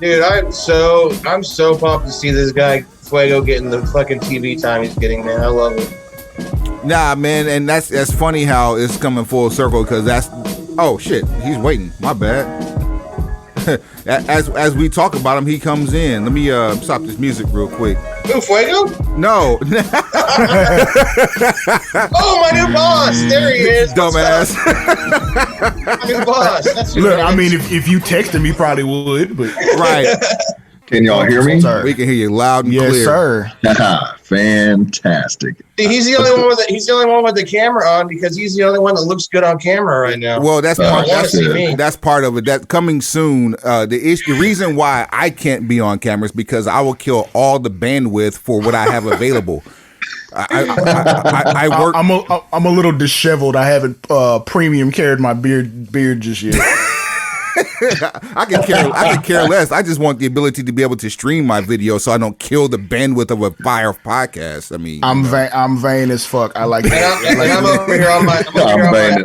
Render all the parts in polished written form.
Dude, I'm so pumped to see this guy Fuego getting the fucking TV time he's getting, man. I love it. Nah, man, and that's funny how it's coming full circle because that's oh shit, he's waiting. My bad. As we talk about him, he comes in. Let me stop this music real quick. Who, Fuego? No. Oh, my new boss. There he is. Dumbass. My new boss. That's Look, I mean, if you text him, he probably would. But Right. Can y'all hear me? We can hear you loud and clear. Yes, sir. Fantastic. See, he's the only one with the camera on because he's the only one that looks good on camera right now. Well, that's that's part of it. That coming soon. The reason why I can't be on camera is because I will kill all the bandwidth for what I have available. I work. I'm a little disheveled. I haven't premium cared my beard just yet. I can care less. I just want the ability to be able to stream my video so I don't kill the bandwidth of a fire podcast. I mean, I'm vain as fuck. I like that. I'm over here on my.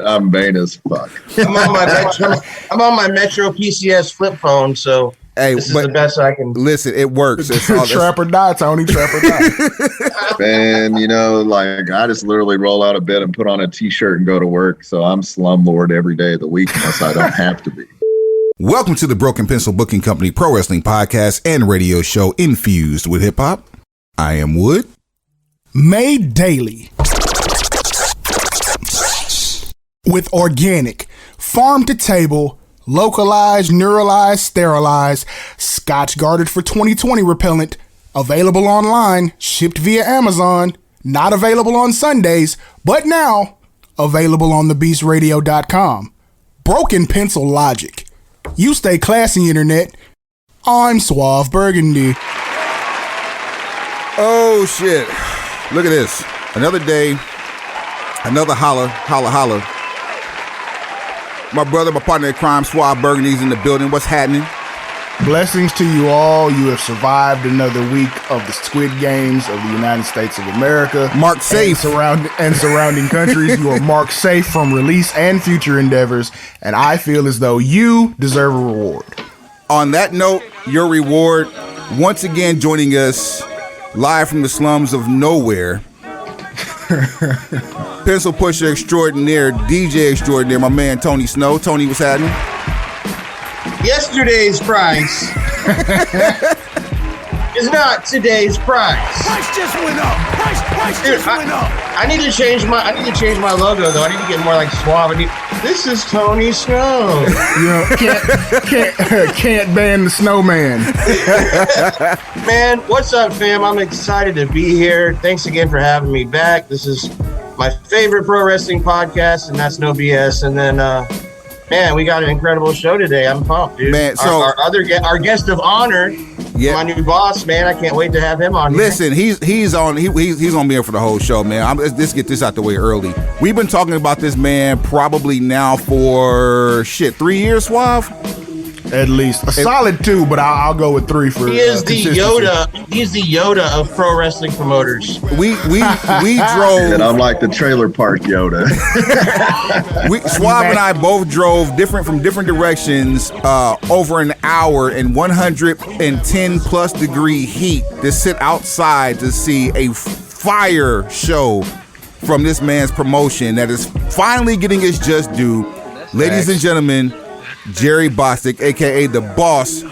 I'm vain as fuck. I'm on my Metro PCS flip phone, so hey, this is the best I can. Listen, it works. It's trap or die, Tony. Trap or die. And like I just literally roll out of bed and put on a t-shirt and go to work. So I'm slumlord every day of the week unless I don't have to be. Welcome to the Broken Pencil Booking Company Pro Wrestling Podcast and radio show infused with hip hop. I am Wood. Made daily with organic, farm to table, localized, neuralized, sterilized, Scotch guarded for 2020 repellent, available online, shipped via Amazon, not available on Sundays, but now available on thebeastradio.com. Broken Pencil Logic. You stay classy, internet. I'm Suave Burgundy. Oh, shit. Look at this. Another day. Another holla. My brother, my partner in crime, Suave Burgundy's in the building. What's happening? Blessings to you all. You have survived another week of the Squid Games of the United States of America. Marked safe. And surrounding countries. You are marked safe from release and future endeavors. And I feel as though you deserve a reward. On that note, your reward, once again joining us live from the slums of nowhere. Pencil pusher extraordinaire, DJ extraordinaire, my man Tony Snow. Tony, what's happening? Yesterday's price is not today's price. Price just went up. Price just went up. I need to change my logo though. I need to get more like Suave. This is Tony Snow. Can't ban the snowman. Man, what's up, fam? I'm excited to be here. Thanks again for having me back. This is my favorite pro wrestling podcast, and that's no BS. And then man, we got an incredible show today. I'm pumped, dude. Man, so our guest of honor, my new boss, man. I can't wait to have him on. Listen, he's on be here for the whole show, man. Let's get this out the way early. We've been talking about this man probably now for 3 years, Suave. At least a solid 2, but I'll go with 3 for. He is the Yoda. He's the Yoda of pro wrestling promoters. We drove, and I'm like the trailer park Yoda. Suave and I both drove from different directions, over an hour in 110 plus degree heat to sit outside to see a fire show from this man's promotion that is finally getting its just due. Ladies and gentlemen, Jerry Bostic, aka the Boss,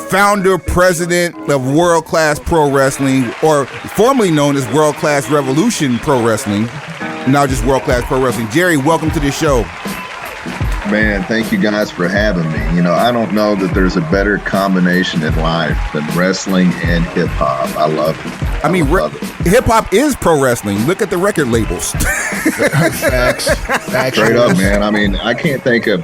founder, president of World Class Pro Wrestling, or formerly known as World Class Revolution Pro Wrestling, now just World Class Pro Wrestling. Jerry, welcome to the show. Man, thank you guys for having me. I don't know that there's a better combination in life than wrestling and hip hop. I love it. I mean, hip hop is pro wrestling. Look at the record labels. Facts. Straight up, man. I mean, I can't think of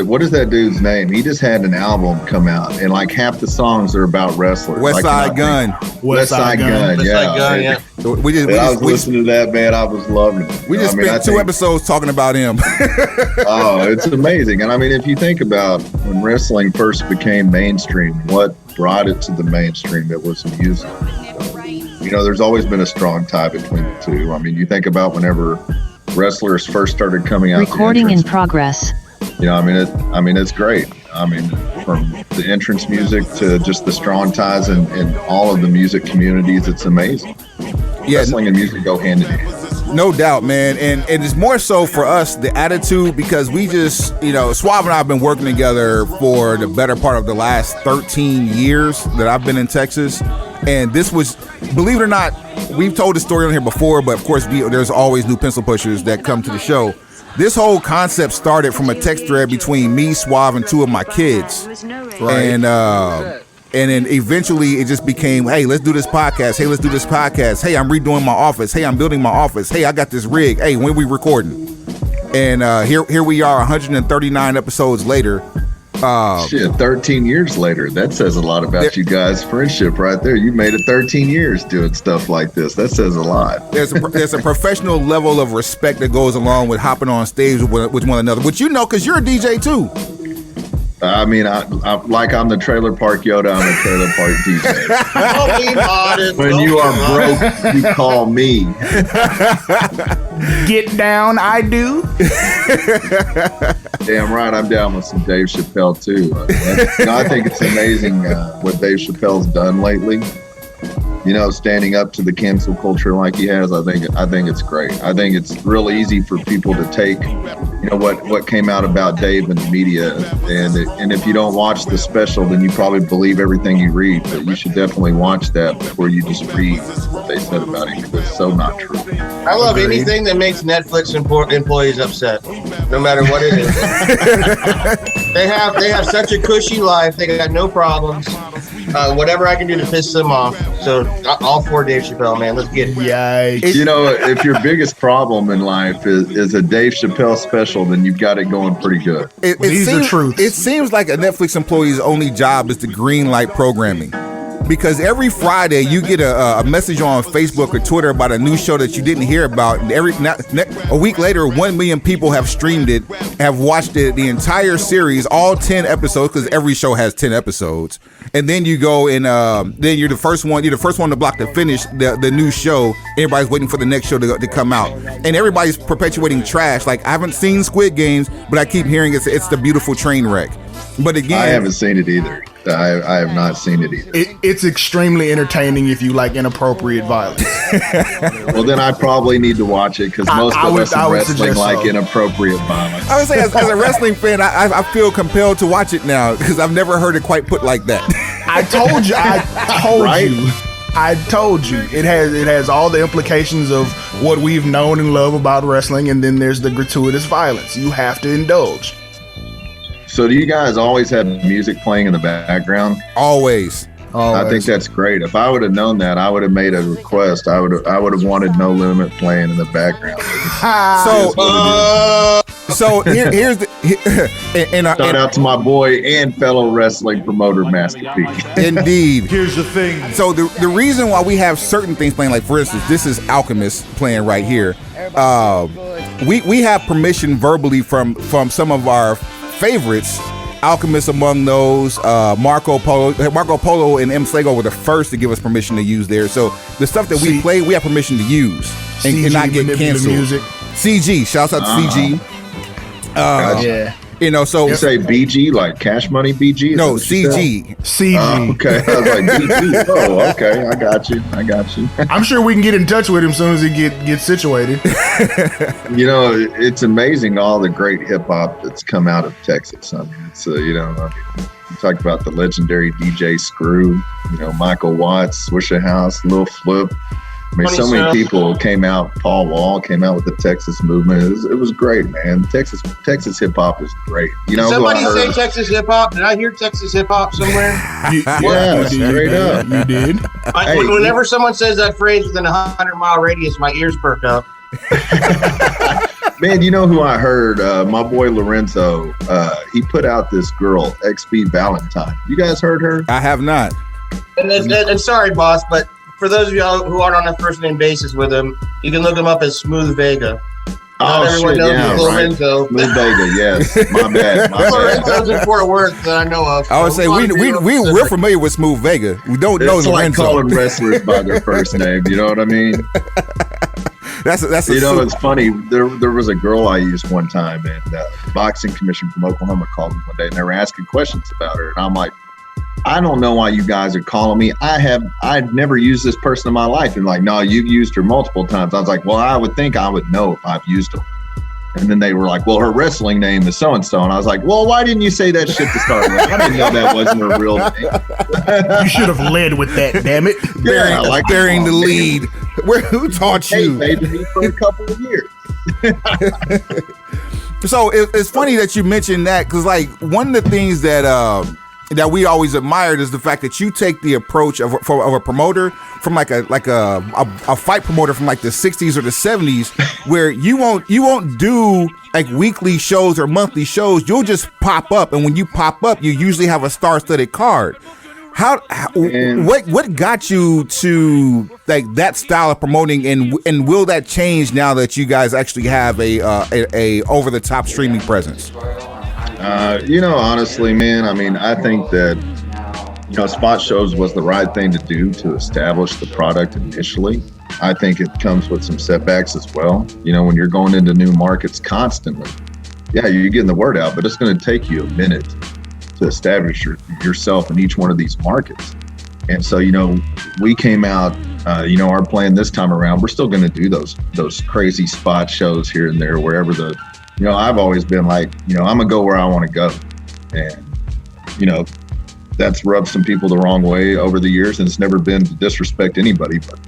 what is that dude's name? He just had an album come out, and like half the songs are about wrestlers. West Side Gun. West Side Gun, yeah. I was listening to that, man. I was loving it. We just spent 2 episodes talking about him. Oh, it's amazing. And I mean, if you think about when wrestling first became mainstream, what brought it to the mainstream? It was music. There's always been a strong tie between the two. I mean, you think about whenever wrestlers first started coming out. Recording in progress. I mean, it's great. I mean, from the entrance music to just the strong ties in all of the music communities. It's amazing. Yeah, wrestling and music go hand in hand. no doubt, man. And it's more so for us, the attitude, because we just, Suave and I have been working together for the better part of the last 13 years that I've been in Texas. And this was, believe it or not, we've told the story on here before, but of course there's always new pencil pushers that come to the show. This whole concept started from a text thread between me, Suave, and two of my kids. Right. And then eventually it just became, hey, let's do this podcast. Hey, let's do this podcast. Hey, I'm redoing my office. Hey, I'm building my office. Hey, I got this rig. Hey, when we recording? And here we are 139 episodes later. 13 years later. That says a lot about you guys' friendship right there. You made it 13 years doing stuff like this. That says a lot. There's a professional level of respect that goes along with hopping on stage with one another, which because you're a DJ too. I mean, I'm the trailer park Yoda, I'm a trailer park DJ. Don't be modest. When you are broke, you call me. Get down, I do. Damn right, I'm down with some Dave Chappelle too. I think it's amazing what Dave Chappelle's done lately. Standing up to the cancel culture like he has, I think it's great. I think it's real easy for people to take, what came out about Dave in the media, and if you don't watch the special, then you probably believe everything you read. But you should definitely watch that before you just read what they said about him, because it's so not true. I love anything that makes Netflix employees upset, no matter what it is. They have such a cushy life. They got no problems. Whatever I can do to piss them off. So all for Dave Chappelle, man. Let's get it. Yikes. If your biggest problem in life is a Dave Chappelle special, then you've got it going pretty good. These are truths. It seems like a Netflix employee's only job is to green light programming. Because every Friday you get a message on Facebook or Twitter about a new show that you didn't hear about. And a week later, 1 million people have streamed it, have watched it, the entire series, all 10 episodes, because every show has 10 episodes. And then you go and then you're the first one to block to finish the new show. Everybody's waiting for the next show to come out. And everybody's perpetuating trash. Like, I haven't seen Squid Games, but I keep hearing it's the beautiful train wreck. But again, I haven't seen it either. I have not seen it either. It's extremely entertaining if you like inappropriate violence. Well, then I probably need to watch it, because most of us in wrestling like inappropriate violence. I would say, as a wrestling fan, I feel compelled to watch it now, because I've never heard it quite put like that. I told you. Right? I told you. It has all the implications of what we've known and love about wrestling, and then there's the gratuitous violence. You have to indulge. So do you guys always have music playing in the background? Always. I think that's great. If I would have known that, I would have made a request. I would have wanted No Limit playing in the background. So here's the shout out to my boy and fellow wrestling promoter Master P. Indeed. Here's the thing. So the reason why we have certain things playing, like for instance, this is Alchemist playing right here. We have permission verbally from some of our favorites. Alchemist among those, Marco Polo and M. Slago were the first to give us permission to use there. So the stuff that we play, we have permission to use and not get canceled. Music. CG, shouts out to CG. Yeah. So you say BG like Cash Money BG? No, CG. CG. Okay, I was like BG. Oh, okay, I got you. I'm sure we can get in touch with him as soon as he gets situated. It's amazing all the great hip hop that's come out of Texas. I mean, it's you talk about the legendary DJ Screw, Michael Watts, Swishahouse, Lil Flip. I mean, so many people came out. Paul Wall came out with the Texas movement. It was great, man. Texas hip hop is great. Somebody say Texas hip hop? Did I hear Texas hip hop somewhere? Yeah, straight up. You did. Whenever someone says that phrase within a 100-mile radius, my ears perk up. Man, you know who I heard? My boy Lorenzo. He put out this girl, XB Valentine. You guys heard her? I have not. And sorry, boss, but for those of y'all who aren't on a first name basis with him, you can look him up as Smooth Vega. Not everyone knows Lorenzo. Right. Smooth Vega, yes. My bad. Lorenzo's in Fort Worth that I know of. I would say we're familiar with Smooth Vega. We don't know it's Lorenzo. It's like calling wrestlers by their first name. You know what I mean? That's it's funny. There was a girl I used one time, and the boxing commission from Oklahoma called me one day, and they were asking questions about her, and I'm like, I don't know why you guys are calling me. I've never used this person in my life. And like, no, you've used her multiple times. I was like, well, I would think I would know if I've used her. And then they were like, well, her wrestling name is so-and-so. And I was like, well, why didn't you say that shit to start with? I didn't know that wasn't her real name. You should have led with that, damn it. Burying the lead. Who taught you? Hey, baby, me for a couple of years. So it's funny that you mentioned that, because like one of the things that we always admired is the fact that you take the approach of a promoter from like a fight promoter from like the 60s or the 70s, where you won't do like weekly shows or monthly shows. You'll just pop up, and when you pop up, you usually have a star-studded card. What got you to like that style of promoting, and will that change now that you guys actually have a over the top streaming presence? Honestly, man, I mean, I think that, spot shows was the right thing to do to establish the product initially. I think it comes with some setbacks as well. When you're going into new markets constantly, yeah, you're getting the word out, but it's going to take you a minute to establish yourself in each one of these markets. And so, we came out, our plan this time around, we're still going to do those crazy spot shows here and there, wherever I've always been like, I'm gonna go where I want to go. And, that's rubbed some people the wrong way over the years, and it's never been to disrespect anybody, but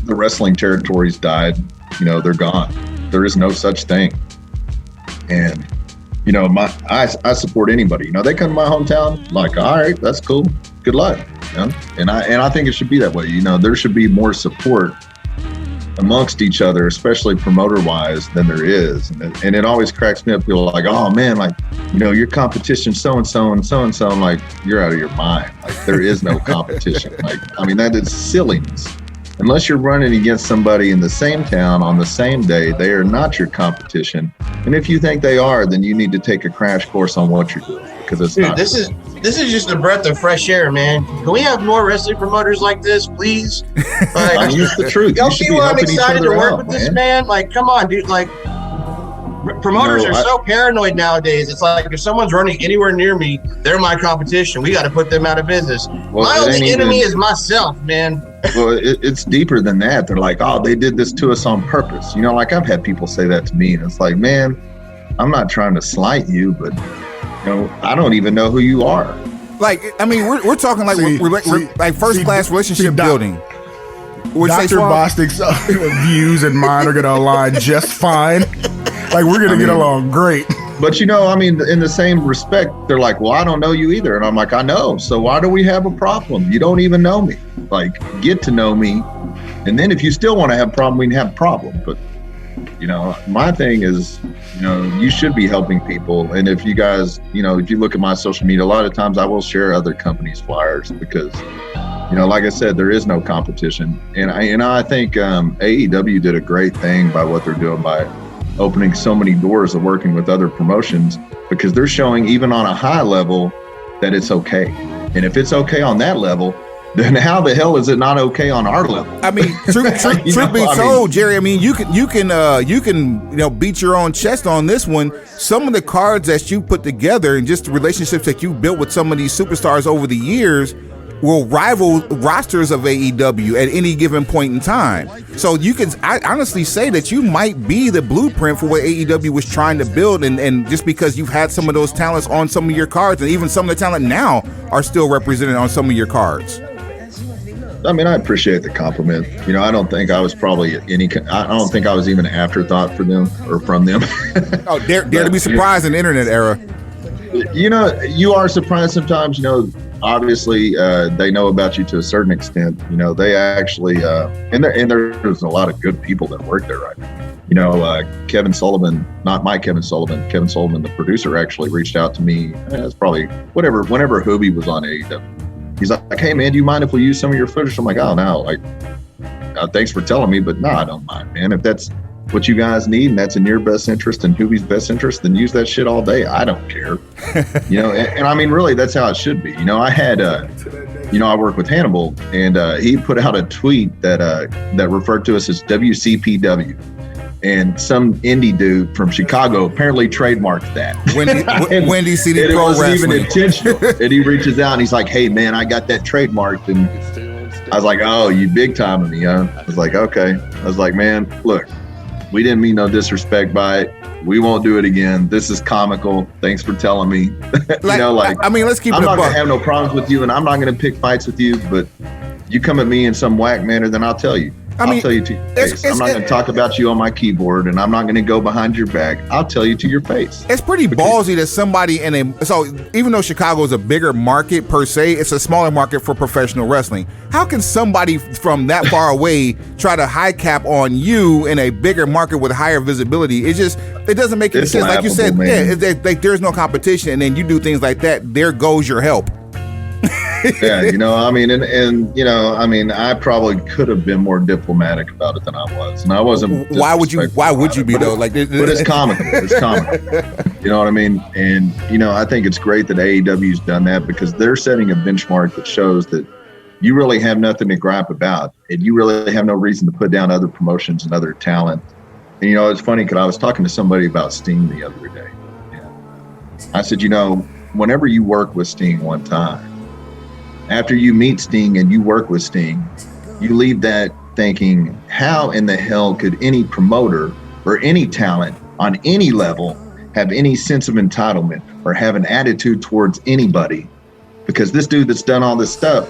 the wrestling territories died, they're gone. There is no such thing. And, I support anybody. They come to my hometown, like, all right, that's cool. Good luck. And I think it should be that way. There should be more support amongst each other, especially promoter wise, than there is. And it always cracks me up. People are like, oh man, like, your competition so-and-so and so-and-so. I'm like, you're out of your mind. Like, there is no competition. Like, I mean, that is silliness. Unless you're running against somebody in the same town on the same day, they are not your competition. And if you think they are, then you need to take a crash course on what you're doing, because it's not. This is just a breath of fresh air, man. Can we have more wrestling promoters like this, please? Like, I mean, it's the truth. Y'all see why I'm excited to work with this man? Like, come on, dude. Like, promoters are so paranoid nowadays. It's like, if someone's running anywhere near me, they're my competition. We got to put them out of business. Well, my only enemy is myself, man. Well, it's deeper than that. They're like, oh, they did this to us on purpose. Like, I've had people say that to me, and it's like, man, I'm not trying to slight you, but I don't even know who you are. Like, I mean, we're talking like like first class relationship building. Dr. Bostic's views and mine are gonna align just fine. Like, we're gonna get along great. But I mean, in the same respect, they're like, well, I don't know you either. And I'm like, I know. So why do we have a problem? You don't even know me. Like, get to know me. And then if you still want to have a problem, we can have a problem. But, my thing is, you should be helping people. And if you guys, if you look at my social media, a lot of times I will share other companies' flyers because, like I said, there is no competition. And I think AEW did a great thing by what they're doing by opening so many doors of working with other promotions, because they're showing even on a high level that it's okay. And if it's okay on that level, then how the hell is it not okay on our level? I mean, truth be told, Jerry, I mean, you can beat your own chest on this one. Some of the cards that you put together and just the relationships that you built with some of these superstars over the years will rival rosters of AEW at any given point in time. So I honestly say that you might be the blueprint for what AEW was trying to build, and just because you've had some of those talents on some of your cards, and even some of the talent now are still represented on some of your cards. I mean, I appreciate the compliment. I don't think I was probably I don't think I was even an afterthought for them or from them. Oh, dare to be surprised in the internet era. You are surprised sometimes. Obviously, they know about you to a certain extent. They actually, and there's a lot of good people that work there right now. Kevin Sullivan, not my Kevin Sullivan, Kevin Sullivan, the producer, actually reached out to me. It's probably whenever Hoobie was on AEW. He's like, hey man, do you mind if we use some of your footage? I'm like, oh no, like, thanks for telling me, but no, I don't mind, man. If that's what you guys need and that's in your best interest and Hoobie's best interest, then use that shit all day. I don't care. And I mean, really, that's how it should be. I had I work with Hannibal, and he put out a tweet that referred to us as WCPW. And some indie dude from Chicago apparently trademarked that. Windy City Pro Wrestling. It wasn't even intentional. And he reaches out and he's like, "Hey man, I got that trademarked." And I was like, "Oh, you big timing me, huh?" I was like, "Okay." I was like, "Man, look, we didn't mean no disrespect by it. We won't do it again. This is comical. Thanks for telling me." Let's keep it. I'm not gonna have no problems with you, and I'm not gonna pick fights with you. But you come at me in some whack manner, then I'll tell you. I'll tell you to your face. I'm not going to talk about you on my keyboard, and I'm not going to go behind your back. I'll tell you to your face. It's pretty ballsy that somebody so even though Chicago is a bigger market per se, it's a smaller market for professional wrestling. How can somebody from that far away try to high cap on you in a bigger market with higher visibility? It doesn't make any sense. Like you said, man. There's no competition, and then you do things like that. There goes your help. Yeah, I probably could have been more diplomatic about it than I was, and I wasn't. Why would you be though? But it's comical. It's comical. You know what I mean? And I think it's great that AEW's done that because they're setting a benchmark that shows that you really have nothing to gripe about, and you really have no reason to put down other promotions and other talent. And it's funny because I was talking to somebody about Sting the other day. I said, whenever you work with Sting one time, after you meet Sting and you work with Sting, you leave that thinking, how in the hell could any promoter or any talent on any level have any sense of entitlement or have an attitude towards anybody? Because this dude that's done all this stuff,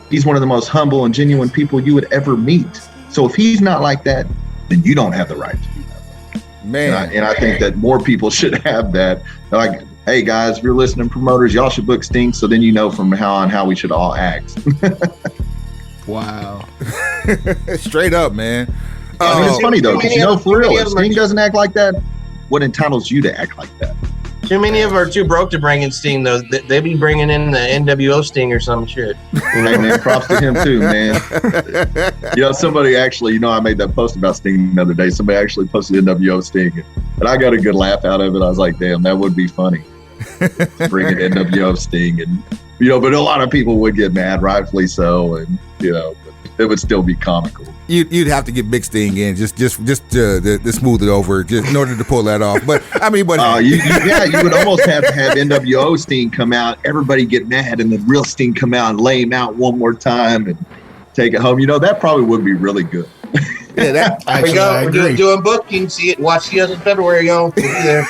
he's one of the most humble and genuine people you would ever meet. So if he's not like that, then you don't have the right to be that way. Man. And I think that more people should have that. Like, hey guys, if you're listening, promoters, y'all should book Sting so then you know from how we should all act. Wow. Straight up, man. It's funny though, because for real, if Sting doesn't act like that, what entitles you to act like that? Too many of them are too broke to bring in Sting, though. They be bringing in the NWO Sting or some shit. Hey, man, props to him, too, man. Somebody actually, I made that post about Sting the other day. Somebody actually posted NWO Sting, and I got a good laugh out of it. I was like, damn, that would be funny. Bringing NWO Sting. And, but a lot of people would get mad, rightfully so, and, but it would still be comical. You'd have to get Big Sting in just to smooth it over, just in order to pull that off. But you would almost have to have NWO Sting come out, everybody get mad, and then real Sting come out and lay him out one more time and take it home. That probably would be really good. Yeah, we're doing booking. Watch us in February, y'all. We'll be there.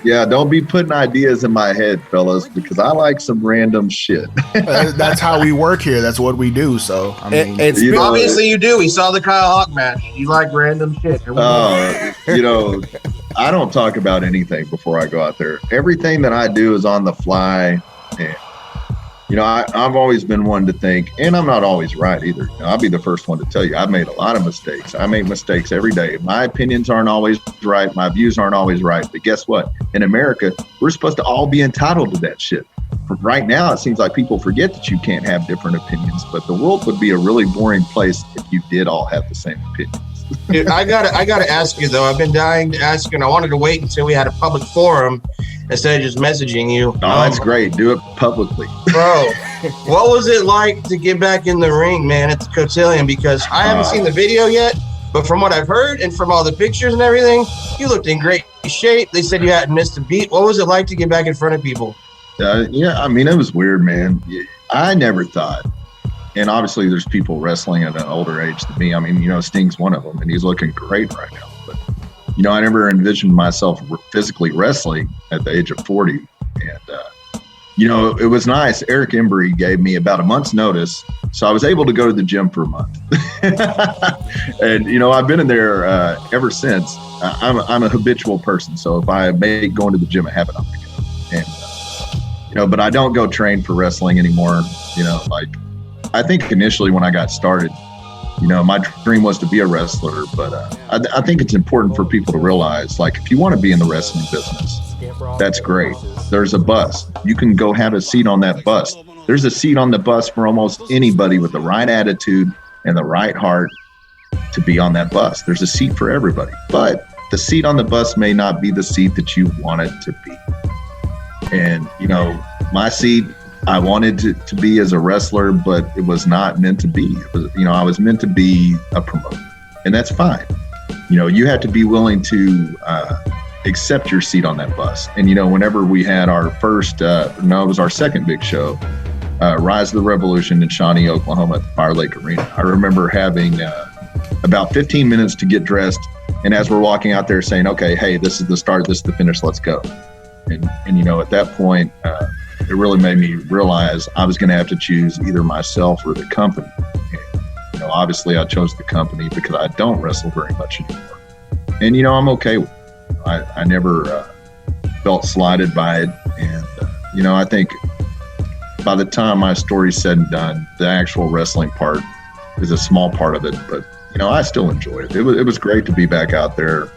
Yeah. Don't be putting ideas in my head, fellas, because I like some random shit. That's how we work here. That's what we do. So obviously you do. We saw the Kyle Hawk match. You like random shit. I don't talk about anything before I go out there. Everything that I do is on the fly. And I've always been one to think, and I'm not always right either. I'll be the first one to tell you, I've made a lot of mistakes. I make mistakes every day. My opinions aren't always right. My views aren't always right. But guess what? In America, we're supposed to all be entitled to that shit. Right now, it seems like people forget that you can't have different opinions, but the world would be a really boring place if you did all have the same opinions. Dude, I gotta ask you though. I've been dying to ask you, and I wanted to wait until we had a public forum instead of just messaging you. Oh, that's great. Do it publicly, bro. What was it like to get back in the ring, man, at the Cotillion? Because I haven't seen the video yet, but from what I've heard and from all the pictures and everything, you looked in great shape. They said you hadn't missed a beat. What was it like to get back in front of people? It was weird, man. I never thought. And obviously, there's people wrestling at an older age than me. Sting's one of them, and he's looking great right now. But, I never envisioned myself physically wrestling at the age of 40. And, it was nice. Eric Embry gave me about a month's notice, so I was able to go to the gym for a month. And, I've been in there ever since. I'm a habitual person, so if I make going to the gym a habit, I'm going to go. And, but I don't go train for wrestling anymore, I think initially when I got started, my dream was to be a wrestler, but I think it's important for people to realize, if you want to be in the wrestling business, that's great. There's a bus. You can go have a seat on that bus. There's a seat on the bus for almost anybody with the right attitude and the right heart to be on that bus. There's a seat for everybody, but the seat on the bus may not be the seat that you want it to be. And, my seat I wanted to be as a wrestler, but it was not meant to be. It was, I was meant to be a promoter, and that's fine. You had to be willing to accept your seat on that bus. And, whenever we had our first, it was our second big show, Rise of the Revolution in Shawnee, Oklahoma at the Fire Lake Arena. I remember having about 15 minutes to get dressed. And as we're walking out there saying, okay, hey, this is the start, this is the finish, let's go. And at that point, it really made me realize I was going to have to choose either myself or the company. And, obviously I chose the company because I don't wrestle very much anymore. And, I'm okay with it. I never felt slighted by it. And, I think by the time my story's said and done, the actual wrestling part is a small part of it. But, I still enjoy it. It was great to be back out there.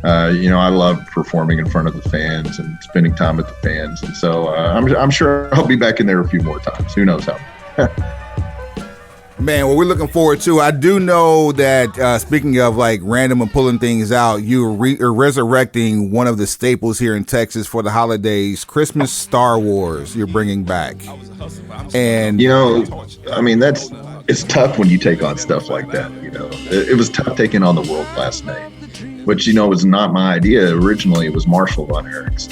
I love performing in front of the fans and spending time with the fans. And so I'm sure I'll be back in there a few more times. Who knows how. Man, well, we're looking forward to. I do know that speaking of like random and pulling things out, you're resurrecting one of the staples here in Texas for the holidays, Christmas Star Wars. You're bringing back, and it's tough when you take on stuff like that. It was tough taking on the world class name, which was not my idea originally. It was Marshall Von Erich's.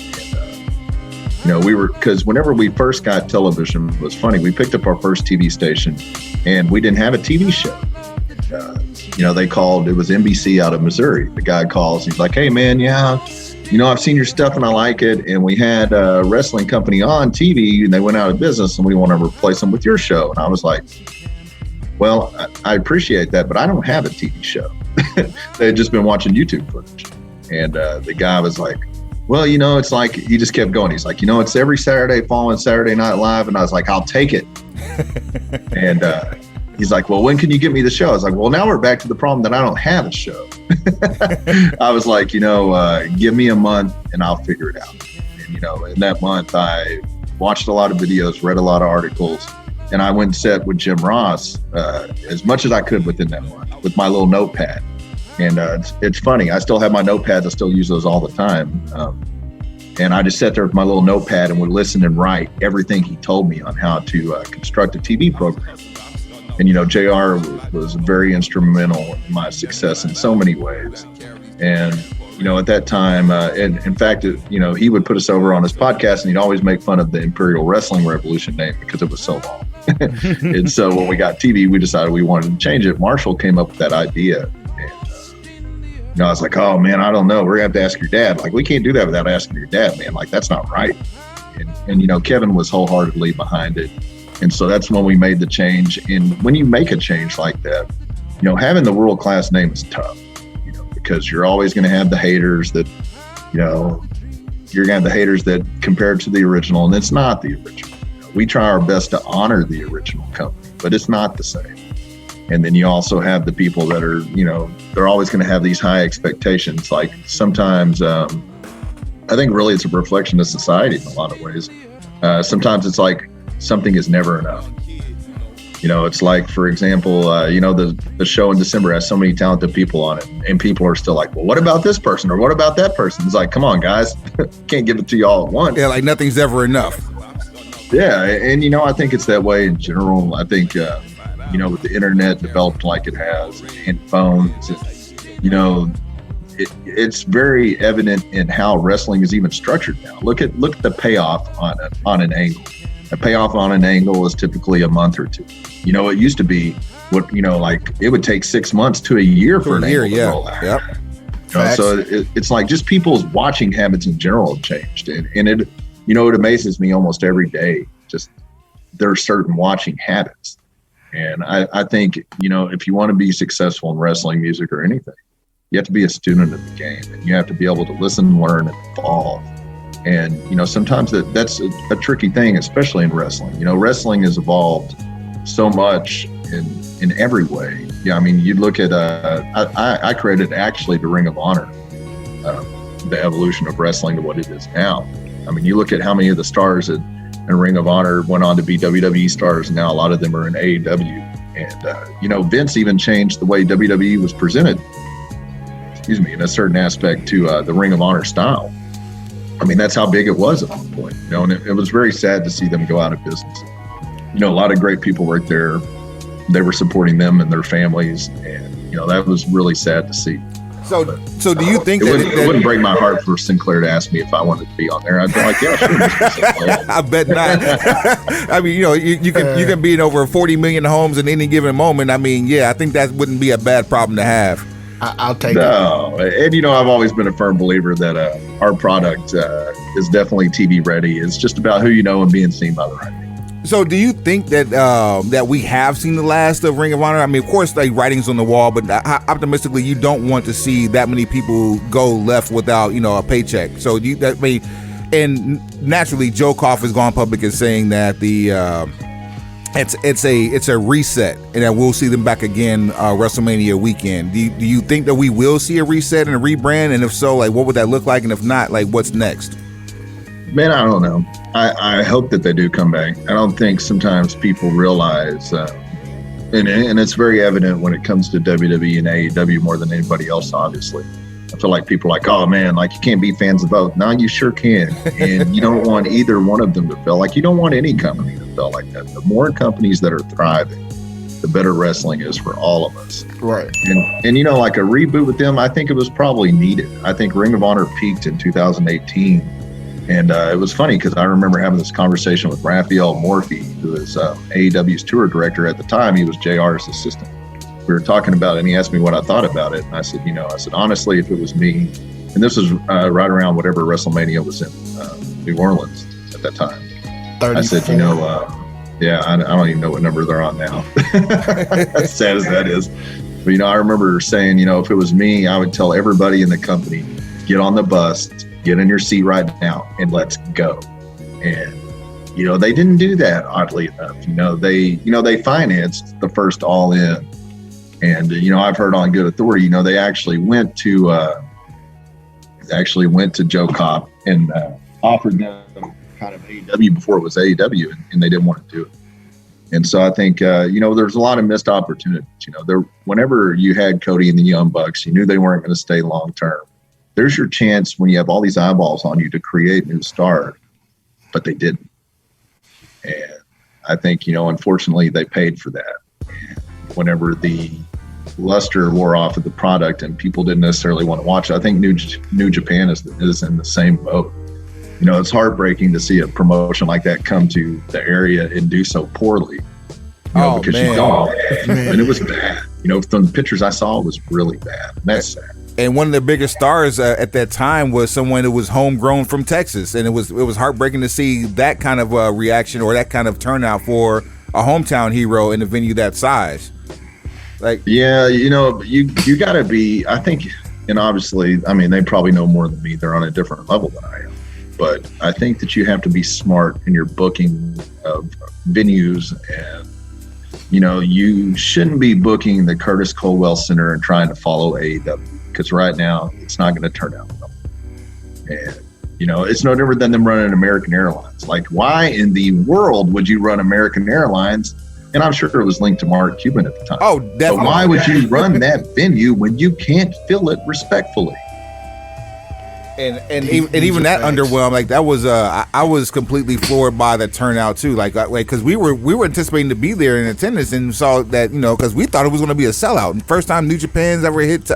Because whenever we first got television, it was funny. We picked up our first TV station, and we didn't have a TV show. They called. It was NBC out of Missouri. The guy calls. He's like, "Hey, man, I've seen your stuff and I like it. And we had a wrestling company on TV, and they went out of business, and we want to replace them with your show." And I was like, "Well, I appreciate that, but I don't have a TV show." They had just been watching YouTube footage, and the guy was like, "Well, it's like," he just kept going. He's like, "It's every Saturday following Saturday Night Live." And I was like, "I'll take it." And he's like, "Well, when can you get me the show?" I was like, "Well, now we're back to the problem that I don't have a show." I was like, give me a month and I'll figure it out. And, in that month, I watched a lot of videos, read a lot of articles, and I went and sat with Jim Ross as much as I could within that month with my little notepad. And it's funny. I still have my notepads. I still use those all the time. And I just sat there with my little notepad and would listen and write everything he told me on how to construct a TV program. And, JR was very instrumental in my success in so many ways. And, at that time, and in fact, he would put us over on his podcast, and he'd always make fun of the Imperial Wrestling Revolution name because it was so long. And so when we got TV, we decided we wanted to change it. Marshall came up with that idea. I was like, "Oh man, I don't know. We're gonna have to ask your dad." Like, we can't do that without asking your dad, man. Like, that's not right. And Kevin was wholeheartedly behind it. And so that's when we made the change. And when you make a change like that, having the world class name is tough, because you're always going to have the haters that, you're going to have the haters that compare it to the original, and it's not the original. We try our best to honor the original company, but it's not the same. And then you also have the people that are, they're always going to have these high expectations. Like sometimes, I think really it's a reflection of society in a lot of ways. Sometimes it's like something is never enough. It's like, for example, the show in December has so many talented people on it, and people are still like, "Well, what about this person? Or what about that person?" It's like, come on, guys, can't give it to you all at once. Yeah, like nothing's ever enough. Yeah, and I think it's that way in general. I think with the internet developed like it has, and phones, and, it's very evident in how wrestling is even structured now. Look at the payoff on an angle. A payoff on an angle is typically a month or two. It used to be like it would take 6 months to a year for an angle to roll out. Yep. So it's like just people's watching habits in general have changed, and it amazes me almost every day. Just there are certain watching habits. And I think, if you want to be successful in wrestling, music, or anything, you have to be a student of the game, and you have to be able to listen, learn, and evolve. And, sometimes that's a tricky thing, especially in wrestling. Wrestling has evolved so much in every way. Yeah, I mean, you look at, I created actually the Ring of Honor, the evolution of wrestling to what it is now. I mean, you look at how many of the stars in Ring of Honor went on to be WWE stars, and now a lot of them are in AEW. And, Vince even changed the way WWE was presented, in a certain aspect to the Ring of Honor style. I mean, that's how big it was at one point, you know, and it was very sad to see them go out of business. You know, a lot of great people worked there. They were supporting them and their families, and, you know, that was really sad to see. So do you think it wouldn't break my heart for Sinclair to ask me if I wanted to be on there? I'd be like, yeah, sure. Mr. Sinclair. I bet not. I mean, you know, you can be in over 40 million homes in any given moment. I mean, yeah, I think that wouldn't be a bad problem to have. I'll take it. And, you know, I've always been a firm believer that our product is definitely TV ready. It's just about who you know and being seen by the right people. So do you think that that we have seen the last of Ring of Honor? I mean, of course, like, writing's on the wall, but optimistically, you don't want to see that many people go left without, you know, a paycheck. So do you, that mean, and naturally, Joe Koff has gone public and saying that the it's a reset and that we'll see them back again WrestleMania weekend. Do you think that we will see a reset and a rebrand? And if so, like, what would that look like? And if not, like, what's next? Man, I don't know. I hope that they do come back. I don't think sometimes people realize, and it's very evident when it comes to WWE and AEW more than anybody else, obviously. I feel like people are like, oh man, like, you can't be fans of both. No, you sure can. And you don't want either one of them to feel like, you don't want any company to feel like that. The more companies that are thriving, the better wrestling is for all of us. Right. And you know, like, a reboot with them, I think it was probably needed. I think Ring of Honor peaked in 2018. And it was funny because I remember having this conversation with Raphael Morphy, who is AEW's tour director at the time. He was JR's assistant. We were talking about it, and he asked me what I thought about it. And I said, honestly, if it was me, and this was right around whatever WrestleMania was in New Orleans at that time. 34. I said, I don't even know what number they're on now. As sad as that is. But, you know, I remember saying, you know, if it was me, I would tell everybody in the company, get on the bus, get in your seat right now, and let's go. And, you know, they didn't do that, oddly enough. They financed the first All In. And, you know, I've heard on good authority, you know, they actually went to Joe Kopp and offered them kind of AEW before it was AEW, and they didn't want to do it. And so I think, there's a lot of missed opportunities. You know, whenever you had Cody and the Young Bucks, you knew they weren't going to stay long term. There's your chance when you have all these eyeballs on you to create new stars, but they didn't. And I think, you know, unfortunately, they paid for that. And whenever the luster wore off of the product and people didn't necessarily want to watch it, I think New Japan is in the same boat. You know, it's heartbreaking to see a promotion like that come to the area and do so poorly. Because man. And it was bad. You know, from the pictures I saw, it was really bad. And that's sad. And one of the biggest stars at that time was someone who was homegrown from Texas, and it was heartbreaking to see that kind of reaction or that kind of turnout for a hometown hero in a venue that size. Like, yeah, you know, you got to be. I think, and obviously, I mean, they probably know more than me. They're on a different level than I am, but I think that you have to be smart in your booking of venues, and you know, you shouldn't be booking the Curtis Colwell Center and trying to follow AEW. Because right now, it's not going to turn out well. And, you know, it's no different than them running American Airlines. Like, why in the world would you run American Airlines? And I'm sure it was linked to Mark Cuban at the time. Oh, definitely. So why would you run that venue when you can't fill it respectfully? And even that underwhelmed. Like, that was I was completely floored by the turnout too. Like because we were anticipating to be there in attendance and saw that, you know, because we thought it was going to be a sellout. And first time New Japan's ever hit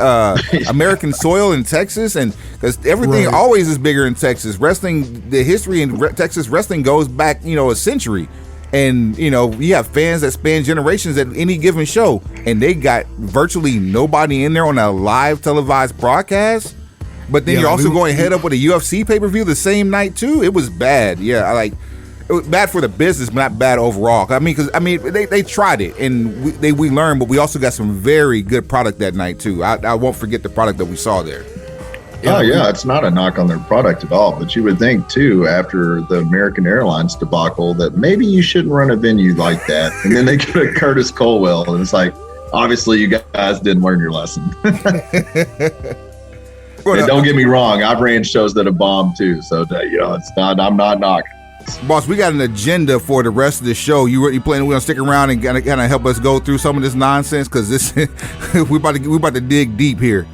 American soil in Texas, and because everything always is bigger in Texas. Wrestling, the history in Texas wrestling goes back, you know, a century. And, you know, you have fans that span generations at any given show, and they got virtually nobody in there on a live televised broadcast. But then you're also going head up with a UFC pay-per-view the same night too. It was bad. Yeah, it was bad for the business, but not bad overall. I mean, they tried it and we learned, but we also got some very good product that night too. I won't forget the product that we saw there. Yeah, it's not a knock on their product at all. But you would think too, after the American Airlines debacle, that maybe you shouldn't run a venue like that. And then they get a Curtis Colwell, and it's like, obviously you guys didn't learn your lesson. And don't get me wrong, I've ran shows that have bombed too, so you know, it's not. I'm not knocking. Boss, we got an agenda for the rest of the show. You planning we're gonna stick around and kind of help us go through some of this nonsense, because this we're about to dig deep here.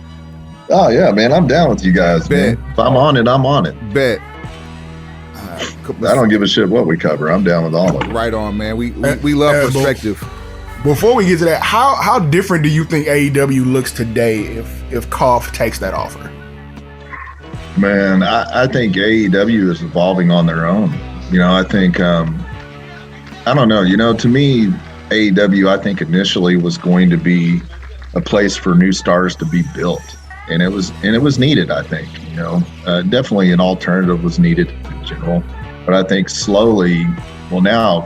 Oh yeah, man, I'm down with you guys, man. If I'm on it, I'm on it. Bet. I don't give a shit what we cover. I'm down with all of it. Right on, man. We love perspective. Before we get to that, how different do you think AEW looks today if KOF takes that offer? Man, I think AEW is evolving on their own. I think, I don't know, to me, AEW, I think initially was going to be a place for new stars to be built. And it was needed, I think, definitely an alternative was needed in general. But I think slowly, well now,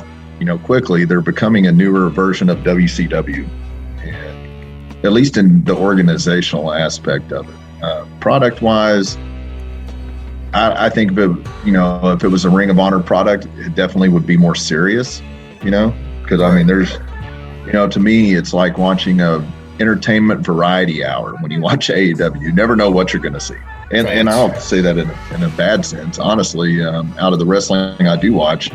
quickly, they're becoming a newer version of WCW. And at least in the organizational aspect of it. Product-wise, I think if it was a Ring of Honor product, it definitely would be more serious, because there's, to me, it's like watching a entertainment variety hour when you watch AEW. You never know what you're going to see. And I don't say that in a bad sense. Honestly, out of the wrestling I do watch,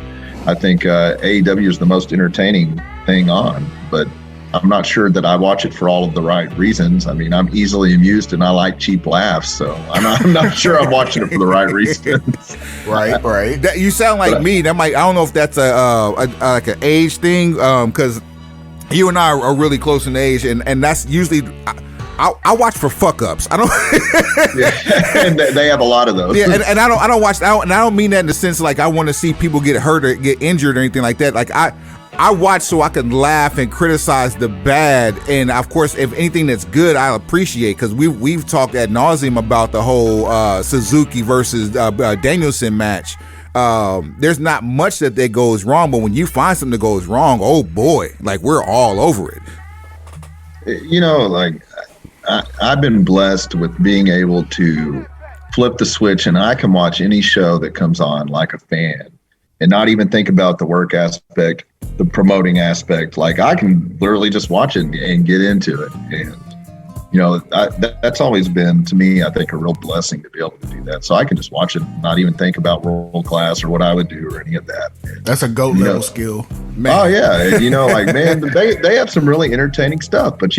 I think AEW is the most entertaining thing on, but I'm not sure that I watch it for all of the right reasons. I'm easily amused and I like cheap laughs, so I'm not sure I'm watching it for the right reasons. Right. You sound like me. That might. I don't know if that's like an age thing, because you and I are really close in age, and that's usually. I watch for fuck ups. I don't. Yeah, and they have a lot of those. Yeah, and I don't watch. And I don't mean that in the sense like I want to see people get hurt or get injured or anything like that. Like I watch so I can laugh and criticize the bad, and of course, if anything that's good, I appreciate, because we've talked ad nauseum about the whole Suzuki versus Danielson match. There's not much that goes wrong, but when you find something that goes wrong, oh boy, like we're all over it. I've been blessed with being able to flip the switch, and I can watch any show that comes on like a fan and not even think about the work aspect, the promoting aspect. Like I can literally just watch it and get into it. And, that's always been, to me, I think a real blessing to be able to do that. So I can just watch it and not even think about world class or what I would do or any of that. That's a GOAT level skill. Man. Oh yeah. Man, they have some really entertaining stuff, but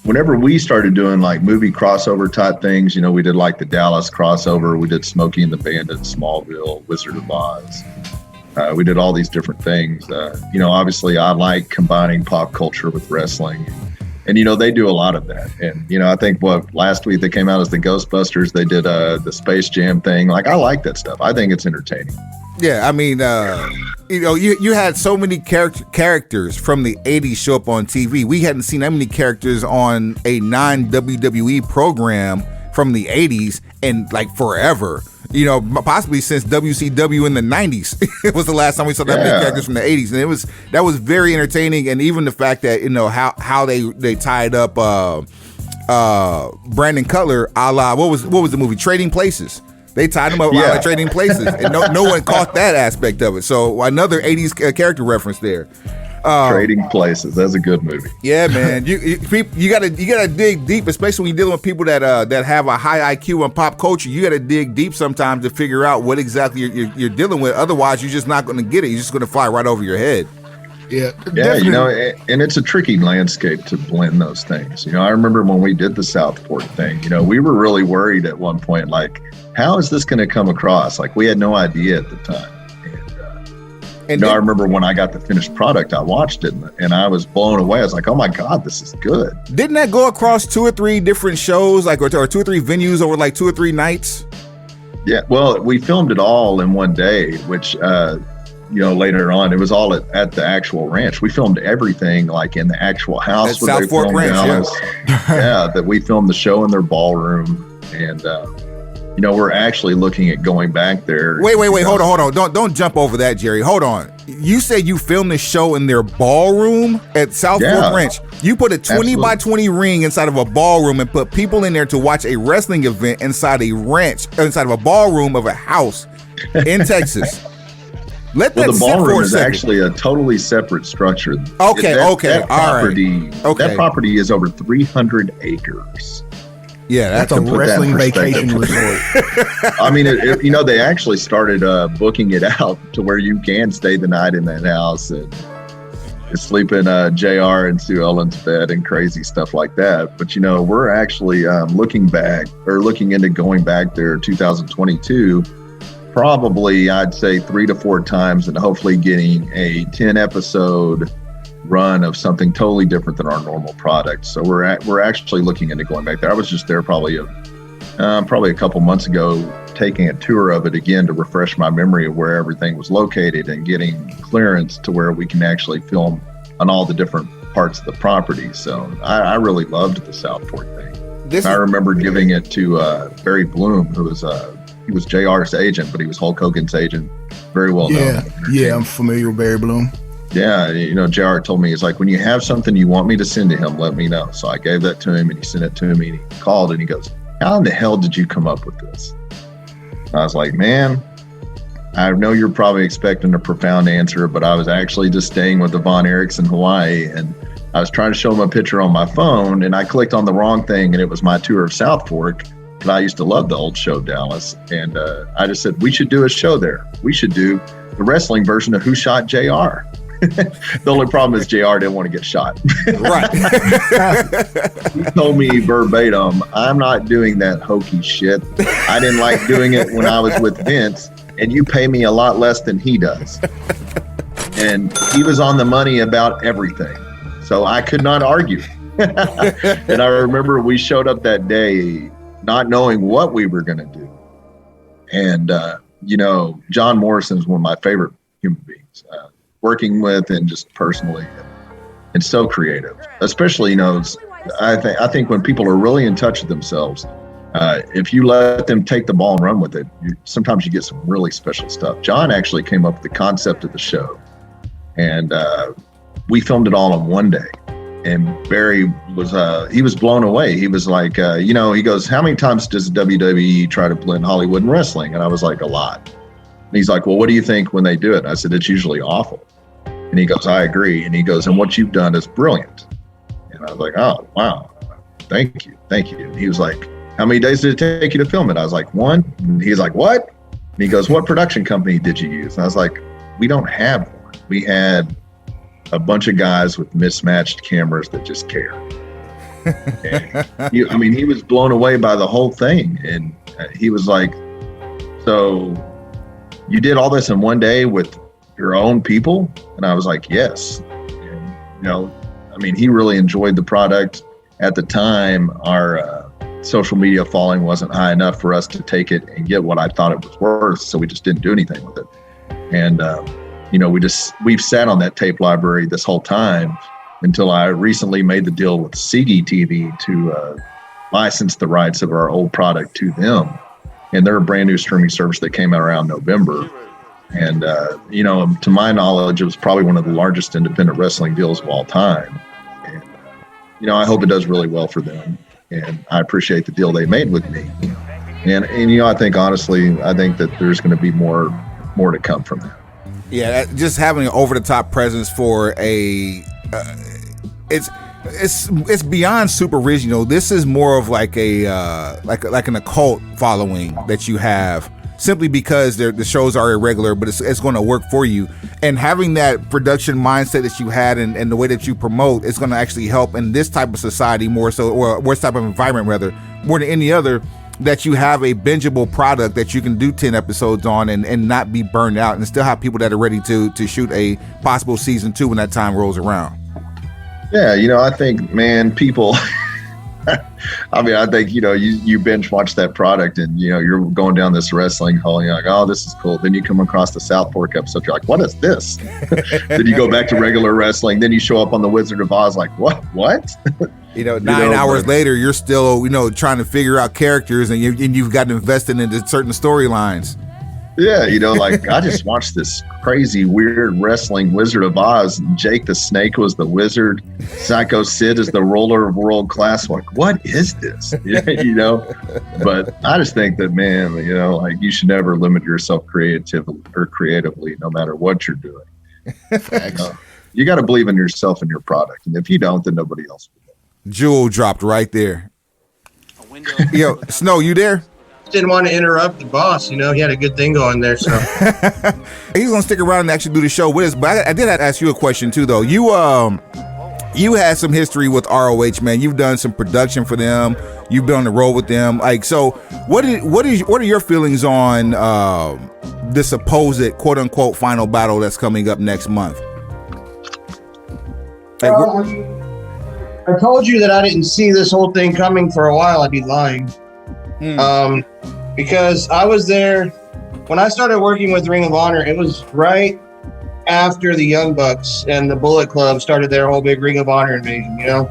whenever we started doing like movie crossover type things, we did like the Dallas crossover, we did Smokey and the Bandit, Smallville, Wizard of Oz. We did all these different things. Obviously I like combining pop culture with wrestling, and they do a lot of that. And, I think last week they came out as the Ghostbusters, they did the Space Jam thing. Like I like that stuff. I think it's entertaining. Yeah, you had so many characters from the 80s show up on TV. We hadn't seen that many characters on a non-WWE program from the 80s in like forever. Possibly since WCW in the 90s. It was the last time we saw that many characters from the 80s, and that was very entertaining. And even the fact that how they tied up Brandon Cutler, a la what was the movie Trading Places. They tied him up while Trading Places, and no one caught that aspect of it. So another 80s character reference there. Trading Places, that's a good movie. Yeah, man. You gotta dig deep, especially when you're dealing with people that have a high IQ on pop culture. You gotta dig deep sometimes to figure out what exactly you're dealing with. Otherwise, you're just not gonna get it. You're just gonna fly right over your head. Yeah, and it's a tricky landscape to blend those things. I remember when we did the Southport thing, we were really worried at one point, like, how is this going to come across? Like, we had no idea at the time. And I remember when I got the finished product, I watched it and I was blown away. I was like, oh my God, this is good. Didn't that go across 2 or 3 different shows, like, or 2 or 3 venues over like 2 or 3 nights? Yeah, well, we filmed it all in one day, which, later on, it was all at the actual ranch. We filmed everything like in the actual house. At South Fork Ranch, that we filmed the show in their ballroom. And, we're actually looking at going back there. Wait, hold on. Don't jump over that, Jerry. Hold on. You said you filmed the show in their ballroom at South Fork Ranch. You put a 20 by 20 ring inside of a ballroom and put people in there to watch a wrestling event inside a ranch, inside of a ballroom of a house in Texas. The ballroom is actually a totally separate structure. Okay. That property is over 300 acres. Yeah, that's a wrestling vacation resort. They actually started booking it out to where you can stay the night in that house and sleep in JR and Sue Ellen's bed and crazy stuff like that. But, we're actually looking into going back there 2022, probably, I'd say 3 to 4 times, and hopefully getting a 10 episode run of something totally different than our normal product. So we're actually looking into going back there. I was just there probably a couple months ago, taking a tour of it again to refresh my memory of where everything was located and getting clearance to where we can actually film on all the different parts of the property. So I really loved the South Fork thing. I remember giving it to Barry Bloom, who was he was JR's agent, but he was Hulk Hogan's agent, very well known. Yeah, I'm familiar with Barry Bloom. Yeah, JR told me, he's like, when you have something you want me to send to him, let me know. So I gave that to him, and he sent it to me, and he called, and he goes, how in the hell did you come up with this? And I was like, man, I know you're probably expecting a profound answer, but I was actually just staying with the Von Erichs in Hawaii, and I was trying to show him a picture on my phone, and I clicked on the wrong thing, and it was my tour of South Fork. And I used to love the old show, Dallas. And I just said, we should do a show there. We should do the wrestling version of Who Shot JR? The only problem is JR didn't want to get shot. Right. He told me verbatim, I'm not doing that hokey shit. I didn't like doing it when I was with Vince, and you pay me a lot less than he does. And he was on the money about everything. So I could not argue. And I remember we showed up that day not knowing what we were going to do. And, John Morrison is one of my favorite human beings. Working with and just personally, and so creative. Especially, I think when people are really in touch with themselves, if you let them take the ball and run with it, sometimes you get some really special stuff. John actually came up with the concept of the show, and we filmed it all in one day. And Barry was he was blown away. He was like, he goes, how many times does WWE try to blend Hollywood and wrestling? And I was like, a lot. And he's like, well, what do you think when they do it? And I said, it's usually awful. And he goes, I agree. And he goes, and what you've done is brilliant. And I was like, oh, wow. Thank you. And he was like, how many days did it take you to film it? I was like, 1. And he's like, what? And he goes, what production company did you use? And I was like, we don't have one. We had a bunch of guys with mismatched cameras that just care. He was blown away by the whole thing. And he was like, so you did all this in one day with your own people? And I was like, yes. And, he really enjoyed the product. At the time, our social media following wasn't high enough for us to take it and get what I thought it was worth. So we just didn't do anything with it. And, we've sat on that tape library this whole time until I recently made the deal with CG TV to license the rights of our old product to them. And they're a brand new streaming service that came out around November. And, to my knowledge, it was probably one of the largest independent wrestling deals of all time. And, I hope it does really well for them. And I appreciate the deal they made with me. And I think, honestly, that there's going to be more to come from that. Yeah, just having an over-the-top presence for it's beyond super original. This is more of like a like an occult following that you have, simply because the shows are irregular, but it's going to work for you. And having that production mindset that you had and the way that you promote, it's going to actually help in this type of society more so, or this type of environment rather, more than any other, that you have a bingeable product that you can do 10 episodes on and not be burned out, and still have people that are ready to shoot a possible season 2 when that time rolls around. Yeah, I think, man, people, I think, you binge watch that product and, you're going down this wrestling hole and you're like, oh, this is cool. Then you come across the South Fork episode. You're like, what is this? Then you go back to regular wrestling. Then you show up on the Wizard of Oz like, what? 9 hours later, you're still, trying to figure out characters and you've gotten invested into certain storylines. Yeah, I just watched this crazy, weird wrestling Wizard of Oz. And Jake the Snake was the wizard. Psycho Sid is the roller of world class. Like, what is this? But I just think that, man, you should never limit yourself creatively, no matter what you're doing. You got to believe in yourself and your product. And if you don't, then nobody else will. Jewel dropped right there. Yo, Snow, you there? Didn't want to interrupt the boss. He had a good thing going there. So he's gonna stick around and actually do the show with us. But I did have to ask you a question too, though. You You had some history with ROH, man. You've done some production for them. You've been on the road with them. Like, so what are your feelings on the supposed quote unquote final battle that's coming up next month? Like, I told you that I didn't see this whole thing coming for a while. I'd be lying. Because I was there when I started working with Ring of Honor. It was right after the Young Bucks and the Bullet Club started their whole big Ring of Honor invasion, you know?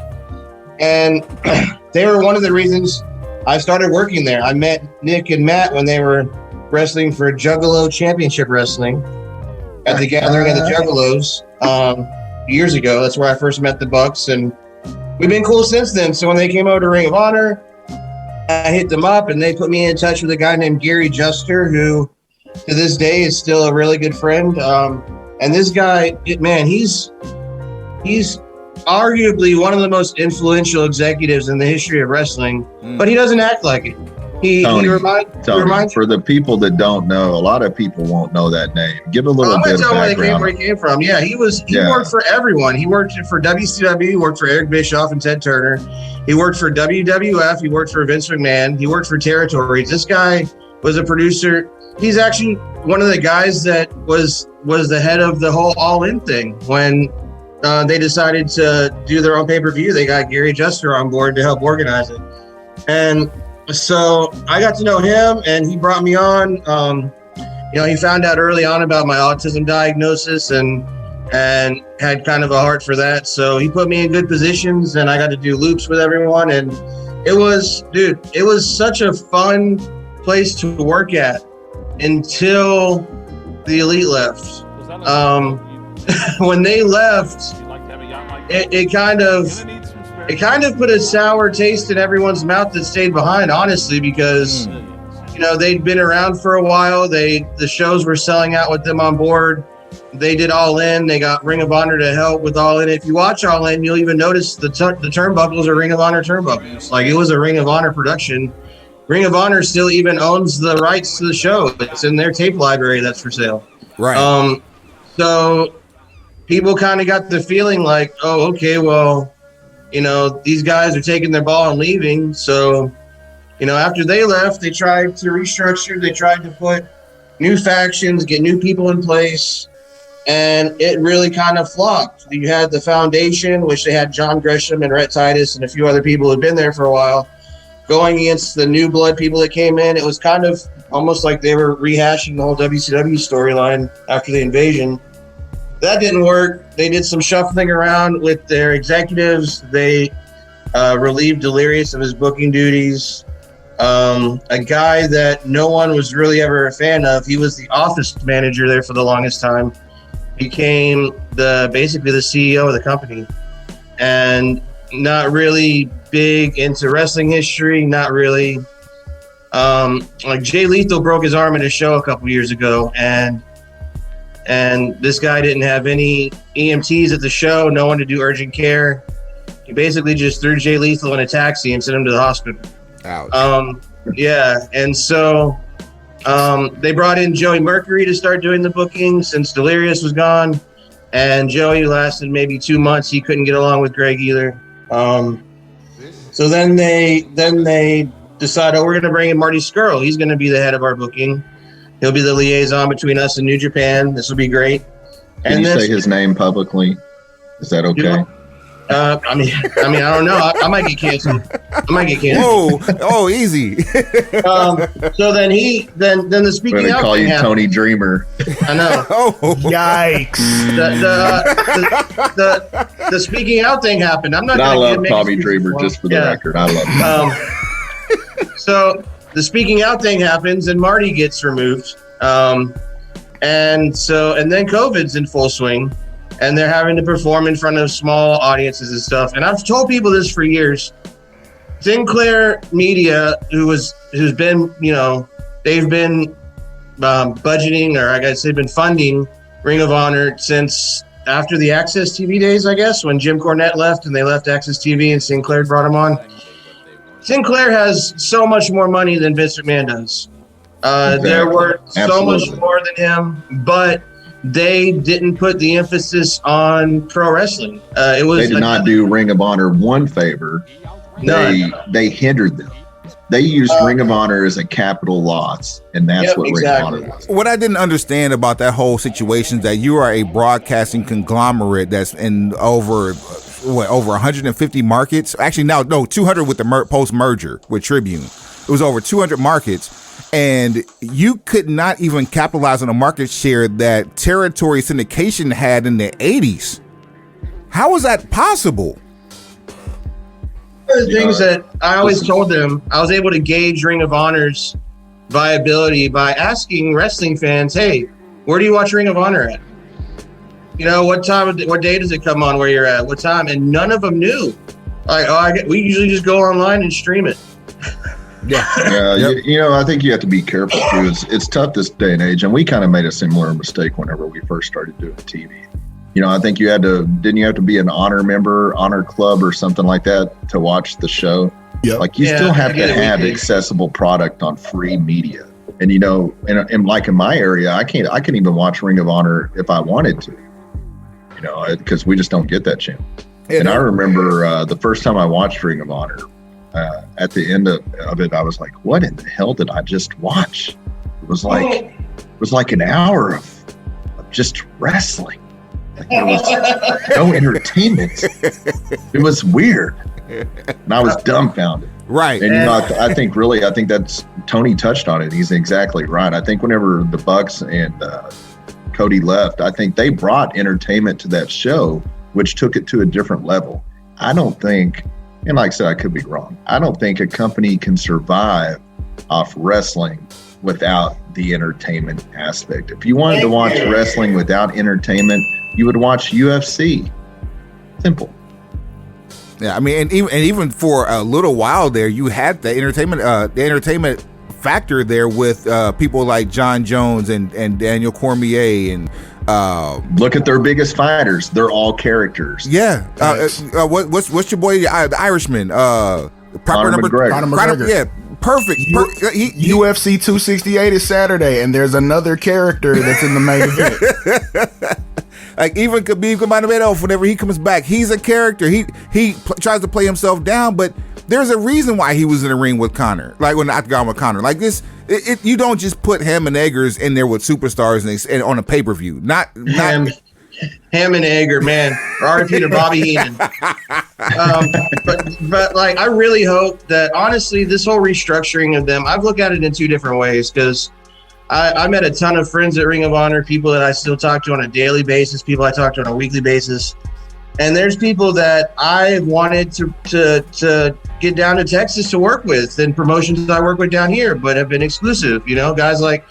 And they were one of the reasons I started working there. I met Nick and Matt when they were wrestling for Juggalo Championship Wrestling at the Gathering of the Juggalos years ago. That's where I first met the Bucks, and we've been cool since then. So when they came over to Ring of Honor, I hit them up, and they put me in touch with a guy named Gary Juster, who to this day is still a really good friend. And this guy, man, he's arguably one of the most influential executives in the history of wrestling, but he doesn't act like it. Tony, for the people that don't know, a lot of people won't know that name. Give a little bit of background. Where he came from. Yeah, he worked for everyone. He worked for WCW, he worked for Eric Bischoff and Ted Turner. He worked for WWF, he worked for Vince McMahon, he worked for Territories. This guy was a producer. He's actually one of the guys that was the head of the whole All In thing. When they decided to do their own pay-per-view, they got Gary Juster on board to help organize it. And so I got to know him, and he brought me on. He found out early on about my autism diagnosis and had kind of a heart for that. So he put me in good positions, and I got to do loops with everyone. And it was such a fun place to work at until the Elite left. When they left, it kind of put a sour taste in everyone's mouth that stayed behind, honestly, because they'd been around for a while. The shows were selling out with them on board. They did All In. They got Ring of Honor to help with All In. If you watch All In, you'll even notice the turnbuckles are Ring of Honor turnbuckles. Like, it was a Ring of Honor production. Ring of Honor still even owns the rights to the show. It's in their tape library that's for sale. Right. So people kind of got the feeling like, oh, okay, well, these guys are taking their ball and leaving. So, after they left, they tried to restructure. They tried to put new factions, get new people in place, and it really kind of flopped. You had the Foundation, which they had John Gresham and Rhett Titus and a few other people who had been there for a while, going against the new blood people that came in. It was kind of almost like they were rehashing the whole WCW storyline after the invasion. That didn't work. They did some shuffling around with their executives. They relieved Delirious of his booking duties. A guy that no one was really ever a fan of. He was the office manager there for the longest time. Became basically the CEO of the company, and not really big into wrestling history. Not really. Like Jay Lethal broke his arm in a show a couple years ago, and this guy didn't have any EMTs at the show, no one to do urgent care. He basically just threw Jay Lethal in a taxi and sent him to the hospital. Ouch. And so they brought in Joey Mercury to start doing the booking since Delirious was gone, and Joey lasted maybe 2 months. He couldn't get along with Greg either. So then they decided, we're going to bring in Marty Scurll. He's going to be the head of our booking. He'll be the liaison between us and New Japan. This will be great. Can you say his name publicly? Is that okay? I mean, I don't know. I might get canceled. Oh, easy. So then the speaking out thing call you happened. Tony Dreamer. I know. Oh, Yikes. The speaking out thing happened. I'm not. I love Tommy Dreamer, just for the record. I love him. So the speaking out thing happens, and Marty gets removed. And then COVID's in full swing, and they're having to perform in front of small audiences and stuff. And I've told people this for years. Sinclair Media, who's been, they've been budgeting, or I guess they've been funding Ring of Honor since after the Access TV days, I guess, when Jim Cornette left and they left Access TV and Sinclair brought him on. Sinclair has so much more money than Vince McMahon does. They're worth so much more than him, but they didn't put the emphasis on pro wrestling. It was They did not do Ring of Honor one favor. They hindered them. They used Ring of Honor as a capital loss, and that's what exactly. Ring of Honor was. What I didn't understand about that whole situation is that you are a broadcasting conglomerate that's in over 150 markets. Actually, no, 200 with the post-merger with Tribune. It was over 200 markets, and you could not even capitalize on a market share that territory syndication had in the 80s. How is that possible? One of the things that I always told them, I was able to gauge Ring of Honor's viability by asking wrestling fans, hey, where do you watch Ring of Honor at? You know, what day does it come on where you're at? What time? And none of them knew. Like, we usually just go online and stream it. Yeah, Yep. you know, I think you have to be careful too. It's tough this day and age, and we kind of made a similar mistake whenever we first started doing TV. You know, I think didn't you have to be an honor member, honor club or something like that to watch the show? Yeah. Like you still have to have accessible product on free media. And, you know, and like in my area, I can even watch Ring of Honor if I wanted to, you know, because we just don't get that channel. Yeah, and I remember the first time I watched Ring of Honor, at the end of it, I was like, what in the hell did I just watch? It was like an hour of just wrestling. Like there was no entertainment. It was weird. And I was dumbfounded. Right. And you know, I think that's Tony touched on it. He's exactly right. I think whenever the Bucks and Cody left, I think they brought entertainment to that show, which took it to a different level. I don't think, and like I said, I could be wrong, I don't think a company can survive off wrestling without the entertainment aspect. If you wanted to watch wrestling without entertainment, you would watch UFC. Simple. Yeah, I mean, and even for a little while there, you had the entertainment factor there with people like John Jones and Daniel Cormier and look at their biggest fighters; they're all characters. Yeah, what's your boy, the Irishman? Conor McGregor. Yeah, perfect. UFC 268 is Saturday, and there's another character that's in the main event. Like even Khabib Nurmagomedov, whenever he comes back, he's a character. He tries to play himself down, but there's a reason why he was in the ring with Conor. Like when the octagon with Conor, like this, you don't just put ham and eggers in there with superstars and on a pay per view. Not ham and egger, man. RIP to Bobby Heenan. But like I really hope that honestly, this whole restructuring of them, I've looked at it in two different ways because I met a ton of friends at Ring of Honor, people that I still talk to on a daily basis, people I talk to on a weekly basis. And there's people that I wanted to get down to Texas to work with and promotions I work with down here, but have been exclusive. You know, guys like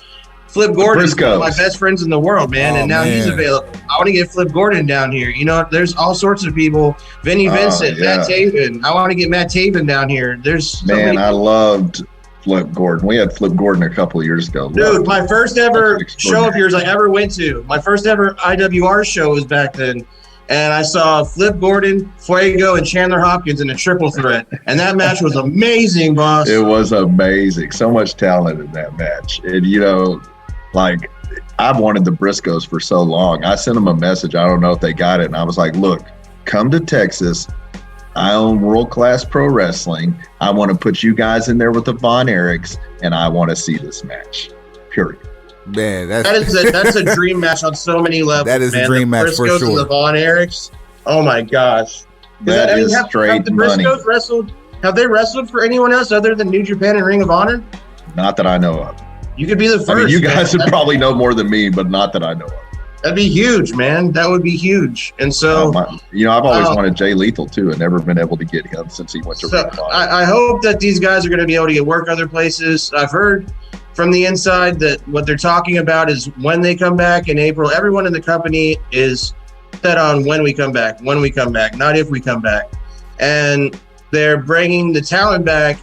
Flip Gordon, one of my best friends in the world, man. And now he's available. I want to get Flip Gordon down here. You know, there's all sorts of people. Vinny Vincent, Matt Taven. I want to get Matt Taven down here. There's so many I loved Flip Gordon. We had Flip Gordon a couple of years ago. Dude, my first ever show of yours I ever went to, my first ever IWR show was back then. And I saw Flip Gordon, Fuego, and Chandler Hopkins in a triple threat. And that match was amazing, boss. It was amazing. So much talent in that match. And, you know, like, I've wanted the Briscoes for so long. I sent them a message. I don't know if they got it. And I was like, look, come to Texas. I own world-class pro wrestling. I want to put you guys in there with the Von Erichs, and I want to see this match. Period. Man, that's a dream match on so many levels. That is a dream match for sure. And the Von Erichs. Oh my gosh. That is straight have the money. Briscoes wrestled? Have they wrestled for anyone else other than New Japan and Ring of Honor? Not that I know of. You could be the first. I mean, you guys would probably know more than me, but not that I know of. That'd be huge, man. That would be huge. And so, I've always wanted Jay Lethal too, and never been able to get him since he went to Ring of Honor. I hope that these guys are going to be able to get work other places. I've heard from the inside that what they're talking about is when they come back in April. Everyone in the company is set on when we come back, not if we come back. And they're bringing the talent back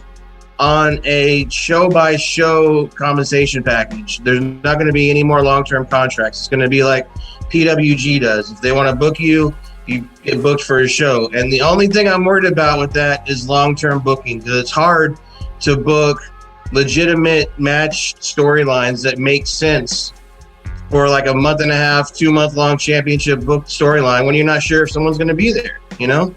on a show-by-show compensation package. There's not going to be any more long-term contracts. It's going to be like PWG does. If they want to book you, you get booked for a show. And the only thing I'm worried about with that is long-term booking, because it's hard to book legitimate match storylines that make sense for like a month and a half, 2 month long championship book storyline when you're not sure if someone's going to be there, you know?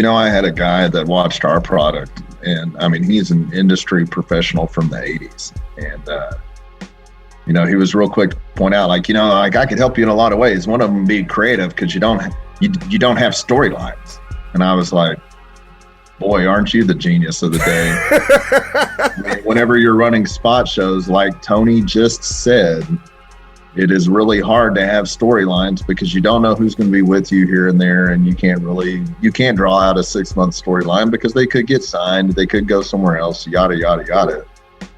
I had a guy that watched our product, and I mean, he's an industry professional from the 80s. And, he was real quick to point out, like I could help you in a lot of ways. One of them being creative, because you don't have storylines. And I was like, boy, aren't you the genius of the day? Whenever you're running spot shows, like Tony just said, it is really hard to have storylines because you don't know who's going to be with you here and there, and you can't draw out a 6-month storyline because they could get signed, they could go somewhere else, yada yada yada.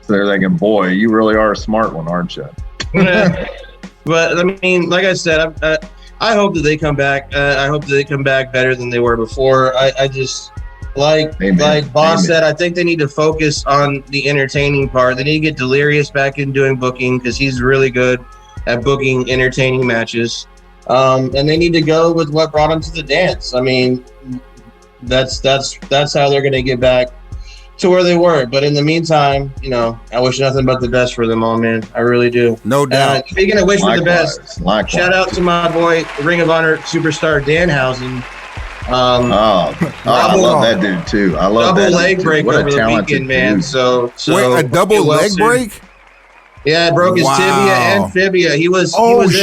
So they're thinking, boy, you really are a smart one, aren't you? But I mean, like I said, I hope that they come back. I hope that they come back better than they were before. I just like Boss said, I think they need to focus on the entertaining part. They need to get Delirious back in doing booking because he's really good at booking entertaining matches. And they need to go with what brought them to the dance. I mean, that's how they're going to get back to where they were. But in the meantime, I wish nothing but the best for them all, man. I really do. No doubt. Speaking of wish for the best, shout out to my boy, Ring of Honor superstar Danhausen. I love that dude too. I love double that leg break what over the weekend, man. Dude. So wait, a double leg break? Yeah, broke his tibia and fibia. He was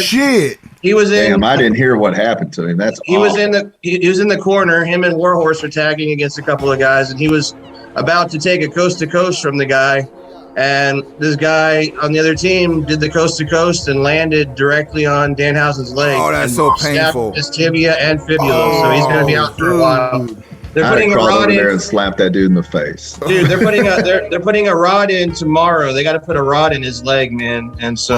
shit. He was in. Damn, I didn't hear what happened to him. He was in the corner. Him and Warhorse were tagging against a couple of guys, and he was about to take a coast to coast from the guy. And this guy on the other team did the coast to coast and landed directly on Danhausen's leg. Oh, that's so painful. His tibia and fibula, so he's going to be out for a while. They're putting a rod in there and slap that dude in the face. Dude, they're putting a rod in tomorrow. They got to put a rod in his leg, man. And so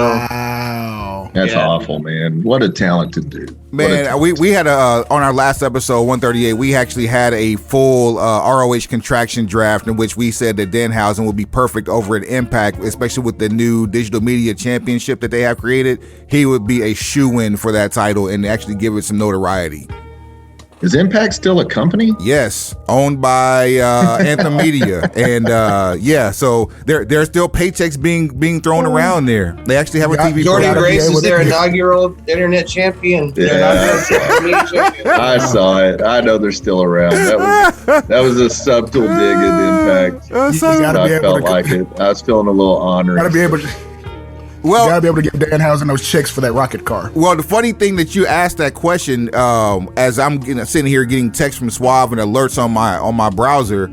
that's awful, man. What a talented dude. Man, we had on our last episode 138, we actually had a full ROH contraction draft in which we said that Danhausen would be perfect over at Impact, especially with the new digital media championship that they have created. He would be a shoo-in for that title and actually give it some notoriety. Is Impact still a company? Yes, owned by Anthem Media, and so there's still paychecks being thrown around there. They actually have a TV. Jordan Grace is their inaugural internet champion. Yeah, I saw it. I know they're still around. That was a subtle dig at Impact. I felt like it. I was feeling a little honored. Gotta be able to. Well, you gotta be able to give Danhausen those checks for that rocket car. Well, the funny thing that you asked that question, as I'm sitting here getting texts from Suave and alerts on my browser,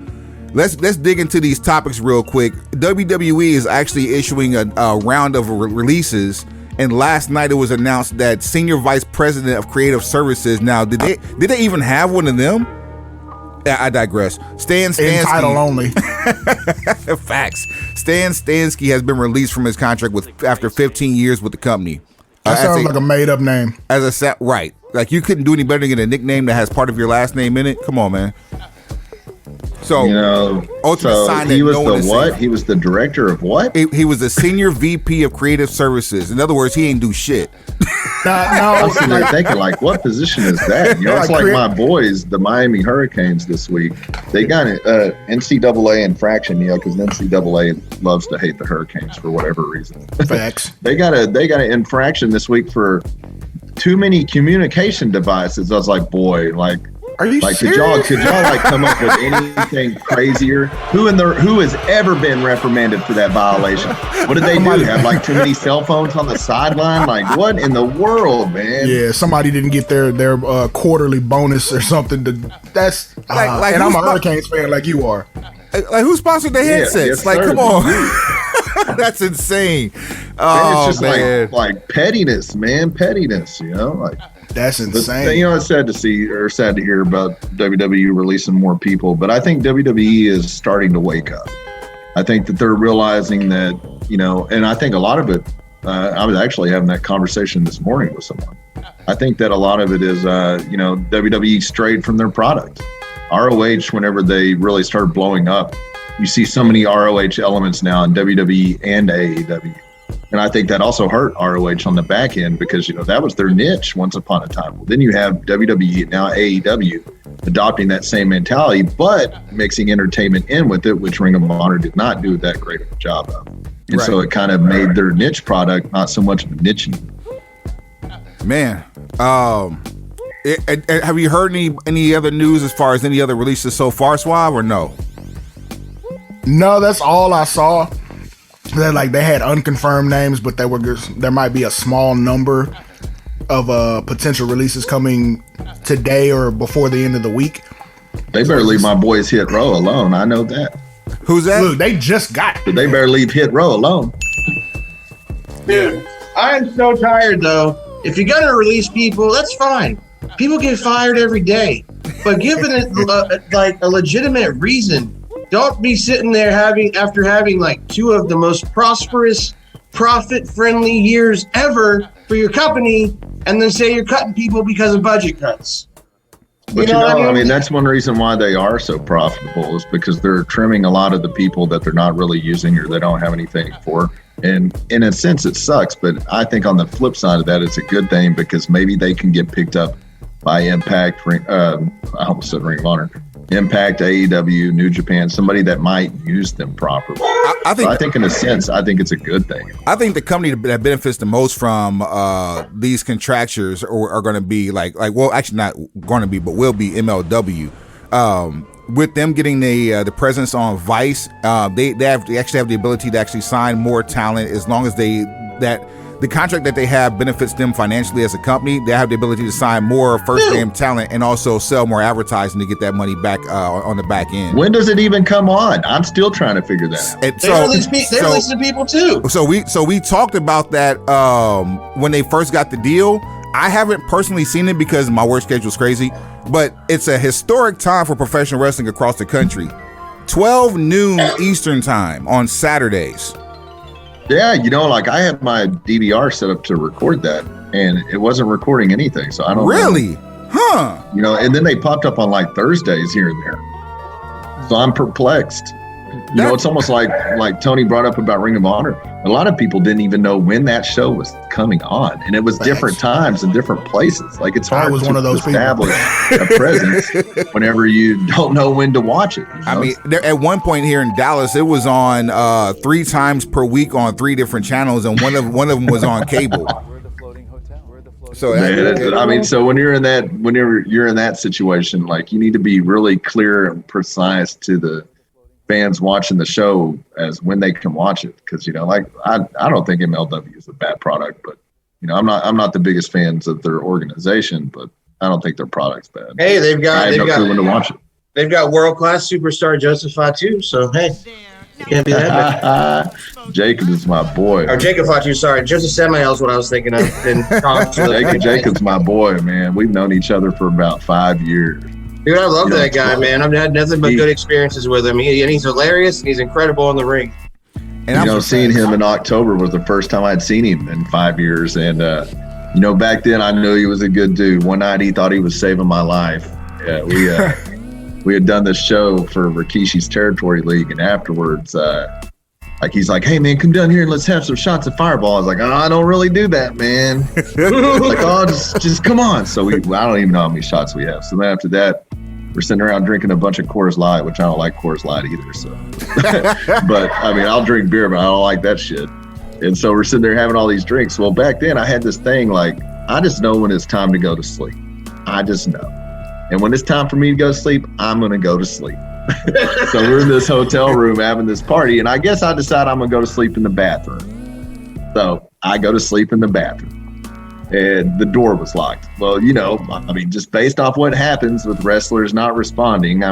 let's dig into these topics real quick. WWE is actually issuing a round of releases, and last night it was announced that Senior Vice President of Creative Services. Now, did they even have one of them? I digress. Stan Stansky. In title only. Facts. Stan Stansky has been released from his contract after 15 years with the company. That sounds like a made-up name. Right. Like, you couldn't do any better than get a nickname that has part of your last name in it. Come on, man. So, Ultimate signed he was the what? He was the director of what? He was the senior VP of creative services. In other words, he ain't do shit. I was sitting there thinking, like, what position is that? It's like my boys, the Miami Hurricanes this week. They got an NCAA infraction, because NCAA loves to hate the Hurricanes for whatever reason. Facts. They got an infraction this week for too many communication devices. I was like, boy, like. Are you serious? Could y'all like come up with anything crazier? Who has ever been reprimanded for that violation? What did they do? Have like too many cell phones on the sideline? Like, what in the world, man? Yeah, somebody didn't get their quarterly bonus or something. Like and I'm a Hurricanes fan like you are. Like, who sponsored the headsets? Yes, come on. That's insane. It's just like pettiness, man. Pettiness, like. That's insane. It's sad to hear about WWE releasing more people, but I think WWE is starting to wake up. I think that they're realizing that, and I think a lot of it, I was actually having that conversation this morning with someone. I think that a lot of it is, WWE strayed from their product. ROH, whenever they really started blowing up, you see so many ROH elements now in WWE and AEW. And I think that also hurt ROH on the back end because, that was their niche once upon a time. Well, then you have WWE, now AEW, adopting that same mentality, but mixing entertainment in with it, which Ring of Honor did not do that great of a job of. And so it kind of made their niche product not so much of a niche anymore. Man, have you heard any other news as far as any other releases so far, Swab, or no? No, that's all I saw. That they had unconfirmed names, but there might be a small number of potential releases coming today or before the end of the week. They better leave my boys Hit Row alone. I know that. Who's that? Look, they just got it. They better leave Hit Row alone. Dude, I am so tired though. If you're gonna release people, that's fine. People get fired every day, but give it a legitimate reason. Don't be sitting there after having like two of the most prosperous, profit-friendly years ever for your company, and then say you're cutting people because of budget cuts. But I mean, that's one reason why they are so profitable is because they're trimming a lot of the people that they're not really using or they don't have anything for. And in a sense, it sucks. But I think on the flip side of that, it's a good thing because maybe they can get picked up by Impact. I almost said Ring of Honor. Impact, AEW, New Japan, somebody that might use them properly. I think in a sense, I think it's a good thing. I think the company that benefits the most from these contractures are going to be well, actually not going to be, but will be MLW. With them getting the presence on Vice, they actually have the ability to actually sign more talent as long as the contract that they have benefits them financially as a company. They have the ability to sign more first-name talent and also sell more advertising to get that money back on the back end. When does it even come on? I'm still trying to figure that out. They release the people too. So we talked about that when they first got the deal. I haven't personally seen it because my work schedule is crazy, but it's a historic time for professional wrestling across the country. 12 noon Eastern time on Saturdays. Yeah, I had my DVR set up to record that, and it wasn't recording anything, so I don't really? Huh. And then they popped up on Thursdays here and there. So I'm perplexed. It's almost like Tony brought up about Ring of Honor. A lot of people didn't even know when that show was coming on, and it was different times and different places. It's hard to establish a presence whenever you don't know when to watch it. I mean, at one point here in Dallas, it was on 3 times per week on 3 different channels, and one of them was on cable. So so when you're in that situation, you need to be really clear and precise to the fans watching the show as when they can watch it, because I don't think MLW is a bad product, but I'm not the biggest fans of their organization, but I don't think their product's bad. Hey, they've got when to watch it. They've got world-class superstar Joseph Fatu, so hey, you can't be that bad. Jacob is my boy. Or Jacob Fatu, sorry, Joseph Samael is what I was thinking of. Jacob's my boy, man. We've known each other for about 5 years. Dude, I love that guy, man. I've had nothing but good experiences with him. He's hilarious, and he's incredible in the ring. And seeing him in October was the first time I'd seen him in 5 years. And, back then I knew he was a good dude. One night he thought he was saving my life. We had done this show for Rikishi's Territory League, and afterwards, he's like, "Hey, man, come down here and let's have some shots of Fireball." I was like, "Oh, I don't really do that, man." Just come on. So I don't even know how many shots we have. So then after that, we're sitting around drinking a bunch of Coors Light, which I don't like Coors Light either. So, but I mean, I'll drink beer, but I don't like that shit. And so we're sitting there having all these drinks. Well, back then I had this thing I just know when it's time to go to sleep. I just know. And when it's time for me to go to sleep, I'm going to go to sleep. So we're in this hotel room having this party, and I guess I decide I'm going to go to sleep in the bathroom. So I go to sleep in the bathroom, and the door was locked. Well, just based off what happens with wrestlers not responding,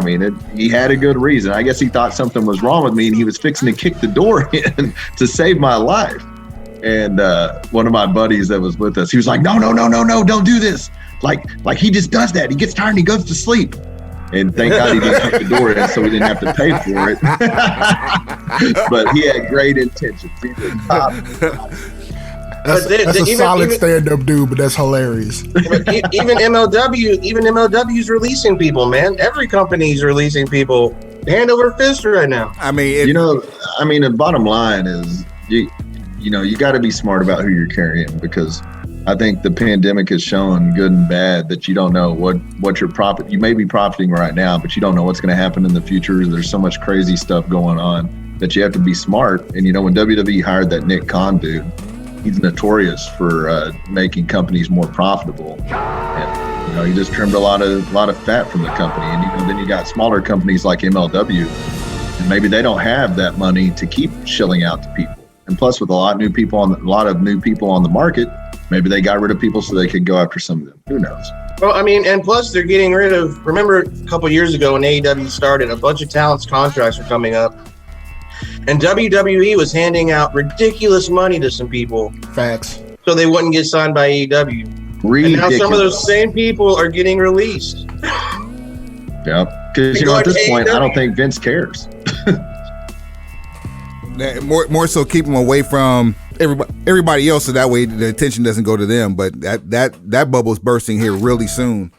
he had a good reason. I guess he thought something was wrong with me, and he was fixing to kick the door in to save my life. And one of my buddies that was with us, he was like, no, don't do this. Like he just does that. He gets tired and he goes to sleep. And thank God he didn't kick the door in, so we didn't have to pay for it. But he had great intentions. He was top. That's a solid stand-up dude, but that's hilarious. Even MLW's releasing people, man. Every company's releasing people hand over fist right now. The bottom line is you got to be smart about who you're carrying, because I think the pandemic has shown good and bad that you don't know what your profit. You may be profiting right now, but you don't know what's going to happen in the future. There's so much crazy stuff going on that you have to be smart. And when WWE hired that Nick Khan dude, he's notorious for making companies more profitable. And he just trimmed a lot of fat from the company. And then you got smaller companies like MLW, and maybe they don't have that money to keep shilling out to people. And plus, with a lot of new people on the market, maybe they got rid of people so they could go after some of them. Who knows? Well, I mean, and plus they're getting rid of. Remember a couple years ago when AEW started, a bunch of talents contracts were coming up, and WWE was handing out ridiculous money to some people. Facts. So they wouldn't get signed by AEW. And now some of those same people are getting released. Yep. Because at this point, I don't think Vince cares. More so keep them away from everybody else, so that way the attention doesn't go to them. But that bubble's bursting here really soon.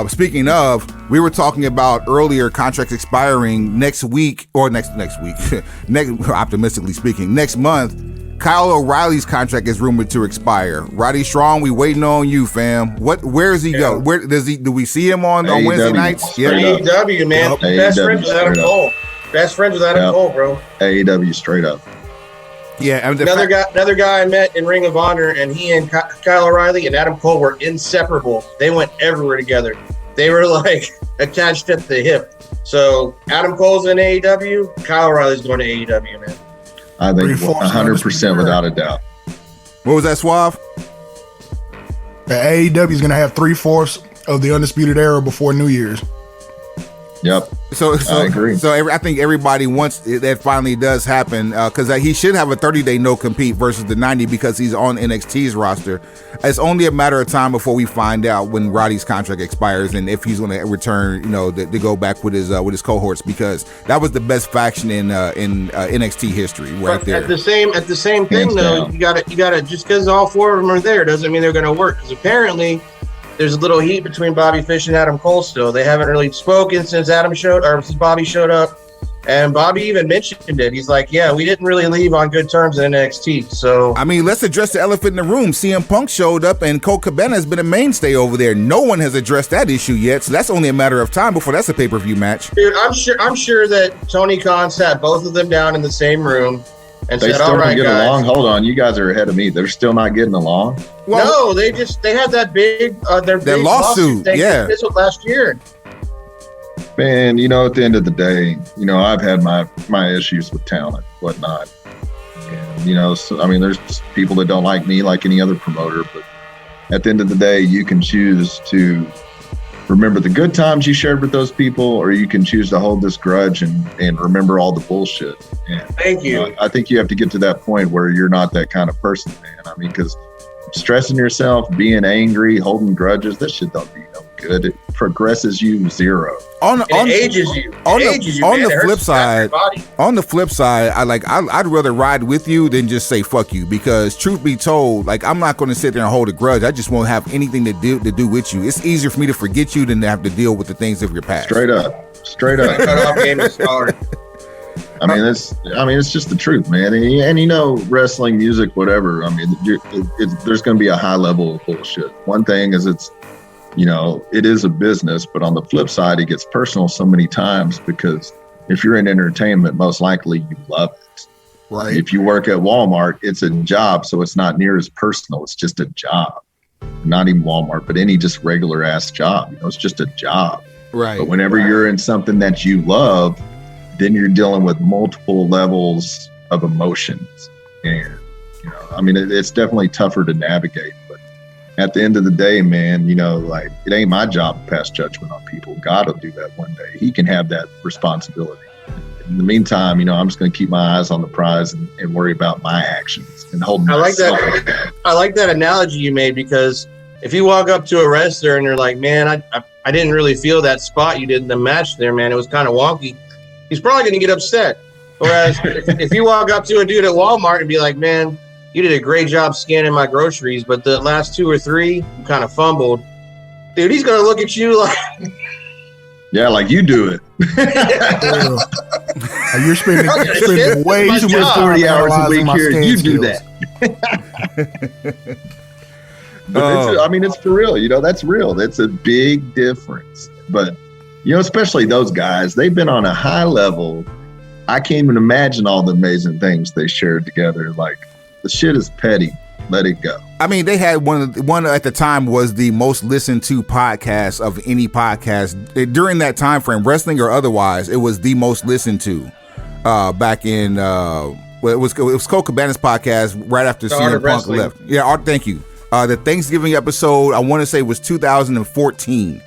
Speaking of, we were talking about earlier contracts expiring next week, optimistically speaking, next month. Kyle O'Reilly's contract is rumored to expire. Roddy Strong, we waiting on you, fam. Where does he go? Where do we see him on Wednesday nights? Yeah, AEW, man. Yep. Best friends with Adam Cole. Best friends with Adam Cole, bro. AEW straight up. Yeah, another guy I met in Ring of Honor, and he and Kyle O'Reilly and Adam Cole were inseparable. They went everywhere together. They were like attached at the hip. So Adam Cole's in AEW. Kyle O'Reilly's going to AEW, man. I think 100% without a doubt. What was that, Suave? The AEW is going to have 3/4 of the Undisputed Era before New Year's. Yep. So I agree. So I think everybody wants that finally does happen because he should have a 30-day no compete versus the 90 because he's on NXT's roster. It's only a matter of time before we find out when Roddy's contract expires and if he's going to return, to go back with his cohorts, because that was the best faction in NXT history right there. At the same thing though, you got to just because all four of them are there doesn't mean they're going to work, because apparently there's a little heat between Bobby Fish and Adam Cole still. They haven't really spoken since Bobby showed up. And Bobby even mentioned it. He's like, yeah, we didn't really leave on good terms in NXT. So, I mean, let's address the elephant in the room. CM Punk showed up and Colt Cabana has been a mainstay over there. No one has addressed that issue yet. So that's only a matter of time before that's a pay-per-view match. Dude, I'm sure that Tony Khan sat both of them down in the same room and they said, still all right, don't get guys. along. Hold on, you guys are ahead of me. They're still not getting along. Well, no, they had that big big lawsuit. They this was last year. Man, at the end of the day, I've had my issues with talent, whatnot. And, so, I mean, there's people that don't like me like any other promoter, but at the end of the day, you can choose to remember the good times you shared with those people, or you can choose to hold this grudge and remember all the bullshit. And, Thank you. I think you have to get to that point where you're not that kind of person, man. I mean, because stressing yourself, being angry, holding grudges, that shit don't do no good. It progresses you zero. It ages you. On the flip side, I'd rather ride with you than just say fuck you, because truth be told, I'm not going to sit there and hold a grudge. I just won't have anything to do with you. It's easier for me to forget you than to have to deal with the things of your past. Straight up. Cut-off game is hard. I mean, it's just the truth, man. And wrestling, music, whatever. I mean, there's going to be a high level of bullshit. One thing is it is a business, but on the flip side, it gets personal so many times, because if you're in entertainment, most likely you love it. Right. If you work at Walmart, it's a job, so it's not near as personal. It's just a job. Not even Walmart, but any just regular ass job. It's just a job. Right. But whenever you're in something that you love, then you're dealing with multiple levels of emotions. And, it's definitely tougher to navigate. But at the end of the day, man, it ain't my job to pass judgment on people. God will do that one day. He can have that responsibility. In the meantime, I'm just going to keep my eyes on the prize and worry about my actions and hold myself. I like that analogy you made, because if you walk up to a wrestler and you're like, man, I didn't really feel that spot you did in the match there, man. It was kind of wonky. He's probably going to get upset. Whereas if you walk up to a dude at Walmart and be like, man, you did a great job scanning my groceries, but the last 2 or 3, you kind of fumbled. Dude, he's going to look at you like... Yeah, like you do it. You're spending way too much 40 hours a week here. You do that. But it's for real. That's real. That's a big difference. But, especially those guys, they've been on a high level. I can't even imagine all the amazing things they shared together. Like, the shit is petty. let it go. I mean, they had one at the time was the most listened to podcast of any podcast during that time frame, wrestling or otherwise. It was the most listened to back in it was Cole Cabana's podcast right after CM Punk left. Yeah, thank you. The Thanksgiving episode, I want to say, was 2014.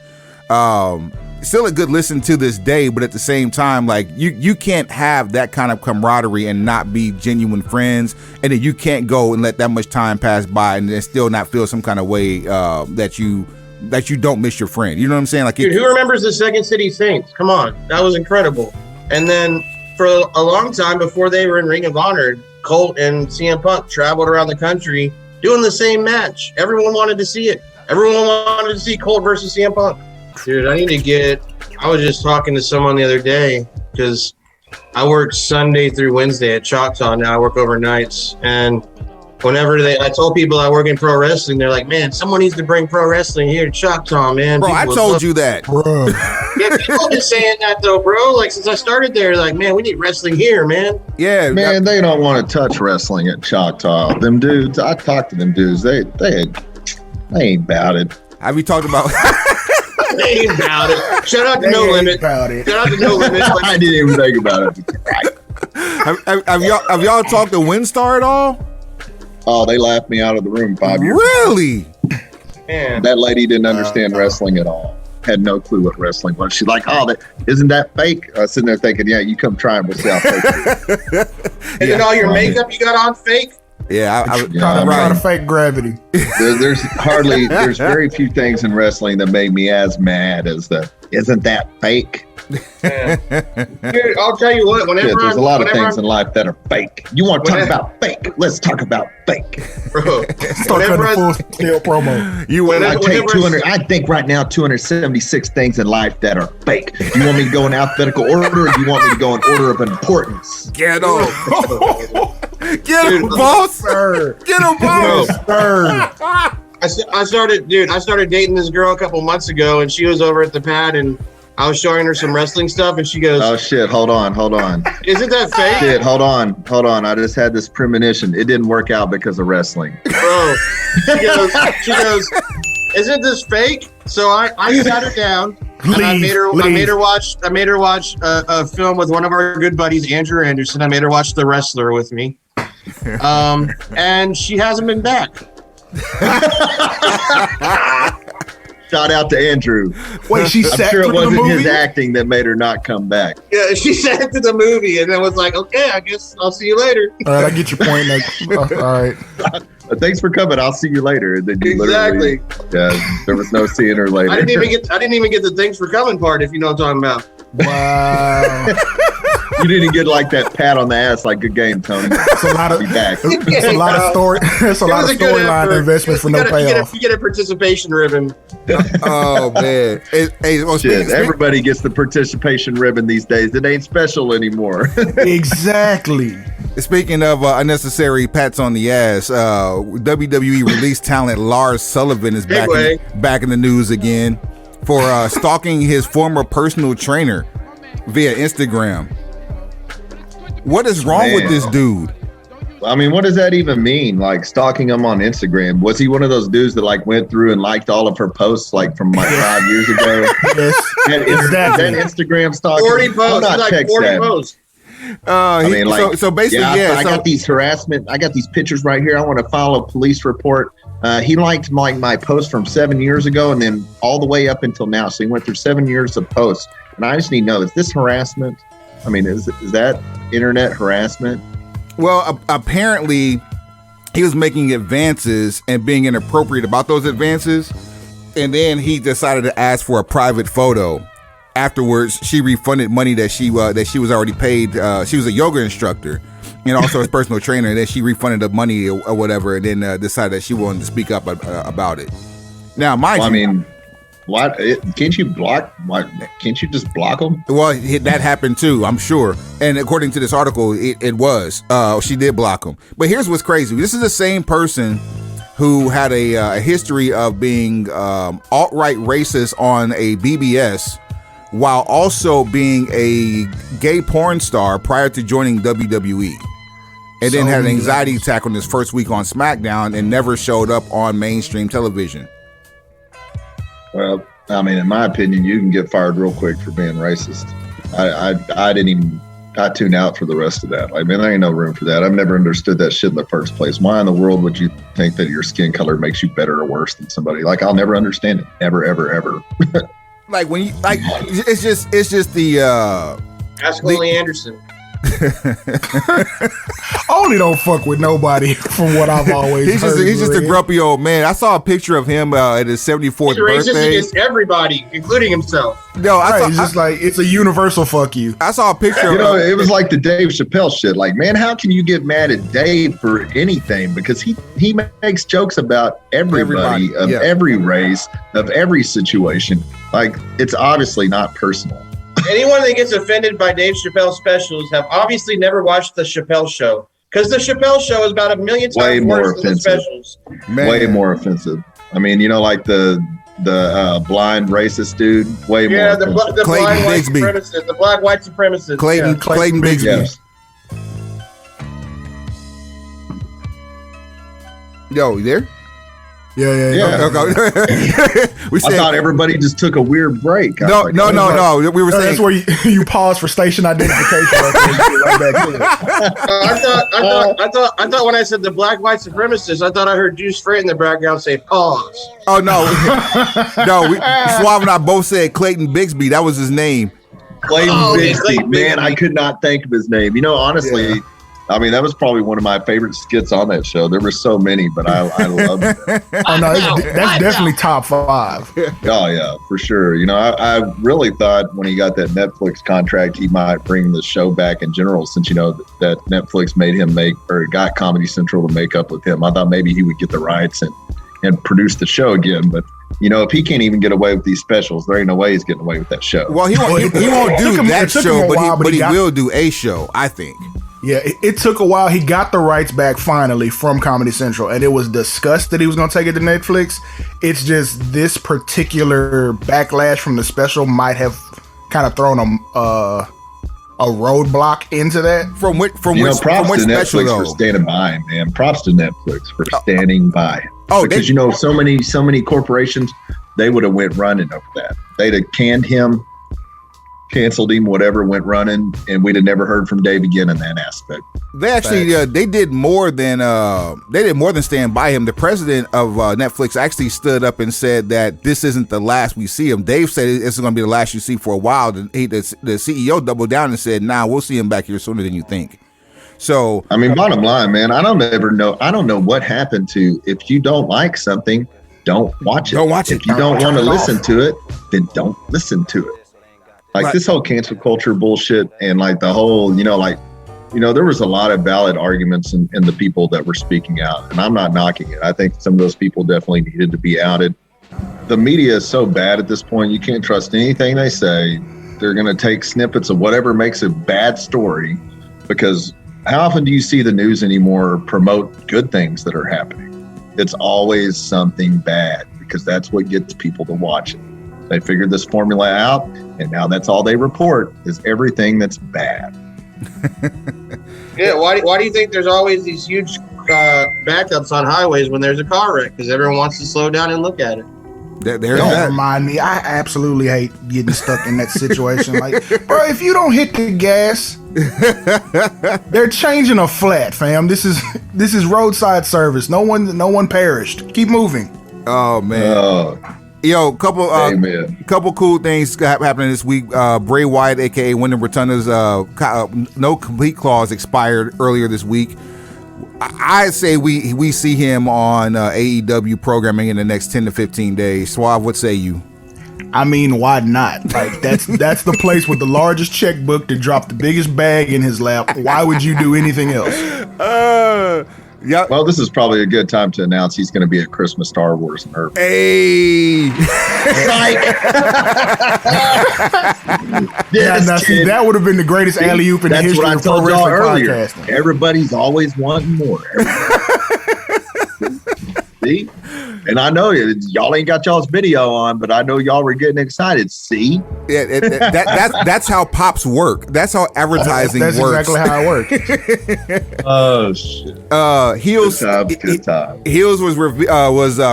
Still a good listen to this day, but at the same time, like you can't have that kind of camaraderie and not be genuine friends, and then you can't go and let that much time pass by and then still not feel some kind of way that you don't miss your friend. You know what I'm saying? Like, dude, who remembers the Second City Saints? Come on, that was incredible. And then for a long time before they were in Ring of Honor, Colt and CM Punk traveled around the country doing the same match. Everyone wanted to see it. Everyone wanted to see Colt versus CM Punk. Dude, I was just talking to someone the other day because I work Sunday through Wednesday at Choctaw now. I work overnights. And whenever I told people I work in pro wrestling, they're like, man, someone needs to bring pro wrestling here to Choctaw, man. Bro, I told you that. Bro. Yeah, people have been saying that though, bro. Like, since I started there, like, man, we need wrestling here, man. Yeah. Man, they don't want to touch wrestling at Choctaw. Them dudes, I talked to them dudes. They ain't about it. Have you talked about... They ain't about it. Shout out to No Limit. Shout out to No Limit. I didn't even think about it. have y'all talked to Windstar at all? Oh, they laughed me out of the room 5 years ago. Really? Man. That lady didn't understand wrestling at all. Had no clue what wrestling was. She's like, oh, isn't that fake? I was sitting there thinking, yeah, you come try and we'll see how fake it is. Isn't all your makeup you got on fake? Yeah, I'm trying to fake gravity. There's very few things in wrestling that make me as mad as isn't that fake? Yeah. Dude, I'll tell you what, there's a lot of things in life that are fake. You want to talk about fake? Let's talk about fake. Bro, Start cutting a full scale promo. I think right now 276 things in life that are fake. Do you want me to go in alphabetical order, or do you want me to go in order of importance? Get him. Get him, boss. Get him, boss. I started dating this girl a couple months ago, and she was over at the pad, and I was showing her some wrestling stuff, and she goes, oh shit, hold on. Isn't that fake? Shit, hold on. I just had this premonition. It didn't work out because of wrestling. Bro, she goes, isn't this fake? So I sat her down, and I made her watch a film with one of our good buddies, Andrew Anderson. I made her watch The Wrestler with me. And she hasn't been back. Shout out to Andrew. Wait, she I'm sat sure through it wasn't the movie? his acting that made her not come back. Yeah, she sat to the movie and then was like, okay, I guess I'll see you later. All right, I get your point. All right. Thanks for coming. I'll see you later. And then you Exactly. There was no seeing her later. I didn't even get the thanks for coming part, if you know what I'm talking about. Wow. You didn't get like that pat on the ass, like good game, Tony. It's a lot of It's a lot of story. It's a lot of storyline investment for no payoff. You get a participation ribbon. Oh man! Shit, everybody gets the participation ribbon these days. It ain't special anymore. Exactly. Speaking of unnecessary pats on the ass, WWE released talent Lars Sullivan is back in the news again for stalking his former personal trainer via Instagram. What is wrong with this dude? I mean, what does that even mean? Like stalking him on Instagram? Was he one of those dudes that like went through and liked all of her posts like from like 5 years ago? Yes, exactly. That Instagram stalking. 40 posts. I'm not like 40 posts. So basically, I got these harassment. I got these pictures right here. I want to file a police report. He liked my post from 7 years ago, and then all the way up until now. So he went through 7 years of posts, and I just need to know: is this harassment? I mean, is that internet harassment? Well, apparently, he was making advances and being inappropriate about those advances, and then he decided to ask for a private photo. Afterwards, she refunded money that she was already paid. She was a yoga instructor and also his personal trainer. And then she refunded the money or whatever, and then decided that she wanted to speak up about it. Now, why can't you block? Why can't you just block them? Well, that happened too, I'm sure. And according to this article, it was. She did block him. But here's what's crazy. This is the same person who had a history of being alt-right racist on a BBS, while also being a gay porn star prior to joining WWE. and then had an anxiety attack on his first week on SmackDown and never showed up on mainstream television. Well, I mean, in my opinion, you can get fired real quick for being racist. I didn't even. I tune out for the rest of that. I mean, there ain't no room for that. I've never understood that shit in the first place. Why in the world would you think that your skin color makes you better or worse than somebody? Like, I'll never understand it. Never, ever, ever. Like when you like, it's just the. Ask Willie Anderson. I only don't fuck with nobody from what I've always heard. He's just a grumpy old man. I saw a picture of him at his 74th birthday. He's racist against everybody, including himself. No, it's just like it's a universal fuck you. I saw a picture. It was like the Dave Chappelle shit. Like, man, how can you get mad at Dave for anything? Because he makes jokes about everybody of every race, of every situation. Like, it's obviously not personal. Anyone that gets offended by Dave Chappelle specials have obviously never watched the Chappelle Show, because the Chappelle Show is about a million times worse than the specials. Way more offensive. I mean, like the blind racist dude. Way more. Yeah, the blind white supremacist, the black white supremacist. Clayton Bigsby. Yes. Yo, you there? Yeah. Okay. I thought everybody just took a weird break. No. We were saying that's where you pause for station identification. I thought when I said the black white supremacist, I thought I heard Juice Freight in the background say pause. Oh no, Suave and I both said Clayton Bigsby. That was his name. Clayton Bigsby. Man, I could not think of his name. Honestly. Yeah. I mean, that was probably one of my favorite skits on that show. There were so many, but I loved it. Oh, no, that's definitely top 5. Oh, yeah, for sure. I really thought when he got that Netflix contract, he might bring the show back in general, since, that Netflix made him got Comedy Central to make up with him. I thought maybe he would get the rights and produce the show again. But, if he can't even get away with these specials, there ain't no way he's getting away with that show. Well, he won't do that show, but he will do a show, I think. Yeah, it took a while. He got the rights back finally from Comedy Central, and it was discussed that he was going to take it to Netflix. It's just this particular backlash from the special might have kind of thrown a roadblock into that. Props to Netflix for standing by, man. Props to Netflix for standing by. Oh, because so many corporations, they would have went running over that. They'd have canned him, canceled him, whatever, went running, and we'd have never heard from Dave again in that aspect. They actually they did more than stand by him. The president of Netflix actually stood up and said that this isn't the last we see him. Dave said it's going to be the last you see for a while. The CEO doubled down and said, "Nah, we'll see him back here sooner than you think." So I mean, bottom line, man, I don't know what happened to, if you don't like something, don't watch it. Don't watch it. If you don't want to listen to it, then don't listen to it. Like this whole cancel culture bullshit, and like the whole, there was a lot of valid arguments in the people that were speaking out, and I'm not knocking it. I think some of those people definitely needed to be outed. The media is so bad at this point, you can't trust anything they say. They're going to take snippets of whatever makes a bad story, because how often do you see the news anymore promote good things that are happening? It's always something bad, because that's what gets people to watch it. They figured this formula out, and now that's all they report is everything that's bad. Yeah, why do you think there's always these huge backups on highways when there's a car wreck? Because everyone wants to slow down and look at it. Don't remind me. I absolutely hate getting stuck in that situation. Like, bro, if you don't hit the gas, they're changing a flat, fam. This is roadside service. No one perished. Keep moving. Oh man. Yo, couple cool things happening this week. Bray Wyatt, aka Wyndham Rotunda's no complete clause expired earlier this week. I'd say we see him on AEW programming in the next 10 to 15 days. Suave, what say you? I mean, why not? Like that's the place with the largest checkbook to drop the biggest bag in his lap. Why would you do anything else? Yeah. Well, this is probably a good time to announce he's going to be at Christmas Star Wars in Irving. Hey! See, that would have been the greatest alley-oop in the history of pro wrestling podcasting. Everybody's always wanting more. See? And I know y'all ain't got y'all's video on, but I know y'all were getting excited. See? Yeah, that's how pops work. That's how advertising that's works. That's exactly how it works. Oh shit! Heels. Good time. Heels was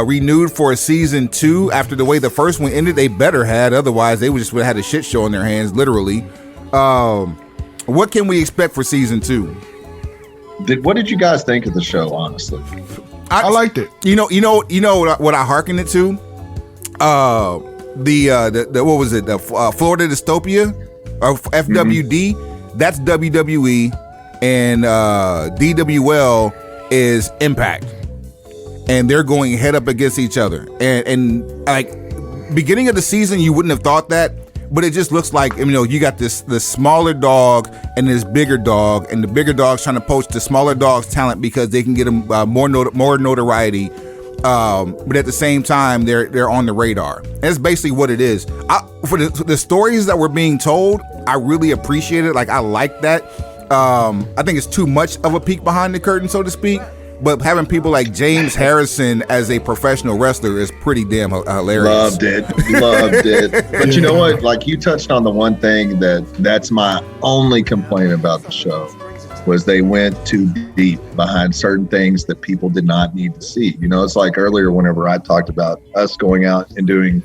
renewed for season 2 after the way the first one ended. They better had, otherwise they would just would have had a shit show in their hands, literally. What can we expect for season 2? What did you guys think of the show? Honestly, I liked it. You know what I hearkened it to? The what was it? The Florida Dystopia or FWD? Mm-hmm. That's WWE, and DWL is Impact, and they're going head up against each other. And like beginning of the season, you wouldn't have thought that. But it just looks like, you got this smaller dog and this bigger dog, and the bigger dog's trying to poach the smaller dog's talent because they can get them more notoriety. But at the same time, they're on the radar. And that's basically what it is. For the stories that were being told, I really appreciate it. Like, I like that. I think it's too much of a peek behind the curtain, so to speak. But having people like James Harrison as a professional wrestler is pretty damn hilarious. Loved it. But you know what? Like, you touched on the one thing that's my only complaint about the show was they went too deep behind certain things that people did not need to see. It's like earlier whenever I talked about us going out and doing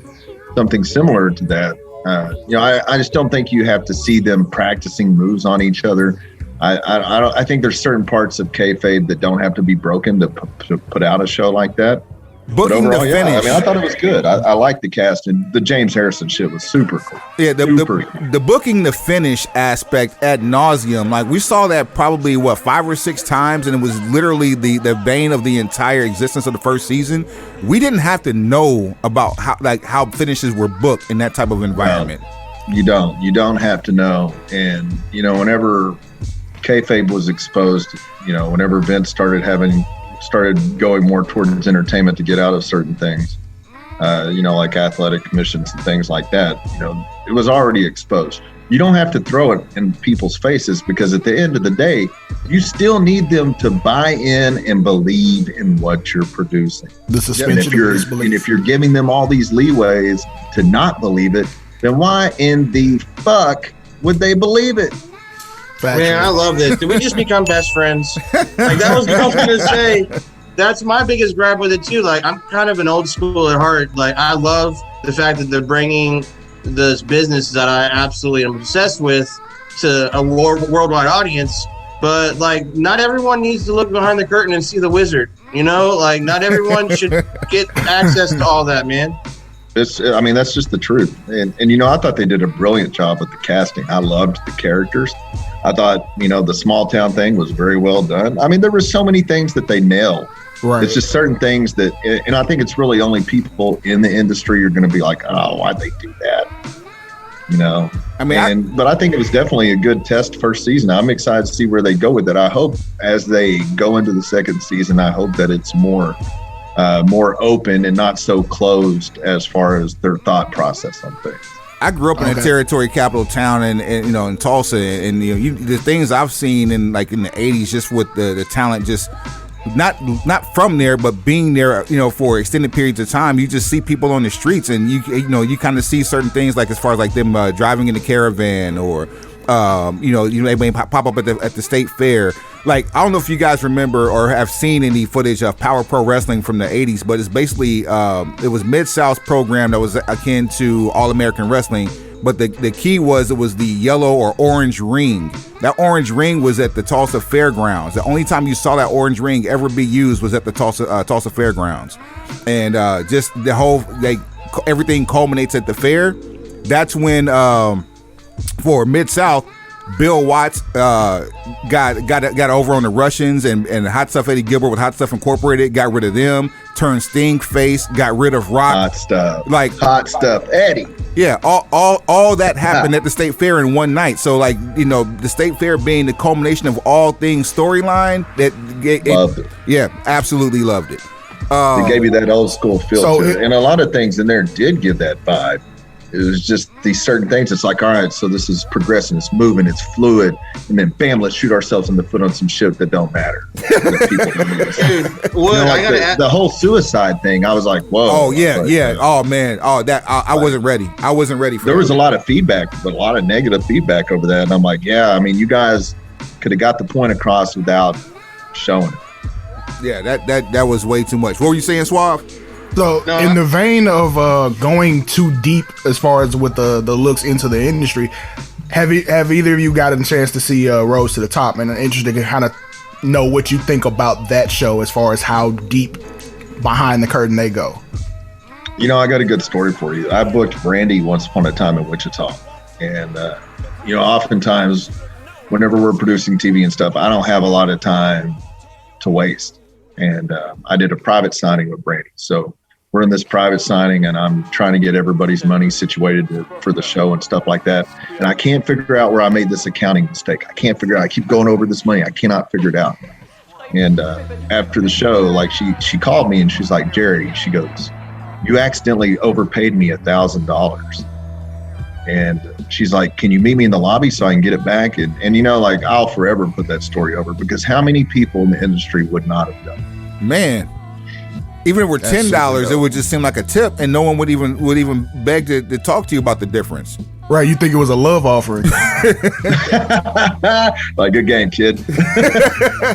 something similar to that. I just don't think you have to see them practicing moves on each other. I think there's certain parts of kayfabe that don't have to be broken to put out a show like that. But overall, I thought it was good. I like the cast, and the James Harrison shit was super cool. Yeah, the booking the finish aspect ad nauseum. Like, we saw that probably 5 or 6 times, and it was literally the bane of the entire existence of the first season. We didn't have to know about how finishes were booked in that type of environment. No, you don't have to know. And whenever kayfabe was exposed, whenever Vince started going more towards entertainment to get out of certain things, like athletic commissions and things like that, it was already exposed. You don't have to throw it in people's faces, because at the end of the day, you still need them to buy in and believe in what you're producing. The suspension of disbelief. And if you're giving them all these leeways to not believe it, then why in the fuck would they believe it? Man, I love this. Did we just become best friends? Like, that was what I was going to say. That's my biggest gripe with it, too. Like, I'm kind of an old school at heart. Like, I love the fact that they're bringing this business that I absolutely am obsessed with to a worldwide audience. But, like, not everyone needs to look behind the curtain and see the wizard. Like, not everyone should get access to all that, man. That's just the truth. And I thought they did a brilliant job with the casting. I loved the characters. I thought, the small town thing was very well done. There were so many things that they nailed. Right. It's just certain things that, and I think it's really only people in the industry are going to be like, oh, why'd they do that? But I think it was definitely a good test first season. I'm excited to see where they go with it. I hope as they go into the second season, I hope that it's more open and not so closed as far as their thought process on things. I grew up in a territory capital town, and in Tulsa, and the things I've seen in the 80s, just with the talent, just not from there, but being there, for extended periods of time. You just see people on the streets, and you kind of see certain things, like as far as like them driving in the caravan, or they may pop up at the state fair. Like, I don't know if you guys remember or have seen any footage of Power Pro Wrestling from the 80s, but it's basically it was Mid-South's program that was akin to All American Wrestling. But the key was, it was the yellow or orange ring. That orange ring was at the Tulsa Fairgrounds. The only time you saw that orange ring ever be used was at the Tulsa Fairgrounds. And just the whole, everything culminates at the fair. That's when, for Mid-South, Bill Watts got over on the Russians, and Hot Stuff Eddie Gilbert with Hot Stuff Incorporated got rid of them, turned Sting face, got rid of Rock. Hot Stuff Eddie. Yeah, all that happened at the State Fair in one night. So the State Fair being the culmination of all things storyline, loved it. Yeah, absolutely loved it. It gave you that old school feel to it. And a lot of things in there did give that vibe. it was just these certain things. It's like, all right, so this is progressing, it's moving, it's fluid, and then bam, let's shoot ourselves in the foot on some shit that don't matter. That people don't understand. Dude, Wood, I gotta the whole suicide thing, I was like, whoa. Oh yeah. Oh man. Oh, that I wasn't ready. I wasn't ready for There that. was a lot of feedback, but a lot of negative feedback over that. And I'm like, yeah, I mean, you guys could have got the point across without showing it. Yeah, that was way too much. What were you saying, Suave? So, in the vein of going too deep as far as with the looks into the industry, have either of you gotten a chance to see Rose to the Top? And I'm interested to kind of know what you think about that show as far as how deep behind the curtain they go. You know, I got a good story for you. I booked Brandy once upon a time in Wichita. And, you know, oftentimes whenever we're producing TV and stuff, I don't have a lot of time to waste. And I did a private signing with Brandy. So we're in this private signing and I'm trying to get everybody's money situated for the show and stuff like that. And I can't figure out where I made this accounting mistake. I can't figure out. I keep going over this money. I cannot figure it out. And after the show, like she called me and she's like, Jerry, she goes, you accidentally overpaid me $1,000. And she's like, can you meet me in the lobby so I can get it back? And you know, like, I'll forever put that story over, because how many people in the industry would not have done it? Man, even if it were $10, it would just seem like a tip, and no one would even beg to talk to you about the difference. Right, you think it was a love offering. Like, good game, kid.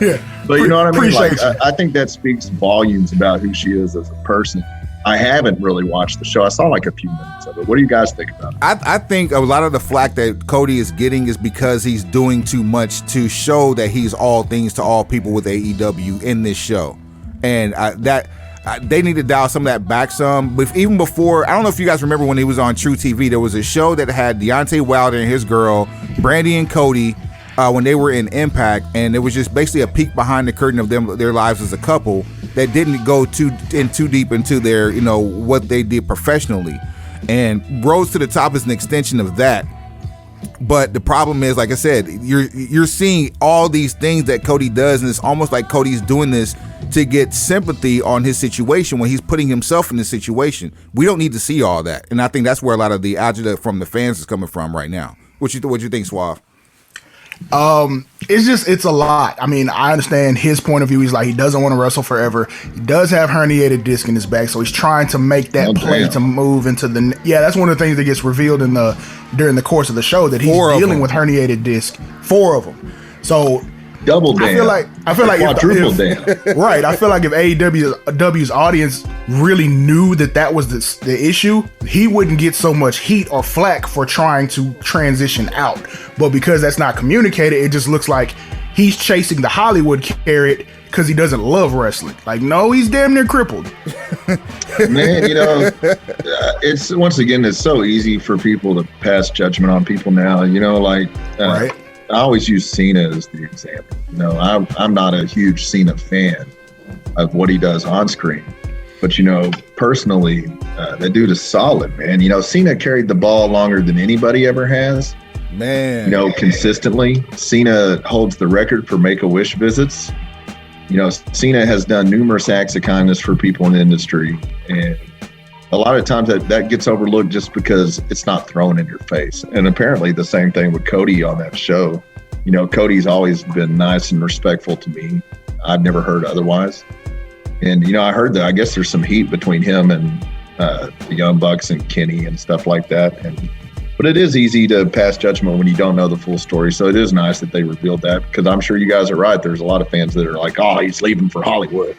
Yeah. But you know what I mean? Like, Appreciate you. I think that speaks volumes about who she is as a person. I haven't really watched the show. I saw like a few minutes of it. What do you guys think about it? I think a lot of the flack that Cody is getting is because he's doing too much to show that he's all things to all people with AEW in this show. And they need to dial some of that back some. But even before, I don't know if you guys remember when he was on True TV, there was a show that had Deontay Wilder and his girl, Brandy and Cody, when they were in Impact, and it was just basically a peek behind the curtain of their lives as a couple that didn't go too deep into their, you know, what they did professionally. And Rose to the Top is an extension of that. But the problem is, like I said, you're seeing all these things that Cody does, and it's almost like Cody's doing this to get sympathy on his situation when he's putting himself in this situation. We don't need to see all that, and I think that's where a lot of the agita from the fans is coming from right now. What you think, Suave? It's a lot. I mean, I understand his point of view. He's like, he doesn't want to wrestle forever. He does have herniated disc in his back, so he's trying to make that play to move into the. Yeah, that's one of the things that gets revealed during the course of the show, that he's dealing with herniated disc. 4 of them. So Double damn. I feel like quadruple damn. Right. I feel like if AEW's audience really knew that was the issue, he wouldn't get so much heat or flack for trying to transition out. But because that's not communicated, it just looks like he's chasing the Hollywood carrot because he doesn't love wrestling. Like, no, he's damn near crippled. Man, you know, it's once again, it's so easy for people to pass judgment on people now. You know, like, right. I always use Cena as the example. You know, I'm not a huge Cena fan of what he does on screen, but you know, personally, that dude is solid, man. You know, Cena carried the ball longer than anybody ever has. Man, you know, consistently. Cena holds the record for Make-A-Wish visits. You know, Cena has done numerous acts of kindness for people in the industry, and a lot of times that gets overlooked just because it's not thrown in your face. And apparently the same thing with Cody on that show. You know, Cody's always been nice and respectful to me. I've never heard otherwise. And, you know, I heard that I guess there's some heat between him and the Young Bucks and Kenny and stuff like that. But it is easy to pass judgment when you don't know the full story. So it is nice that they revealed that, because I'm sure you guys are right. There's a lot of fans that are like, oh, he's leaving for Hollywood.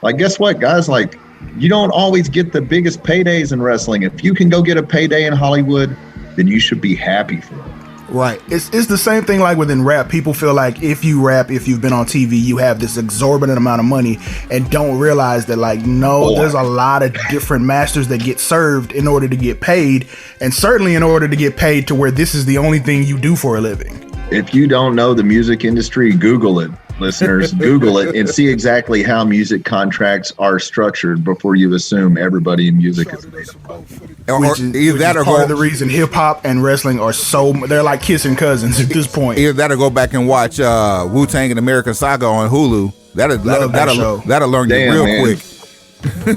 Like, guess what, guys? Like, you don't always get the biggest paydays in wrestling. If you can go get a payday in Hollywood, then you should be happy for it. Right. It's the same thing like within rap. People feel like if you rap, if you've been on TV, you have this exorbitant amount of money, and don't realize that, like, no, there's a lot of different masters that get served in order to get paid, and certainly in order to get paid to where this is the only thing you do for a living. If you don't know the music industry, Google it. Listeners, Google it and see exactly how music contracts are structured before you assume everybody in music is made up. Which is part of the reason hip hop and wrestling are they're like kissing cousins at this point. Either that or go back and watch Wu-Tang and American Saga on Hulu. That'll learn you real quick.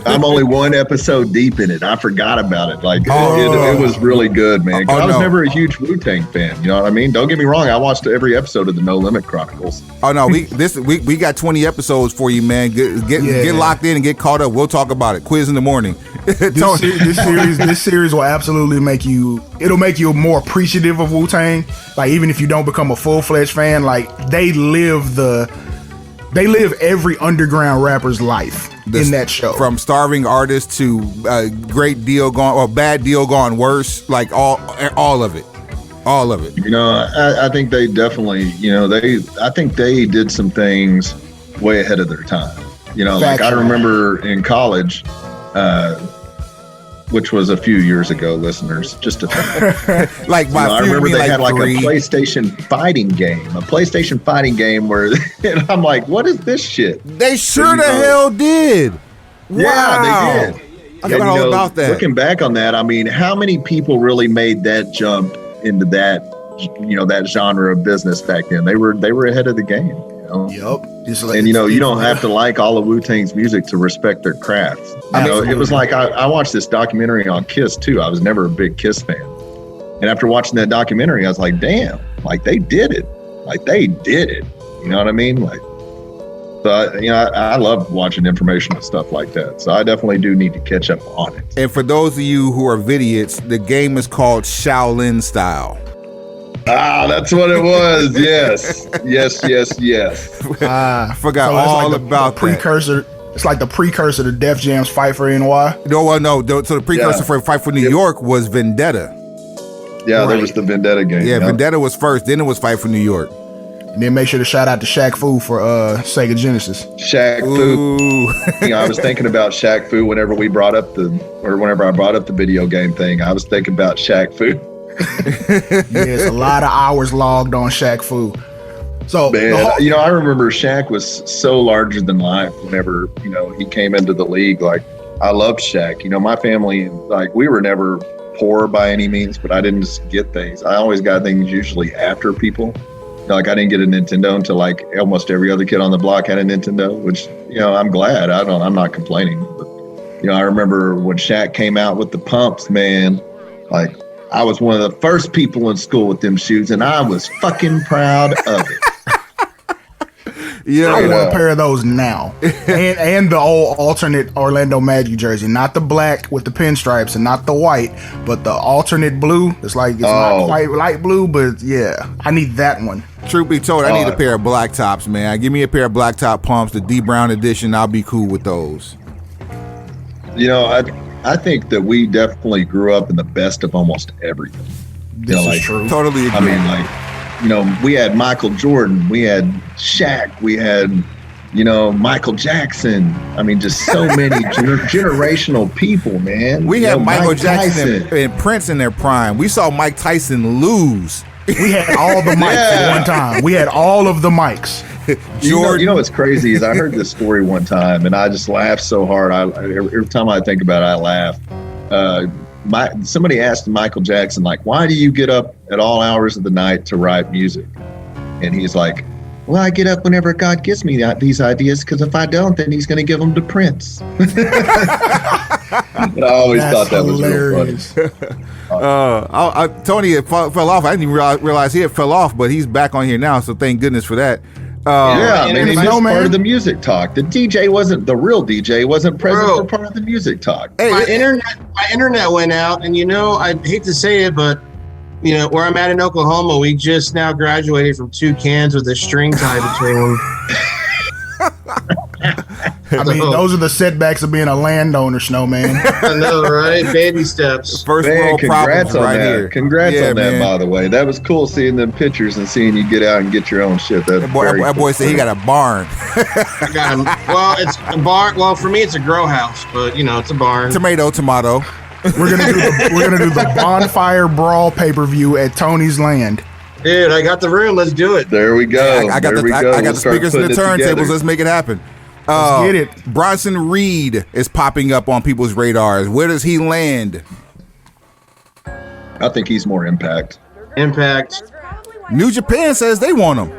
I'm only one episode deep in it. I forgot about it. Like it was really good, man. 'Cause I was never a huge Wu-Tang fan. You know what I mean? Don't get me wrong. I watched every episode of the No Limit Chronicles. Oh no, we got 20 episodes for you, man. Get locked in and get caught up. We'll talk about it. Quiz in the morning. This series will absolutely make you. It'll make you more appreciative of Wu-Tang. Like even if you don't become a full-fledged fan, like they live every underground rapper's life in that show. From starving artist to great deal gone or bad deal gone worse, like all of it. All of it. You know, I think they definitely, I think they did some things way ahead of their time. You know, like I remember in college, which was a few years ago, listeners, just a like my I remember they had like a PlayStation fighting game where and I'm like, what is this shit? They sure the hell did. Yeah, they did. I forgot all about that. Looking back on that, I mean, how many people really made that jump into that, that genre of business back then? They were ahead of the game. Yep. And you don't have to like all of Wu-Tang's music to respect their craft. It was like I watched this documentary on Kiss too. I was never a big Kiss fan, and after watching that documentary, I was like, damn, like they did it. You know what I mean? Like, so I love watching informational stuff like that. So I definitely do need to catch up on it. And for those of you who are vidiots, the game is called Shaolin Style. Ah, that's what it was. Yes. I forgot all about the precursor. It's like the precursor to Def Jam's Fight for NY. No. So the precursor for Fight for New York was Vendetta. Yeah, there was the Vendetta game. Yeah, Vendetta was first. Then it was Fight for New York. And then make sure to shout out to Shaq Fu for Sega Genesis. Shaq Fu. I was thinking about Shaq Fu whenever I brought up the video game thing. I was thinking about Shaq Fu. Yes, a lot of hours logged on Shaq Fu. So man, I remember Shaq was so larger than life whenever he came into the league. Like I loved Shaq. My family, like we were never poor by any means, but I didn't just get things. I always got things usually after people. Like I didn't get a Nintendo until like almost every other kid on the block had a Nintendo, which I'm glad. I'm not complaining. But I remember when Shaq came out with the pumps, man. Like I was one of the first people in school with them shoes, and I was fucking proud of it. Yeah, I want a pair of those now, and the old alternate Orlando Magic jersey, not the black with the pinstripes and not the white, but the alternate blue. It's like not quite light blue, but yeah, I need that one. Truth be told, I need a pair of black tops, man. Give me a pair of black top pumps, the D Brown edition. I'll be cool with those. I think that we definitely grew up in the best of almost everything. This is true. Totally agree. I mean, like, we had Michael Jordan, we had Shaq, we had, Michael Jackson. I mean, just so many generational people, man. We had Michael Jackson and Prince in their prime. We saw Mike Tyson lose. We had all the mics at one time. We had all of the mics. Jordan. What's crazy is I heard this story one time and I just laughed so hard. Every time I think about it, I laugh. Somebody asked Michael Jackson, like, why do you get up at all hours of the night to write music? And he's like, well, I get up whenever God gives me these ideas, because if I don't, then he's going to give them to Prince. I always thought that hilarious. Was real funny. Tony fell off. I didn't even realize he had fell off, but he's back on here now, so thank goodness for that. I mean, he missed part of the music talk. The DJ wasn't the real DJ, wasn't present for part of the music talk. Hey, my internet went out, and I hate to say it, but where I'm at in Oklahoma, we just now graduated from 2 cans with a string tied between them. I mean, those are the setbacks of being a landowner, Snowman. I know, right? Baby steps. First world problems on right that. here. Congrats on that, by the way. That was cool seeing them pictures and seeing you get out and get your own shit. That boy said he got a barn. I got him. Well, it's a barn. Well, for me, it's a grow house, but it's a barn. Tomato. We're gonna do the bonfire brawl pay-per-view at Tony's Land. Dude, I got the room. Let's do it. There we go. I got the speakers and the turntables. Let's make it happen. Let's get it. Bronson Reed is popping up on people's radars. Where does he land? I think he's more Impact. Impact. New Japan says they want him.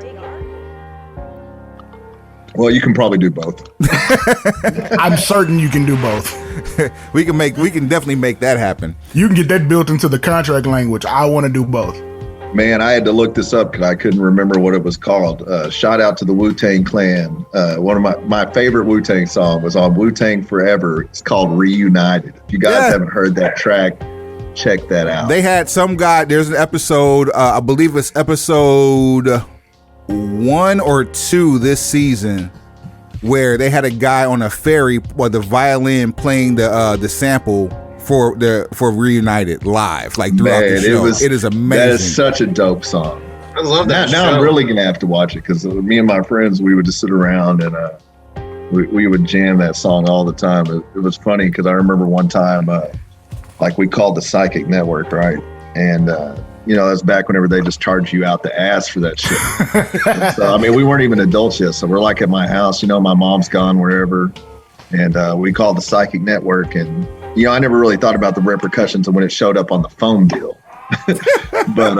Well, you can probably do both. I'm certain you can do both. We can definitely make that happen. You can get that built into the contract language. I want to do both. Man, I had to look this up because I couldn't remember what it was called. Shout out to the Wu-Tang Clan. One of my favorite Wu-Tang song was on Wu-Tang Forever. It's called Reunited. If you guys haven't heard that track, check that out. They had some guy, there's an episode, I believe it's episode 1 or 2 this season, where they had a guy on a ferry with the violin playing the sample for Reunited live, like throughout the show. It is amazing. That is such a dope song. I love that. Now I'm really gonna have to watch it because me and my friends, we would just sit around and we would jam that song all the time. It was funny because I remember one time, like we called the Psychic Network, right? And that's back whenever they just charge you out the ass for that shit. So I mean, we weren't even adults yet, so we're like at my house. My mom's gone wherever, and we called the Psychic Network and. I never really thought about the repercussions of when it showed up on the phone bill. But,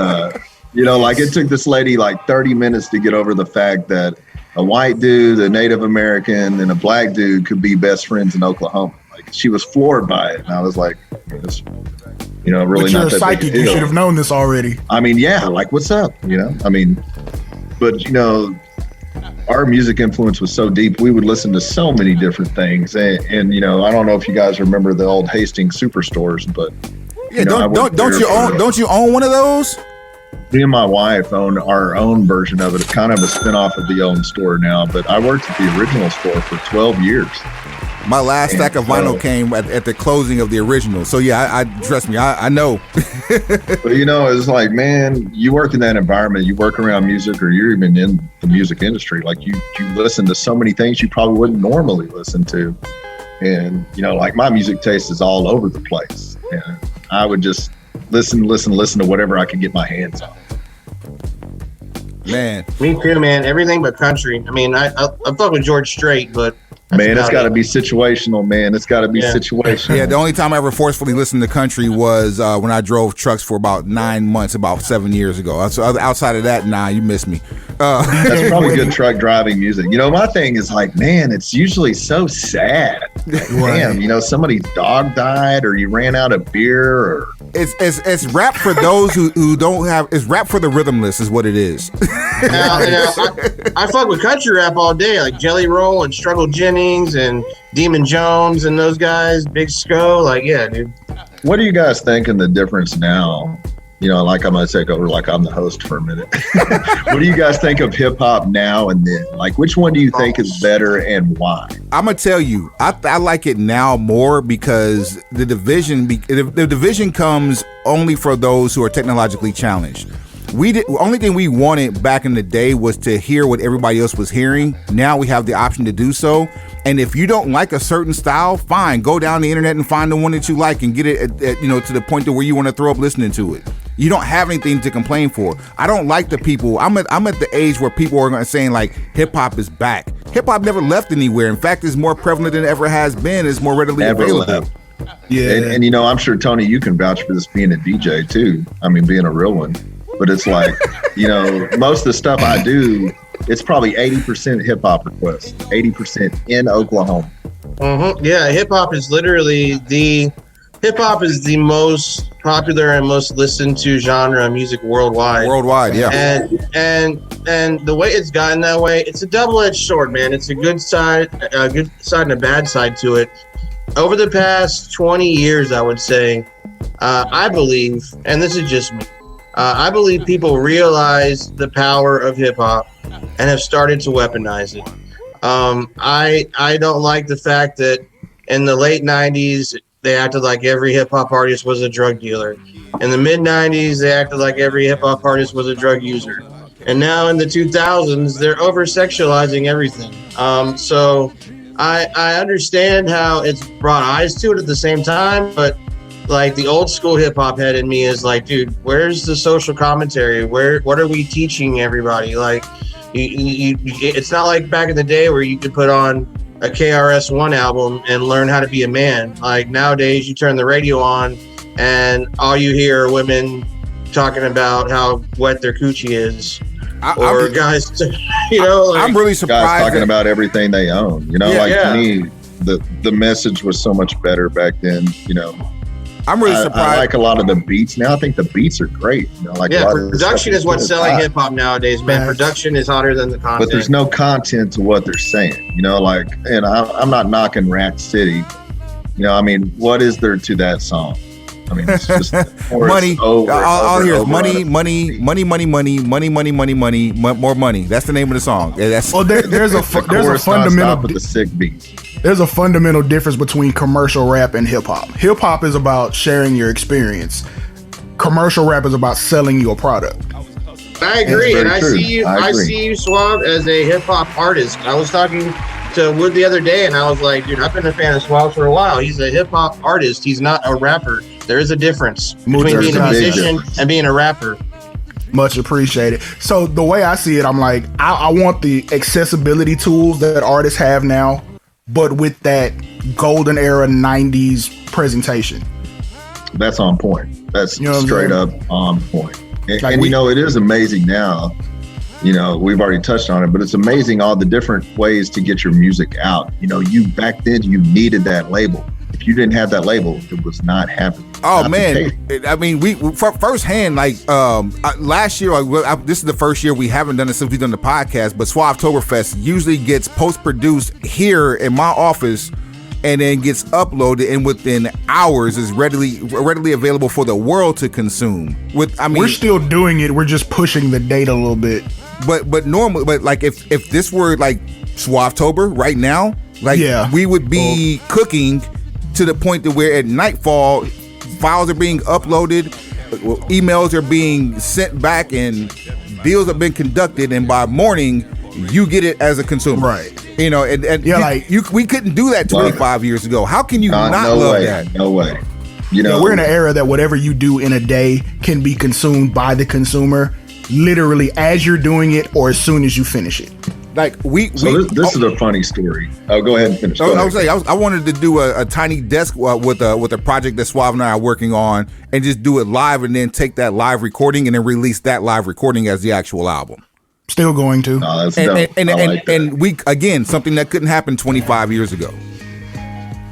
like it took this lady like 30 minutes to get over the fact that a white dude, a Native American, and a black dude could be best friends in Oklahoma. Like she was floored by it. And I was like, really but not you're that a big a psychic. deal. You should have known this already. I mean, yeah, like what's up? But our music influence was so deep. We would listen to so many different things, and I don't know if you guys remember the old Hastings superstores, but don't you own one of those? Me and my wife own our own version of it. It's kind of a spinoff of the own store now, but I worked at the original store for 12 years. My last stack of vinyl came at the closing of the original. So yeah, I trust me, I know. But it's like, man, you work in that environment, you work around music, or you're even in the music industry. Like you listen to so many things you probably wouldn't normally listen to. And, like my music taste is all over the place. And I would just listen to whatever I could get my hands on. Man. Me too, man. Everything but country. I mean, I fuck with George Strait, but man, it's got to be situational, man. It's got to be situational. Yeah, the only time I ever forcefully listened to country was when I drove trucks for about 9 months, about 7 years ago. So outside of that, nah, you missed me. That's probably good truck driving music. My thing is like, man, it's usually so sad. Like, damn, somebody's dog died, or you ran out of beer, or it's rap for those who don't have. It's rap for the rhythmless, is what it is. I fuck with country rap all day, like Jelly Roll and Struggle Jennings and Demon Jones and those guys, Big Sco. Like, yeah, dude. What do you guys think in the difference now? Like I'm going to take over like I'm the host for a minute. What do you guys think of hip hop now and then? Like, which one do you think is better and why? I'm going to tell you, I like it now more because the division comes only for those who are technologically challenged. The only thing we wanted back in the day was to hear what everybody else was hearing. Now we have the option to do so. And if you don't like a certain style, fine, go down the internet and find the one that you like and get it to the point to where you want to throw up listening to it. You don't have anything to complain for. I don't like the people. I'm at the age where people are saying like hip hop is back. Hip hop never left anywhere. In fact, it's more prevalent than it ever has been. It's more readily available. Yeah. And I'm sure, Tony, you can vouch for this being a DJ too. I mean, being a real one. But it's like, most of the stuff I do, it's probably 80% hip hop requests, 80% in Oklahoma. Mm-hmm. Yeah, hip hop is literally the most popular and most listened to genre of music worldwide. Worldwide, yeah. And the way it's gotten that way, it's a double-edged sword, man. It's a good side and a bad side to it. Over the past 20 years, I would say, I believe, and this is just me, I believe people realize the power of hip hop and have started to weaponize it. I don't like the fact that in the late 90s, they acted like every hip hop artist was a drug dealer. In the mid 90s, they acted like every hip hop artist was a drug user. And now in the 2000s, they're over sexualizing everything. So I understand how it's brought eyes to it at the same time, but like the old school hip hop head in me is like, dude, where's the social commentary? What are we teaching everybody? Like, it's not like back in the day where you could put on a KRS-One album and learn how to be a man. Like nowadays, you turn the radio on and all you hear are women talking about how wet their coochie is. or guys, I'm really surprised. Guys talking about everything they own. To me, the message was so much better back then. I'm really surprised. I like a lot of the beats now. I think the beats are great. Production is what's selling hip hop nowadays, man. Production is hotter than the content. But there's no content to what they're saying. And I'm not knocking Rat City. What is there to that song? It's just money. All here is money, more money. That's the name of the song. There's a fundamental with the sick beats. There's a fundamental difference between commercial rap and hip hop. Hip hop is about sharing your experience. Commercial rap is about selling your product. I agree, and I see you, Suave, as a hip hop artist. I was talking to Wood the other day, and I was like, dude, I've been a fan of Suave for a while. He's a hip hop artist. He's not a rapper. There is a difference between being a musician and being a rapper. Much appreciated. So the way I see it, I'm like, I want the accessibility tools that artists have now, but with that golden era 90s presentation. That's on point. That's straight up on point. And, like it is amazing now. We've already touched on it, but it's amazing all the different ways to get your music out. Back then you needed that label. If you didn't have that label, it was not happening. Oh man, we firsthand, last year. This is the first year we haven't done it since we've done the podcast. But Swavetoberfest usually gets post-produced here in my office, and then gets uploaded, and within hours is readily available for the world to consume. We're still doing it. We're just pushing the date a little bit. But normally, if this were like Swavetober right now, we would be cooking to the point that where at nightfall, files are being uploaded, emails are being sent back, and deals have been conducted, and by morning you get it as a consumer. Right. We couldn't do that 25 years ago. How can you not love that? No way. We're in an era that whatever you do in a day can be consumed by the consumer literally as you're doing it or as soon as you finish it. This is a funny story. Oh, go ahead and finish. I wanted to do a tiny desk with a project that Suave and I are working on, and just do it live, and then take that live recording and then release that live recording as the actual album. Still going to. Oh, that's dope. And we, again, something that couldn't happen 25 years ago.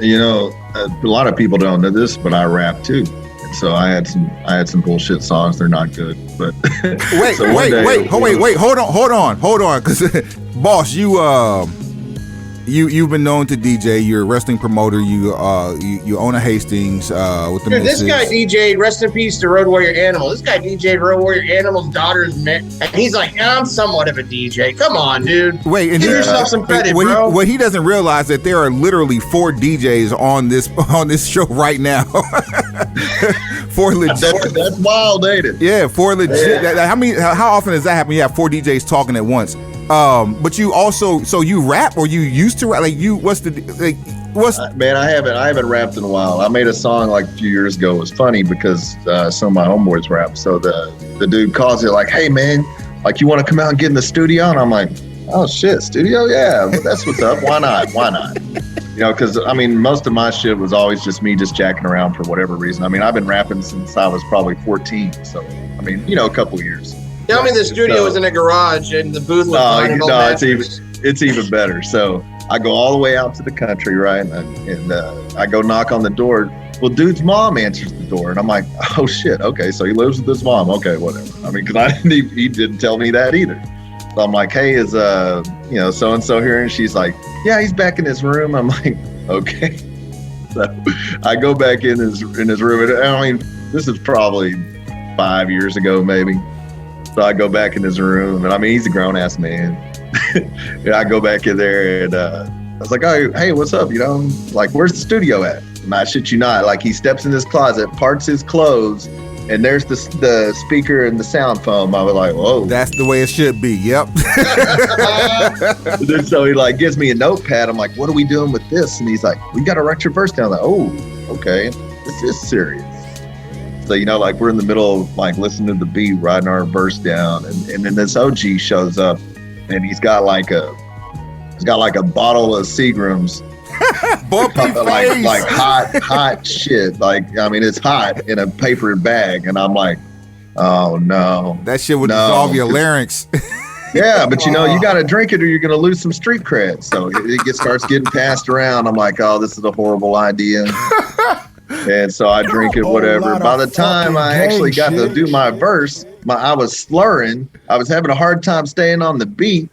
A lot of people don't know this, but I rap too. So I had some bullshit songs. They're not good, but wait, hold on, because boss, you've been known to DJ. You're a wrestling promoter. You own a Hastings with the. Dude, this guy DJ'd. Rest in peace to Road Warrior Animal. This guy DJ'd Road Warrior Animal's daughter's met, and he's like, I'm somewhat of a DJ. Come on, dude. Wait, and give yourself some credit, bro. What he doesn't realize that there are literally 4 DJs on this show right now. 4 legit. That's wild, ain't it? Yeah, 4 legit. Yeah. How often does that happen? You have 4 DJs talking at once. But you also, so you rap, or you used to rap? Man, I haven't rapped in a while. I made a song like a few years ago. It was funny because some of my homeboys rap. So the dude calls it like, hey man, like you want to come out and get in the studio? And I'm like, oh shit, studio? Yeah, that's what's up. Why not? Because most of my shit was always just me just jacking around for whatever reason. I've been rapping since I was probably 14. So, a couple of years. Tell me the studio was in a garage and the booth was it's even better. So I go all the way out to the country, right? And I go knock on the door. Well, dude's mom answers the door, and I'm like, oh shit, okay, so he lives with his mom. Okay, whatever. Because he didn't tell me that either. So I'm like, hey, is so and so here? And she's like, yeah, he's back in his room. I'm like, okay. So I go back in his room, and this is probably 5 years ago, maybe. So I go back in his room, and he's a grown ass man. And I go back in there, and I was like, oh, hey, what's up? Like, where's the studio at? And I shit you not, like he steps in his closet, parts his clothes, and there's the speaker and the sound foam. I was like, whoa. That's the way it should be. Yep. Then so he like gives me a notepad. I'm like, what are we doing with this? And he's like, we got to write your verse down. I'm like, oh, okay, this is serious. So, like we're in the middle of like listening to the beat, writing our verse down. And then this OG shows up, and he's got like a bottle of Seagram's. like hot shit. Like, it's hot in a paper bag. And I'm like, Oh no. That shit would dissolve your larynx. Yeah, but you got to drink it or you're going to lose some street cred. So it starts getting passed around. I'm like, oh, this is a horrible idea. And so I drink it, whatever. By the time I actually got to do my verse, I was slurring. I was having a hard time staying on the beat.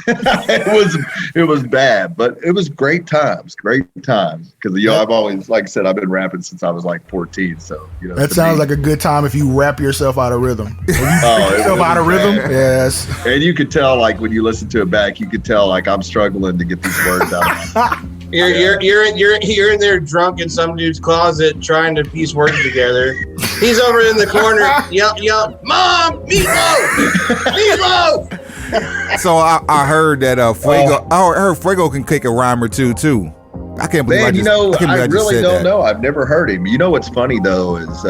It was bad, but it was great times. Because I've always, like I said, I've been rapping since I was like 14. So that sounds like a good time if you rap yourself out of rhythm. Out of rhythm. Yes. And you could tell, like when you listen to it back, you could tell like I'm struggling to get these words out. You're in there drunk in some dude's closet trying to piece words together. He's over in the corner, yell, Mom, meatloaf, meatloaf. So I heard that Fuego. I heard Fuego can kick a rhyme or two too. I can't believe. Man, I really don't know. I've never heard him. You know what's funny though is,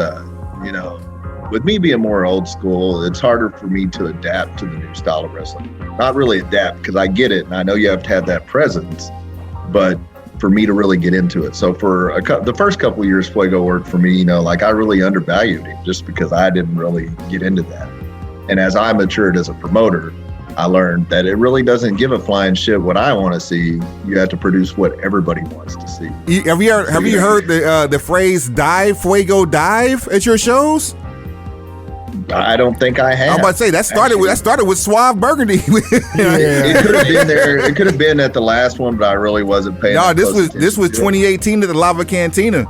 with me being more old school, it's harder for me to adapt to the new style of wrestling. Not really adapt because I get it, and I know you have to have that presence, but for me to really get into it. So for the first couple of years, Fuego worked for me. I really undervalued him just because I didn't really get into that. And as I matured as a promoter, I learned that it really doesn't give a flying shit what I want to see. You have to produce what everybody wants to see. Have you heard the phrase "dive, Fuego, dive" at your shows? I don't think I have. I'm about to say that started with Suave Burgundy. It could have been there. It could have been at the last one, but I really wasn't paying. No, this was 2018 at the Lava Cantina.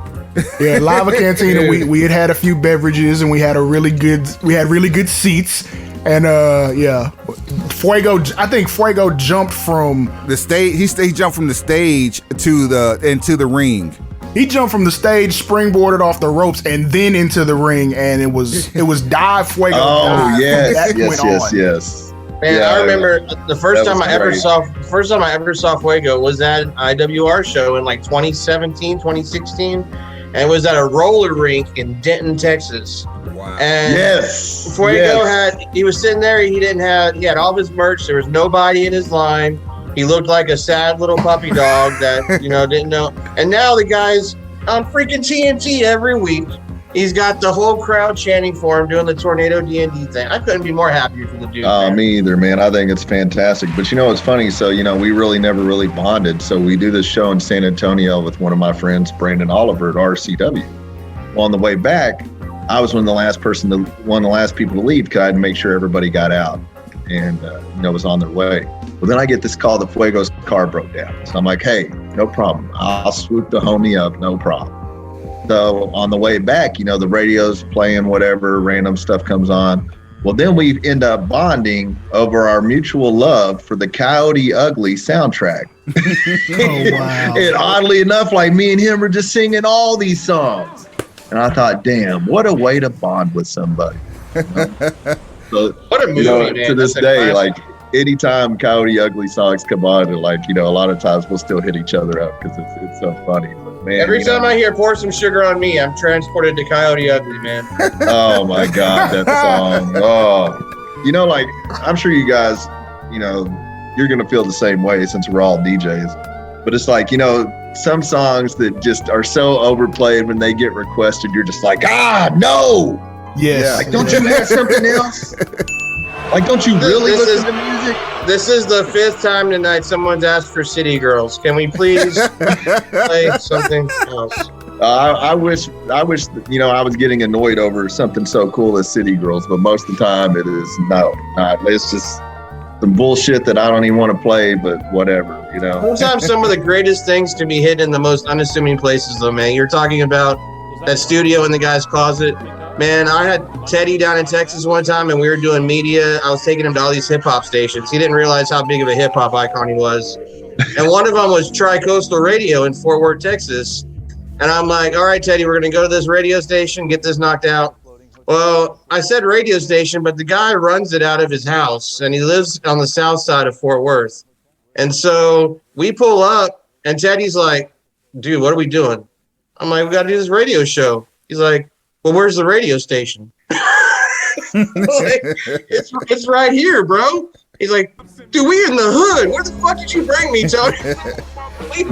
Yeah, Lava Cantina. We had a few beverages and we had really good seats. And Fuego. I think Fuego jumped from the stage. He jumped from the stage into the ring. He jumped from the stage, springboarded off the ropes, and then into the ring. And it was dive Fuego. Oh dive. Yes. Man, I remember the first time I ever saw Fuego was at an IWR show in like 2017, 2016. And it was at a roller rink in Denton, Texas. Wow. And Fuego he was sitting there, he had all of his merch, there was nobody in his line. He looked like a sad little puppy dog that, didn't know. And now the guy's on freaking TNT every week. He's got the whole crowd chanting for him, doing the Tornado D&D thing. I couldn't be more happier for the dude. Me either, man. I think it's fantastic. But it's funny. So, we really never really bonded. So we do this show in San Antonio with one of my friends, Brandon Oliver at RCW. Well, on the way back, I was one of the last people to leave because I had to make sure everybody got out and, was on their way. Well, then I get this call that Fuego's car broke down. So I'm like, hey, no problem. I'll swoop the homie up, no problem. So on the way back, the radio's playing whatever, random stuff comes on. Well, then we end up bonding over our mutual love for the Coyote Ugly soundtrack. Oh, wow. And oddly enough, like me and him were just singing all these songs. And I thought, damn, what a way to bond with somebody. So, what a movie, man. To this day, like anytime Coyote Ugly songs come on, and a lot of times we'll still hit each other up because it's so funny. Man, every time I hear "Pour Some Sugar on Me," I'm transported to Coyote Ugly, man. Oh my God, that song! Oh, I'm sure you guys, you're gonna feel the same way since we're all DJs. But it's like, some songs that just are so overplayed when they get requested, you're just like, no. Yes. Like, don't you have something else? Like, don't you really listen to music? This is the 5th time tonight someone's asked for City Girls. Can we please play something else? I wish I was getting annoyed over something so cool as City Girls, but most of the time it is not. It's just some bullshit that I don't even want to play, but whatever, Sometimes some of the greatest things can be hidden in the most unassuming places, though, man. You're talking about that studio in the guy's closet. Man, I had Teddy down in Texas one time, and we were doing media. I was taking him to all these hip-hop stations. He didn't realize how big of a hip-hop icon he was. And one of them was Tri-Coastal Radio in Fort Worth, Texas. And I'm like, all right, Teddy, we're going to go to this radio station, get this knocked out. Well, I said radio station, but the guy runs it out of his house, and he lives on the south side of Fort Worth. And so we pull up, and Teddy's like, dude, what are we doing? I'm like, we got to do this radio show. He's like, well, where's the radio station? Like, it's right here, bro. He's like, dude, we in the hood. Where the fuck did you bring me, Tony?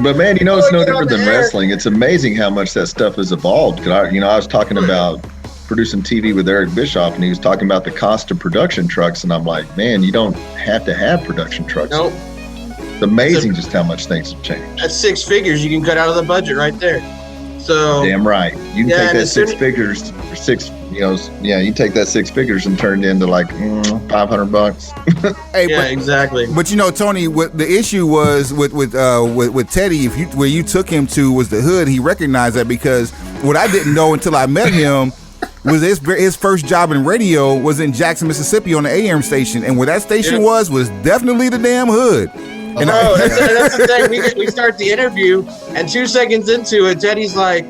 But man, it's no different than wrestling. It's amazing how much that stuff has evolved. Cause I was talking about producing TV with Eric Bischoff, and he was talking about the cost of production trucks, and I'm like, man, you don't have to have production trucks. Nope. It's amazing just how much things have changed. That's 6 figures you can cut out of the budget right there. So damn right. You can take that 6 figures for you take that 6 figures and turn it into like $500. Hey, yeah, exactly. But Tony, what the issue was with Teddy, where you took him to was the hood. He recognized that, because what I didn't know until I met him was his first job in radio was in Jackson, Mississippi on the AM station, and where that station was definitely the damn hood. And that's the thing. We start the interview, and 2 seconds into it, Teddy's like,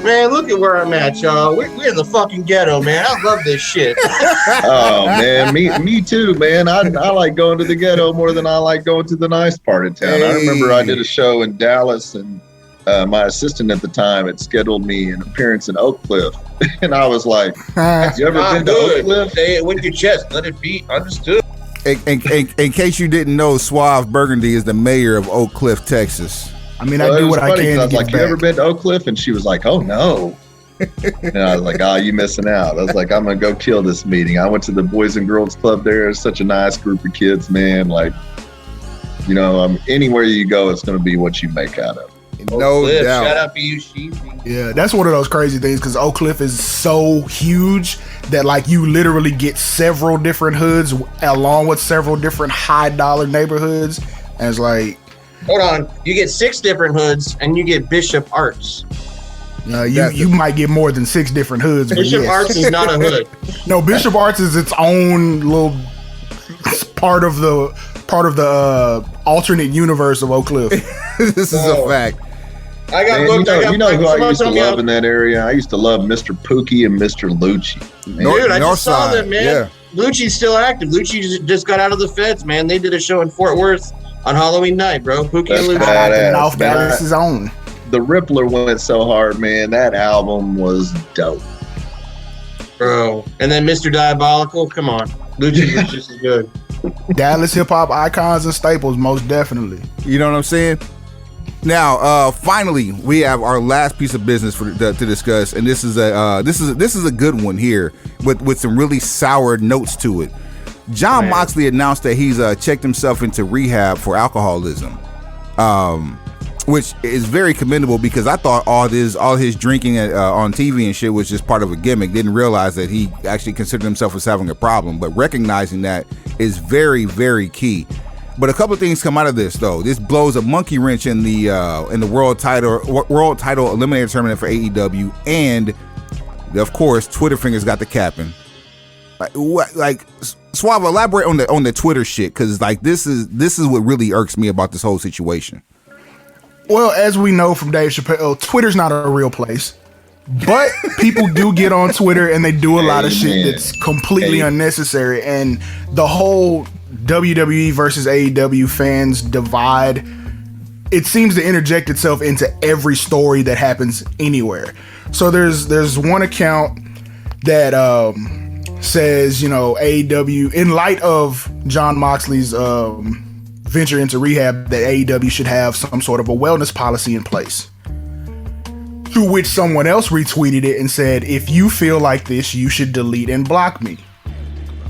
man, look at where I'm at, y'all. We're in the fucking ghetto, man. I love this shit. Oh, man. Me too, man. I like going to the ghetto more than I like going to the nice part of town. Hey. I remember I did a show in Dallas, and my assistant at the time had scheduled me an appearance in Oak Cliff. And I was like, have you ever been to Oak Cliff? Say it with your chest. Let it be understood. In case you didn't know, Suave Burgundy is the mayor of Oak Cliff, Texas. I mean, I do what I can. I was like, you ever been to Oak Cliff? And she was like, oh, no. And I was like, you missing out. I was like, I'm going to go kill this meeting. I went to the Boys and Girls Club there. It's such a nice group of kids, man. Like, anywhere you go, it's going to be what you make out of it. No doubt. Shout out to you, Sheezy. Yeah, that's one of those crazy things, because Oak Cliff is so huge that like you literally get several different hoods along with several different high dollar neighborhoods, and it's like, hold on, you get 6 different hoods and you get Bishop Arts. You might get more than 6 different hoods. Bishop Arts is not a hood. No, Bishop Arts is its own little part of the alternate universe of Oak Cliff. This is a fact. I got booked. You know who I used to love in that area? I used to love Mr. Pookie and Mr. Lucci. Dude, I just saw them, man. Yeah. Lucci's still active. Lucci just got out of the feds, man. They did a show in Fort Worth on Halloween night, bro. Pookie and Lucci. Off Dallas's own. The Rippler went so hard, man. That album was dope. Bro. And then Mr. Diabolical, come on. Lucci was just as good. Dallas hip-hop icons and staples, most definitely. You know what I'm saying? Now, finally, we have our last piece of business to discuss, and this is a good one here with some really sour notes to it. John Moxley announced that he's checked himself into rehab for alcoholism, which is very commendable, because I thought all his drinking on TV and shit was just part of a gimmick. Didn't realize that he actually considered himself as having a problem, but recognizing that is very, very key. But a couple of things come out of this, though. This blows a monkey wrench in the world title eliminator tournament for AEW, and of course, Twitter fingers got the capping. Like Suave, elaborate on the Twitter shit, because like this is what really irks me about this whole situation. Well, as we know from Dave Chappelle, Twitter's not a real place, but people do get on Twitter and they do a lot of shit that's completely unnecessary, and the whole WWE versus AEW fans divide, it seems to interject itself into every story that happens anywhere. So there's one account that says, AEW, in light of John Moxley's venture into rehab, that AEW should have some sort of a wellness policy in place. To which someone else retweeted it and said, if you feel like this, you should delete and block me.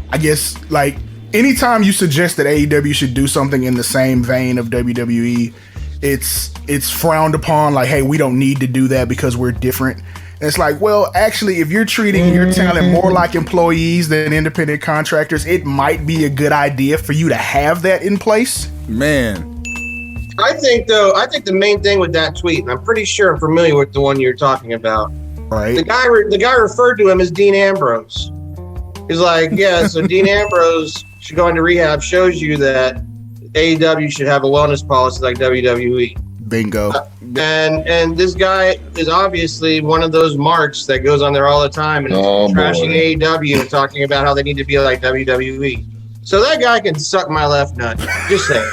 I guess, like, anytime you suggest that AEW should do something in the same vein of WWE, it's frowned upon, like, hey, we don't need to do that because we're different. And it's like, well, actually, if you're treating your talent more like employees than independent contractors, it might be a good idea for you to have that in place. Man. I think the main thing with that tweet, and I'm pretty sure I'm familiar with the one you're talking about. Right. The guy referred to him as Dean Ambrose. He's like, yeah, so Dean Ambrose should go into rehab, shows you that AEW should have a wellness policy like WWE. Bingo. And this guy is obviously one of those marks that goes on there all the time and trashing AEW and talking about how they need to be like WWE. So that guy can suck my left nut. Just saying.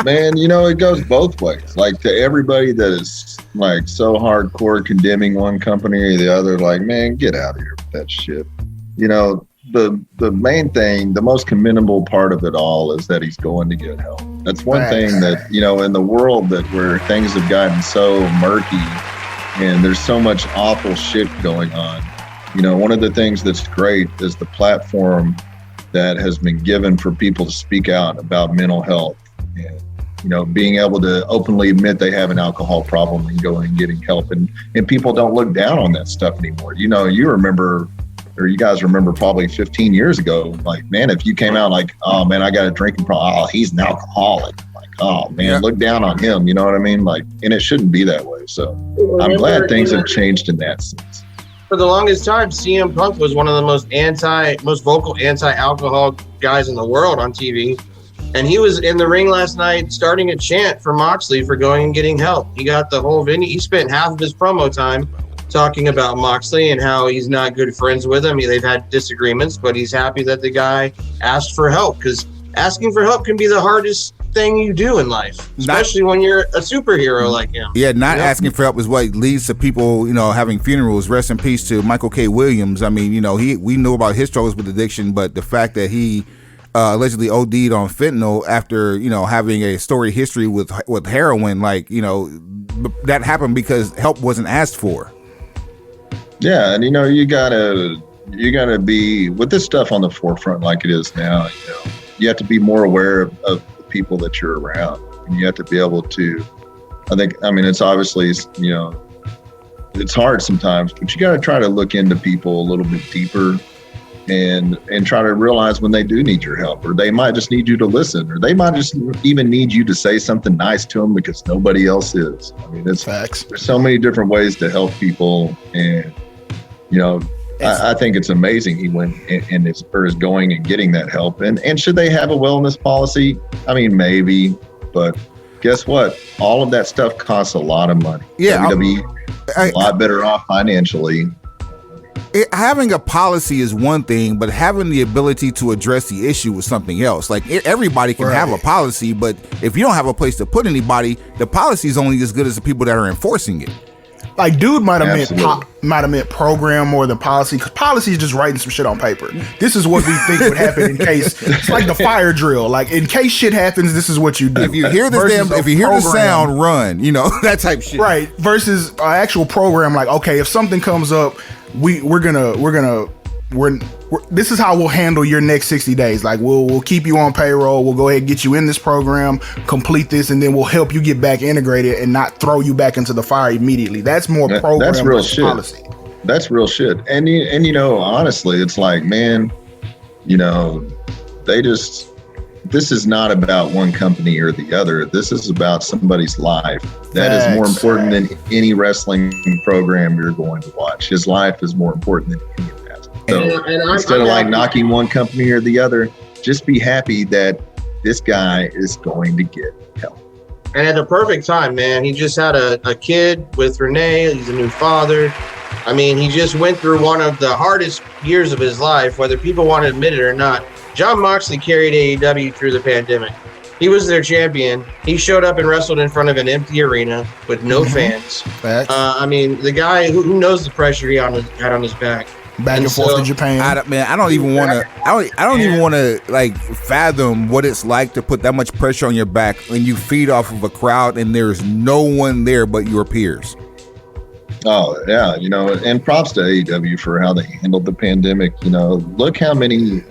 Man, it goes both ways. Like, to everybody that is like so hardcore condemning one company or the other, like, man, get out of here with that shit. The main thing, the most commendable part of it all is that he's going to get help. That's one thing that, in the world where things have gotten so murky and there's so much awful shit going on, one of the things that's great is the platform that has been given for people to speak out about mental health and, being able to openly admit they have an alcohol problem and going and getting help. And people don't look down on that stuff anymore. You remember, or you guys remember probably 15 years ago, like, man, if you came out like, oh man, I got a drinking problem. Oh, he's an alcoholic. Like, oh man, look down on him. You know what I mean? Like, and it shouldn't be that way. So I'm glad things have changed in that sense. For the longest time, CM Punk was one of the most vocal anti-alcohol guys in the world on TV. And he was in the ring last night starting a chant for Moxley for going and getting help. He got the whole venue. He spent half of his promo time talking about Moxley and how he's not good friends with him. They've had disagreements, but he's happy that the guy asked for help, because asking for help can be the hardest thing you do in life, especially when you're a superhero like him. Yeah, not asking for help is what leads to people, having funerals. Rest in peace to Michael K. Williams. I mean, we know about his struggles with addiction, but the fact that he allegedly OD'd on fentanyl after, having a storied history with heroin, that happened because help wasn't asked for. Yeah, and you gotta be with this stuff on the forefront like it is now. You have to be more aware of the people that you're around, and you have to be able to. It's obviously it's hard sometimes, but you got to try to look into people a little bit deeper, and try to realize when they do need your help, or they might just need you to listen, or they might just even need you to say something nice to them because nobody else is. It's facts. There's so many different ways to help people, and I think it's amazing he went and is going and getting that help. And should they have a wellness policy? Maybe, but guess what? All of that stuff costs a lot of money. Yeah, WWE a lot better off financially. Having a policy is one thing, but having the ability to address the issue is something else. Like, everybody can have a policy, but if you don't have a place to put anybody, the policy is only as good as the people that are enforcing it. Like, dude might have meant program more than policy, because policy is just writing some shit on paper. This is what we think would happen in case. It's like the fire drill. Like, in case shit happens, this is what you do. If you hear the sound, run. That type shit. Right. Versus an actual program. Like, okay, if something comes up, this is how we'll handle your next 60 days. Like, we'll keep you on payroll. We'll go ahead and get you in this program, complete this, and then we'll help you get back integrated and not throw you back into the fire immediately. That's more program. That's real shit. Policy. That's real shit. And honestly, it's like, man, this is not about one company or the other. This is about somebody's life. That is more important than any wrestling program you're going to watch. His life is more important than any of that. So instead of knocking one company or the other, just be happy that this guy is going to get help. And at the perfect time, man. He just had a kid with Renee. He's a new father. He just went through one of the hardest years of his life, whether people want to admit it or not. John Moxley carried AEW through the pandemic. He was their champion. He showed up and wrestled in front of an empty arena with no fans. The guy who knows the pressure he had on his back. Back and forth to Japan. I don't even want to fathom what it's like to put that much pressure on your back when you feed off of a crowd and there's no one there but your peers. Oh, yeah, and props to AEW for how they handled the pandemic. Look how many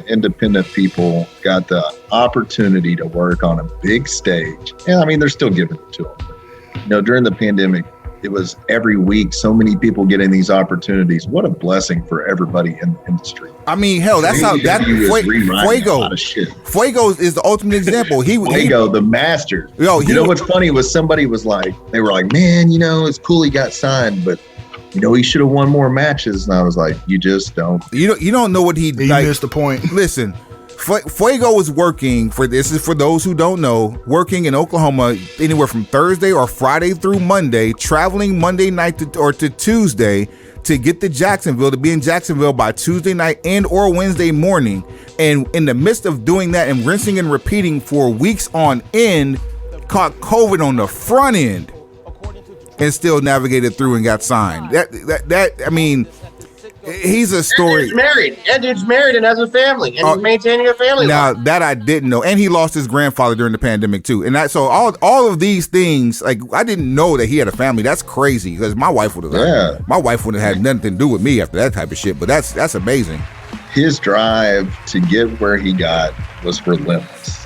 independent people got the opportunity to work on a big stage. Yeah, they're still giving it to them. During the pandemic, it was every week so many people getting these opportunities. What a blessing for everybody in the industry. Hell, that's how Fuego is the ultimate example. Fuego, the master. What's funny was somebody was like, they were like, man, it's cool he got signed, but he should have won more matches. And I was like, you just don't. You don't know what he missed the point. Listen, Fuego was working this is for those who don't know, working in Oklahoma anywhere from Thursday or Friday through Monday, traveling Monday night to Tuesday to get to Jacksonville, to be in Jacksonville by Tuesday night and or Wednesday morning. And in the midst of doing that and rinsing and repeating for weeks on end, caught COVID on the front end and still navigated through and got signed. He's a story. And dude's married and has a family, and he's maintaining a family. Now that I didn't know, and he lost his grandfather during the pandemic too. And so all of these things, like I didn't know that he had a family. That's crazy because my wife would have. My wife wouldn't have had nothing to do with me after that type of shit. But that's amazing. His drive to get where he got was relentless.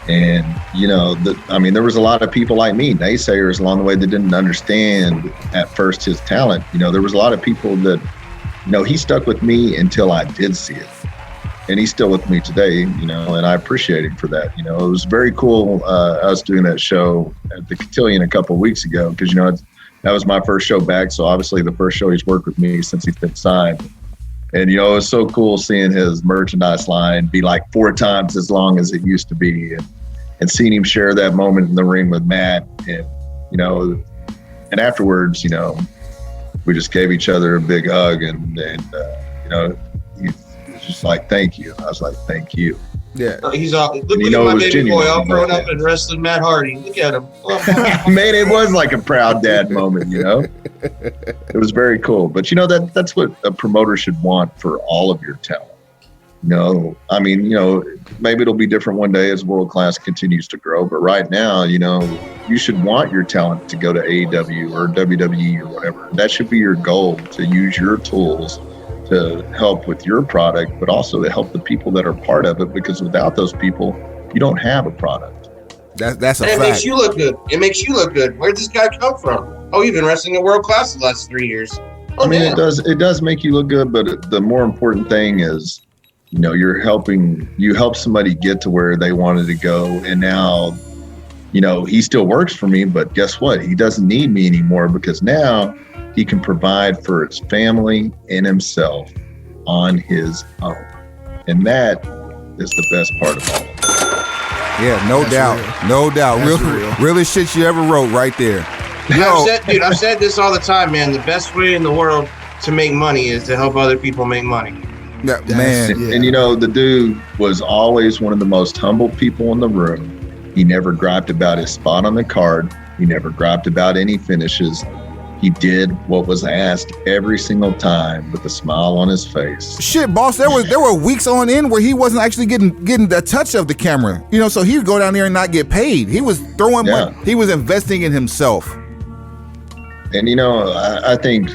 And, there was a lot of people like me, naysayers along the way that didn't understand at first his talent. There was a lot of people that, he stuck with me until I did see it. And he's still with me today, and I appreciate him for that. It was very cool us doing that show at the Cotillion a couple of weeks ago because, that was my first show back. So obviously the first show he's worked with me since he's been signed. And, it was so cool seeing his merchandise line be like 4 times as long as it used to be. And seeing him share that moment in the ring with Matt. And, and afterwards, we just gave each other a big hug. And he was just like, thank you. I was like, thank you. Yeah. He's all, look at my baby genuine, boy all grown up and wrestling Matt Hardy. Look at him. Man, it was like a proud dad moment, It was very cool. But, that's what a promoter should want for all of your talent. Maybe it'll be different one day as world class continues to grow. But right now, you should want your talent to go to AEW or WWE or whatever. That should be your goal, to use your tools to help with your product, but also to help the people that are part of it, because without those people, you don't have a product. That's a fact. It makes you look good. Where'd this guy come from? Oh, you've been wrestling at world class the last 3 years. It does make you look good, but the more important thing is, you help somebody get to where they wanted to go. And now, he still works for me, but guess what? He doesn't need me anymore because now he can provide for his family and himself on his own. And that is the best part of all of it. Yeah, no doubt. No doubt. Realest shit you ever wrote right there. I've said this all the time, man. The best way in the world to make money is to help other people make money. Yeah, man. And the dude was always one of the most humble people in the room. He never griped about his spot on the card. He never griped about any finishes. He did what was asked every single time with a smile on his face. Shit, boss, there were weeks on end where he wasn't actually getting the touch of the camera. So he would go down there and not get paid. He was throwing money. He was investing in himself. And I think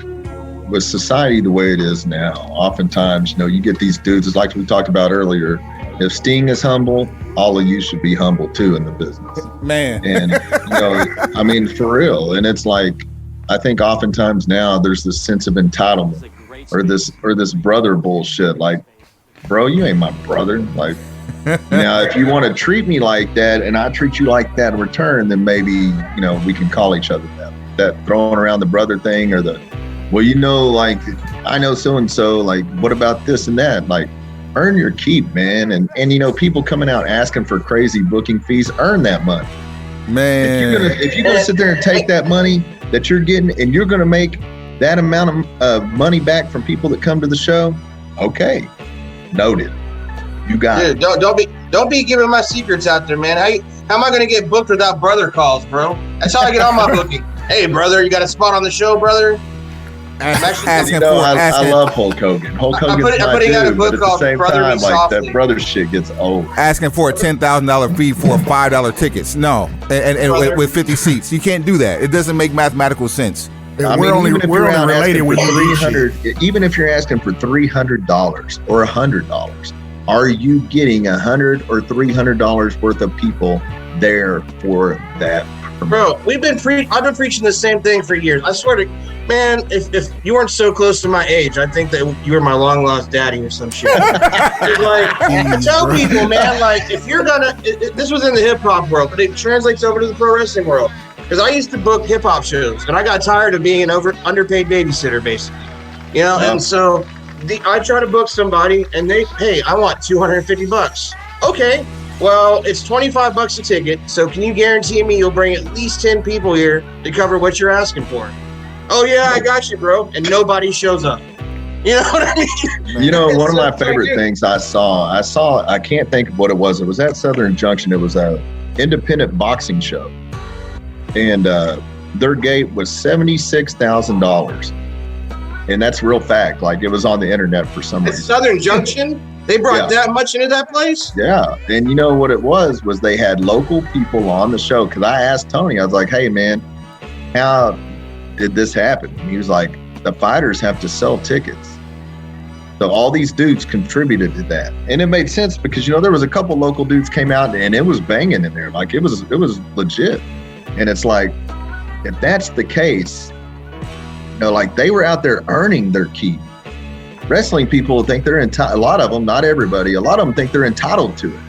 with society the way it is now, oftentimes, you get these dudes, it's like we talked about earlier. If Sting is humble, all of you should be humble too in the business. Man. And, for real. And it's like, I think oftentimes now there's this sense of entitlement or this brother bullshit. Like, bro, you ain't my brother. Like, now, if you want to treat me like that and I treat you like that in return, then maybe, we can call each other that throwing around the brother thing or like, I know so-and-so, like, what about this and that? Like, earn your keep, man. And people coming out asking for crazy booking fees, earn that money. Man. If you're gonna sit there and take that money that you're getting and you're gonna make that amount of money back from people that come to the show, okay, noted. You got it. Don't be giving my secrets out there, man. How am I gonna get booked without brother calls, bro? That's how I get all my booking. Hey, brother, you got a spot on the show, brother? I love Hulk Hogan. Hulk Hogan's my dude, but at the same time, like, that brother shit gets old. Asking for a $10,000 fee for $5 tickets. No. And with 50 seats. You can't do that. It doesn't make mathematical sense. We're only related with $300. Even if you're asking for $300 or $100, are you getting $100 or $300 worth of people there for that? Bro, I've been preaching the same thing for years. I swear to, man, if you weren't so close to my age, I think that you were my long lost daddy or some shit. Tell people, man, like, if you're gonna, this was in the hip hop world, but it translates over to the pro wrestling world. Because I used to book hip hop shows, and I got tired of being an underpaid babysitter, basically. And so I try to book somebody, and hey, I want $250. Okay. Well, it's $25 a ticket, so can you guarantee me you'll bring at least 10 people here to cover what you're asking for? Oh, yeah, I got you, bro. And nobody shows up. You know what I mean? One of my favorite things I saw, I can't think of what it was. It was at Southern Junction. It was a independent boxing show. And their gate was $76,000. And that's real fact. Like, it was on the internet for some At reason. Southern Junction, they brought that much into that place? Yeah. And you know what it was they had local people on the show. Cause I asked Tony, I was like, hey man, how did this happen? And he was like, the fighters have to sell tickets. So all these dudes contributed to that. And it made sense because, there was a couple local dudes came out and it was banging in there. Like it was legit. And it's like, if that's the case, like they were out there earning their keep. Wrestling people think they're entitled. A lot of them, not everybody, a lot of them think they're entitled to it.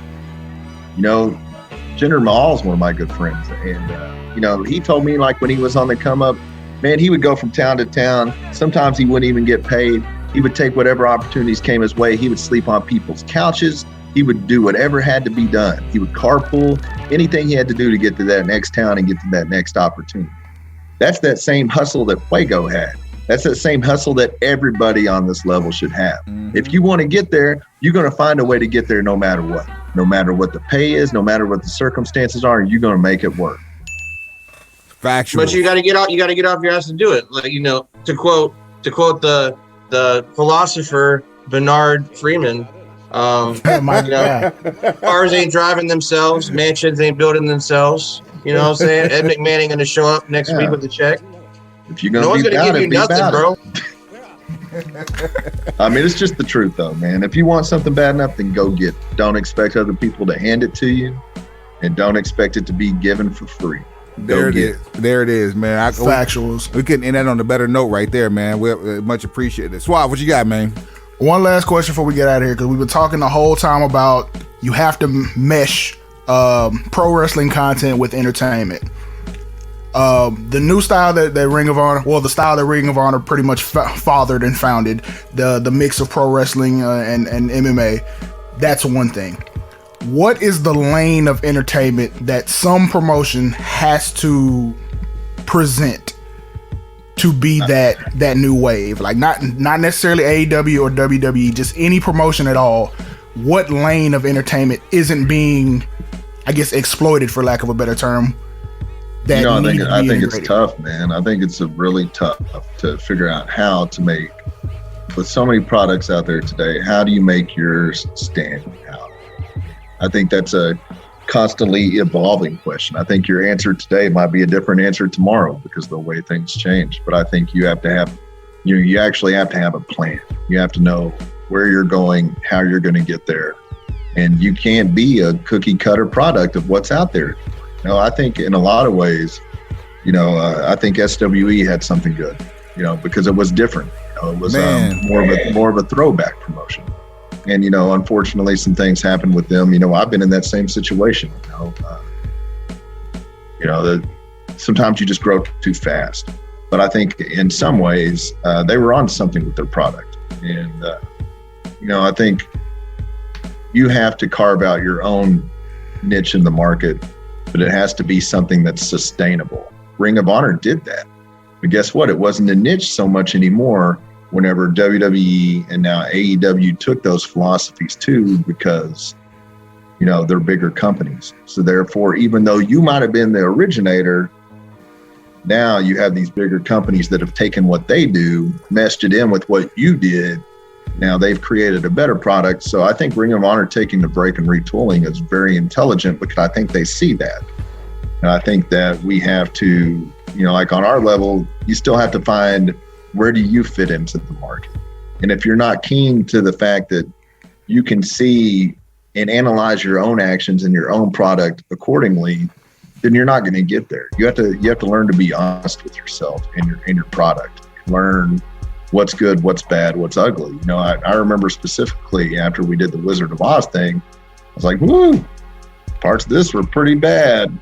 Jinder Mahal's one of my good friends. And, he told me like when he was on the come up, man, he would go from town to town. Sometimes he wouldn't even get paid. He would take whatever opportunities came his way. He would sleep on people's couches. He would do whatever had to be done. He would carpool, anything he had to do to get to that next town and get to that next opportunity. That's that same hustle that Fuego had. That's that same hustle that everybody on this level should have. Mm-hmm. If you want to get there, you're going to find a way to get there no matter what. No matter what the pay is, no matter what the circumstances are, you're going to make it work. Factual. But you got to get out. You got to get off your ass to do it. Like to quote the philosopher Bernard Freeman. Cars ain't driving themselves. Mansions ain't building themselves. You know what I'm saying? Ed McMahon ain't gonna show up next week with a check. If you're gonna no one's gonna give you nothing, bro. I mean, it's just the truth, though, man. If you want something bad enough, then go get it. Don't expect other people to hand it to you, and don't expect it to be given for free. There it is, man. Factuals. We couldn't end that on a better note right there, man. We much appreciated. Suave, what you got, man? One last question before we get out of here, because we've been talking the whole time about you have to mesh pro wrestling content with entertainment. The new style that Ring of Honor, the style that Ring of Honor pretty much fathered and founded, the mix of pro wrestling and MMA, that's one thing. What is the lane of entertainment that some promotion has to present to be that new wave? Like not necessarily AEW or WWE, just any promotion at all. What lane of entertainment isn't being, I guess, exploited, for lack of a better term? I think it's tough, man. I think it's really tough to figure out how to make, with so many products out there today, how do you make yours stand out? I think that's a constantly evolving question. I think your answer today might be a different answer tomorrow because of the way things change. But I think you have to have, you actually have to have a plan. You have to know where you're going, how you're going to get there. And you can't be a cookie cutter product of what's out there. I think in a lot of ways, I think SWE had something good, because it was different. It was more of a throwback promotion. And, unfortunately, some things happened with them. I've been in that same situation. Sometimes you just grow too fast. But I think in some ways, they were on something with their product. And, I think you have to carve out your own niche in the market, but it has to be something that's sustainable. Ring of Honor did that. But guess what? It wasn't a niche so much anymore whenever WWE and now AEW took those philosophies too, because, they're bigger companies. So therefore, even though you might have been the originator, now you have these bigger companies that have taken what they do, meshed it in with what you did. Now they've created a better product. So I think Ring of Honor taking the break and retooling is very intelligent because I think they see that. And I think that we have to, like on our level, you still have to find where do you fit into the market. And if you're not keen to the fact that you can see and analyze your own actions and your own product accordingly, then you're not going to get there. You have to learn to be honest with yourself and your product. Learn what's good, what's bad, what's ugly. I remember specifically after we did the Wizard of Oz thing, I was like, woo, parts of this were pretty bad.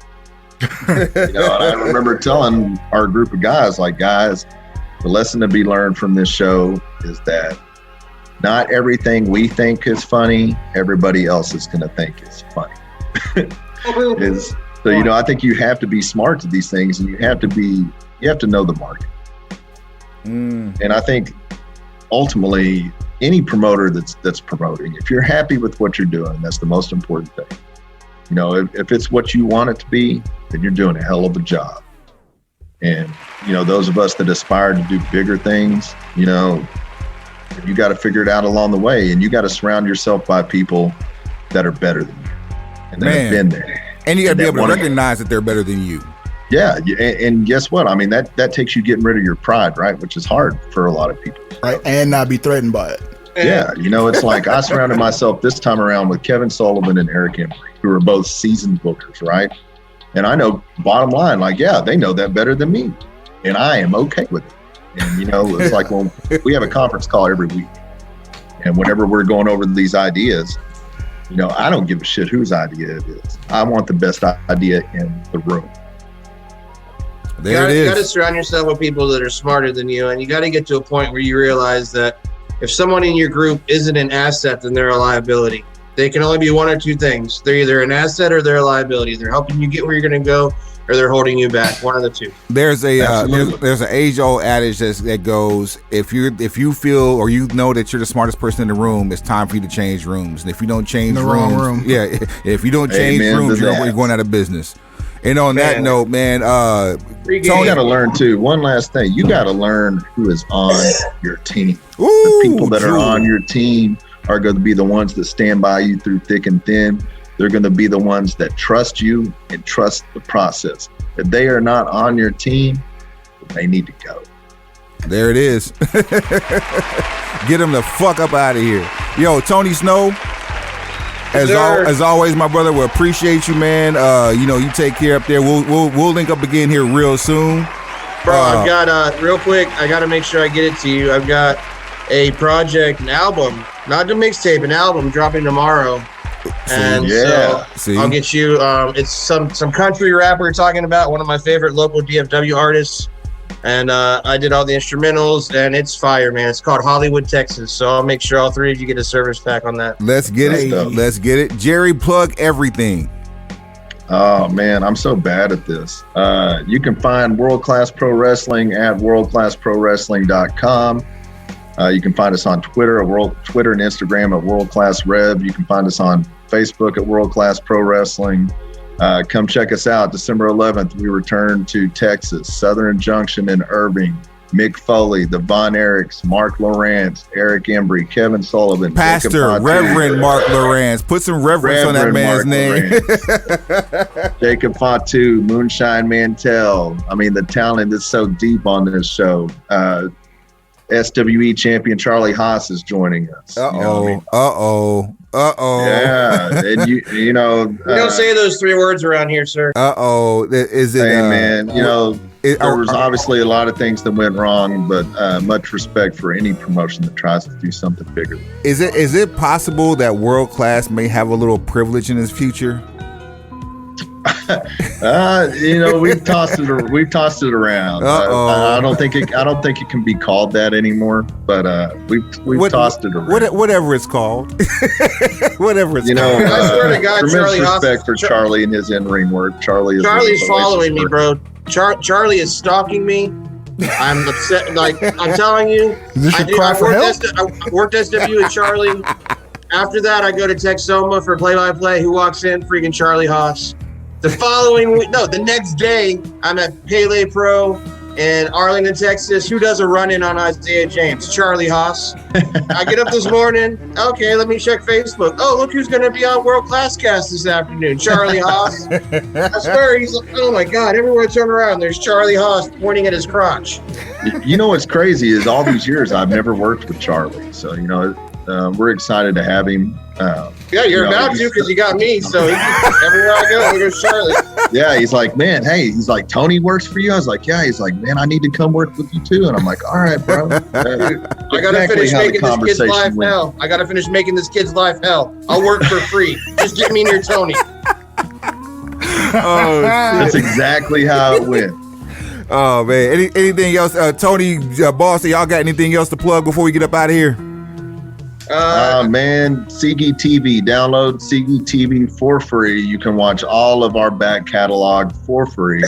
And I remember telling our group of guys, guys, the lesson to be learned from this show is that not everything we think is funny, everybody else is going to think is funny. So, I think you have to be smart to these things, and you have to know the market. And I think ultimately any promoter that's promoting, if you're happy with what you're doing, that's the most important thing. If it's what you want it to be, then you're doing a hell of a job. And, those of us that aspire to do bigger things, you got to figure it out along the way, and you got to surround yourself by people that are better than you and that have been there. And you got to be able to recognize that they're better than you. Yeah. And guess what? I mean, that takes you getting rid of your pride, right? Which is hard for a lot of people. Right. And not be threatened by it. Yeah. It's like I surrounded myself this time around with Kevin Sullivan and Eric Embry, who are both seasoned bookers, right? And I know, bottom line, they know that better than me. And I am okay with it. And, it's like, well, we have a conference call every week. And whenever we're going over these ideas, I don't give a shit whose idea it is. I want the best idea in the room. There it is. You got to surround yourself with people that are smarter than you. And you got to get to a point where you realize that if someone in your group isn't an asset, then they're a liability. They can only be one or two things. They're either an asset or they're a liability. They're helping you get where you're going to go, or they're holding you back. One of the two. There's there's an age-old adage that goes, if you feel or know that you're the smartest person in the room, it's time for you to change rooms. And if you don't change rooms, if you don't change rooms, you're going out of business. And on that note, man, Tony, you got to learn too. One last thing, you got to learn who is on your team. Ooh, the people that are on your team are going to be the ones that stand by you through thick and thin. They're going to be the ones that trust you and trust the process. If they are not on your team, they need to go. There it is. Get them the fuck up out of here. Yo, Tony Snow, as always, my brother, we appreciate you, man. You take care up there. We'll link up again here real soon. Bro, I've got real quick, I got to make sure I get it to you. I've got a project, an album, not a mixtape, an album dropping tomorrow. And so I'll get you, it's some country rapper we're talking about, one of my favorite local DFW artists. And I did all the instrumentals, and it's fire, man. It's called Hollywood, Texas. So I'll make sure all three of you get a service pack on that. Let's get it. Let's get it. Jerry, plug everything. Oh, man, I'm so bad at this. You can find World Class Pro Wrestling at worldclassprowrestling.com. You can find us on Twitter and Instagram at World Class Rev. You can find us on Facebook at World Class Pro Wrestling. Come check us out. December 11th, we return to Texas, Southern Junction in Irving. Mick Foley, the Von Erichs, Mark Lawrence, Eric Embry, Kevin Sullivan, Pastor Reverend Mark Lawrence. Put some reverence on that man's name. Jacob Fatu, Moonshine Mantell. I mean, the talent is so deep on this show. SWE champion Charlie Haas is joining us. Uh-oh. Yeah, and you don't say those three words around here, sir. Is it? Hey, man, there was obviously a lot of things that went wrong, but much respect for any promotion that tries to do something bigger. Is it possible that World Class may have a little privilege in his future? We've tossed it around. I don't think it can be called that anymore. But we've tossed it around. Whatever it's called. Whatever it's called. I swear to God, Charlie respect for Charlie and his in-ring work. Charlie's following me, bro. Charlie is stalking me. I'm upset. Like I'm telling you, I worked SW with Charlie. After that, I go to Texoma for play-by-play. Who walks in? Freaking Charlie Haas. The next day, I'm at Pele Pro in Arlington, Texas. Who does a run-in on Isaiah James? Charlie Haas. I get up this morning. Okay, let me check Facebook. Oh, look who's going to be on World Class Cast this afternoon. Charlie Haas. I swear, he's like, oh my God, everywhere I turn around, there's Charlie Haas pointing at his crotch. What's crazy is all these years I've never worked with Charlie. So, we're excited to have him. You're about to because you got me. So everywhere I go, there's Charlie. Yeah, he's like, man, hey, he's like, Tony works for you? I was like, yeah. He's like, man, I need to come work with you too. And I'm like, all right, bro. I got to finish making this kid's life hell. I got to finish making this kid's life hell. I'll work for free. Just get me near Tony. Oh, that's exactly how it went. Oh, man. Anything else? Tony, Bostic, y'all got anything else to plug before we get up out of here? Man, Sigi TV. Download Sigi TV for free. You can watch all of our back catalog for free. Be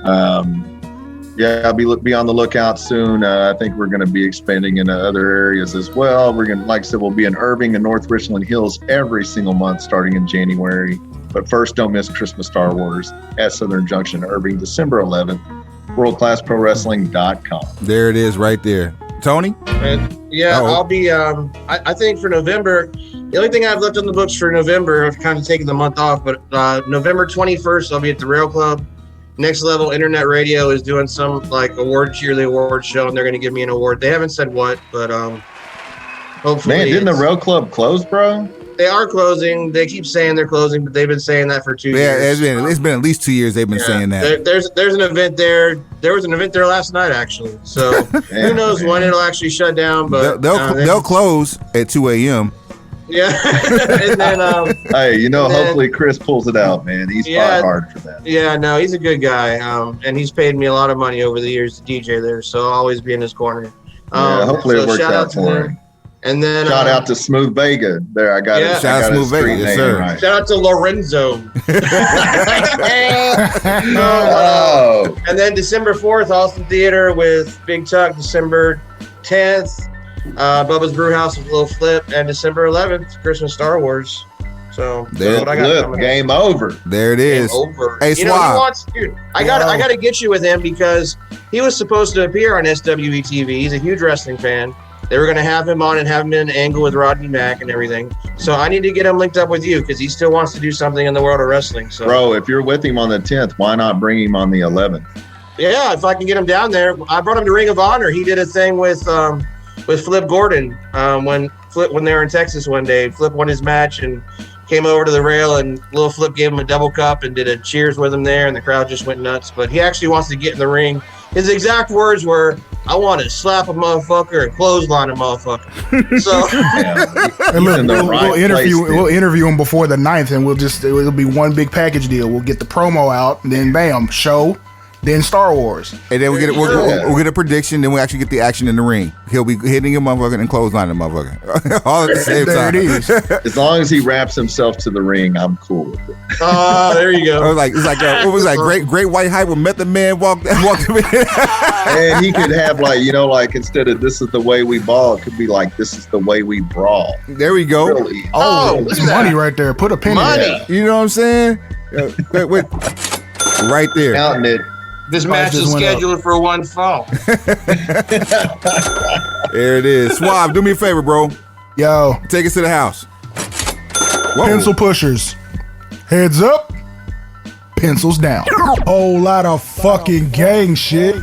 on the lookout soon. I think we're going to be expanding into other areas as well. We're going to, like I said, we'll be in Irving and North Richland Hills every single month starting in January. But first, don't miss Christmas Star Wars at Southern Junction, Irving, December 11th. worldclassprowrestling.com. There it is right there. Tony? I'll be, I think for November, the only thing I've left on the books for November, I've kind of taken the month off, but November 21st, I'll be at the Rail Club. Next Level Internet Radio is doing some yearly award show, and they're going to give me an award. They haven't said what, but hopefully. Man, didn't the Rail Club close, bro? They are closing. They keep saying they're closing, but they've been saying that for 2 years. Yeah, it's been at least 2 years they've been saying that. There's an event there. There was an event there last night, actually. So who knows when it'll actually shut down? But they'll close at 2 a.m. Yeah. And then hey, hopefully Chris pulls it out, man. He's fought hard for that. Yeah, no, he's a good guy. And he's paid me a lot of money over the years to DJ there, so I'll always be in his corner. Hopefully it works out for him. And then shout out to Smooth Vega. There, I got it. Shout out to Smooth Vega, yes, sir. Right. Shout out to Lorenzo. And then December 4th, Austin Theater with Big Tuck. December 10th, Bubba's Brewhouse with Lil Flip, and December 11th, Christmas Star Wars. So that's what I got. Game over. There it is. Game over. Hey, Swab. I got to get you with him because he was supposed to appear on SWE TV. He's a huge wrestling fan. They were going to have him on and have him in an angle with Rodney Mack and everything. So I need to get him linked up with you because he still wants to do something in the world of wrestling. So, bro, if you're with him on the 10th, why not bring him on the 11th? Yeah, if I can get him down there. I brought him to Ring of Honor. He did a thing with Flip Gordon when they were in Texas one day. Flip won his match and came over to the rail, and Lil Flip gave him a double cup and did a cheers with him there, and the crowd just went nuts. But he actually wants to get in the ring. His exact words were, "I want to slap a motherfucker and clothesline a motherfucker." So, and look, we'll interview him before the 9th, and it'll be one big package deal. We'll get the promo out, and then bam, show, then Star Wars, and then we'll get a prediction. Then we actually get the action in the ring. He'll be hitting a motherfucker and clotheslining a motherfucker all at the same time. There it is. As long as he wraps himself to the ring, I'm cool with it. There you go. What was like Great White Hype when Method Man walked in. And he could have instead of "this is the way we ball," it could be like "this is the way we brawl." There we go. Really? That's money right there. Put a pin in it. You know what I'm saying? Wait. Right there. Counting it. This match is scheduled for one fall. There it is. Swab, do me a favor, bro. Yo. Take us to the house. Whoa. Pencil pushers. Heads up. Pencils down. Whole lot of fucking gang shit.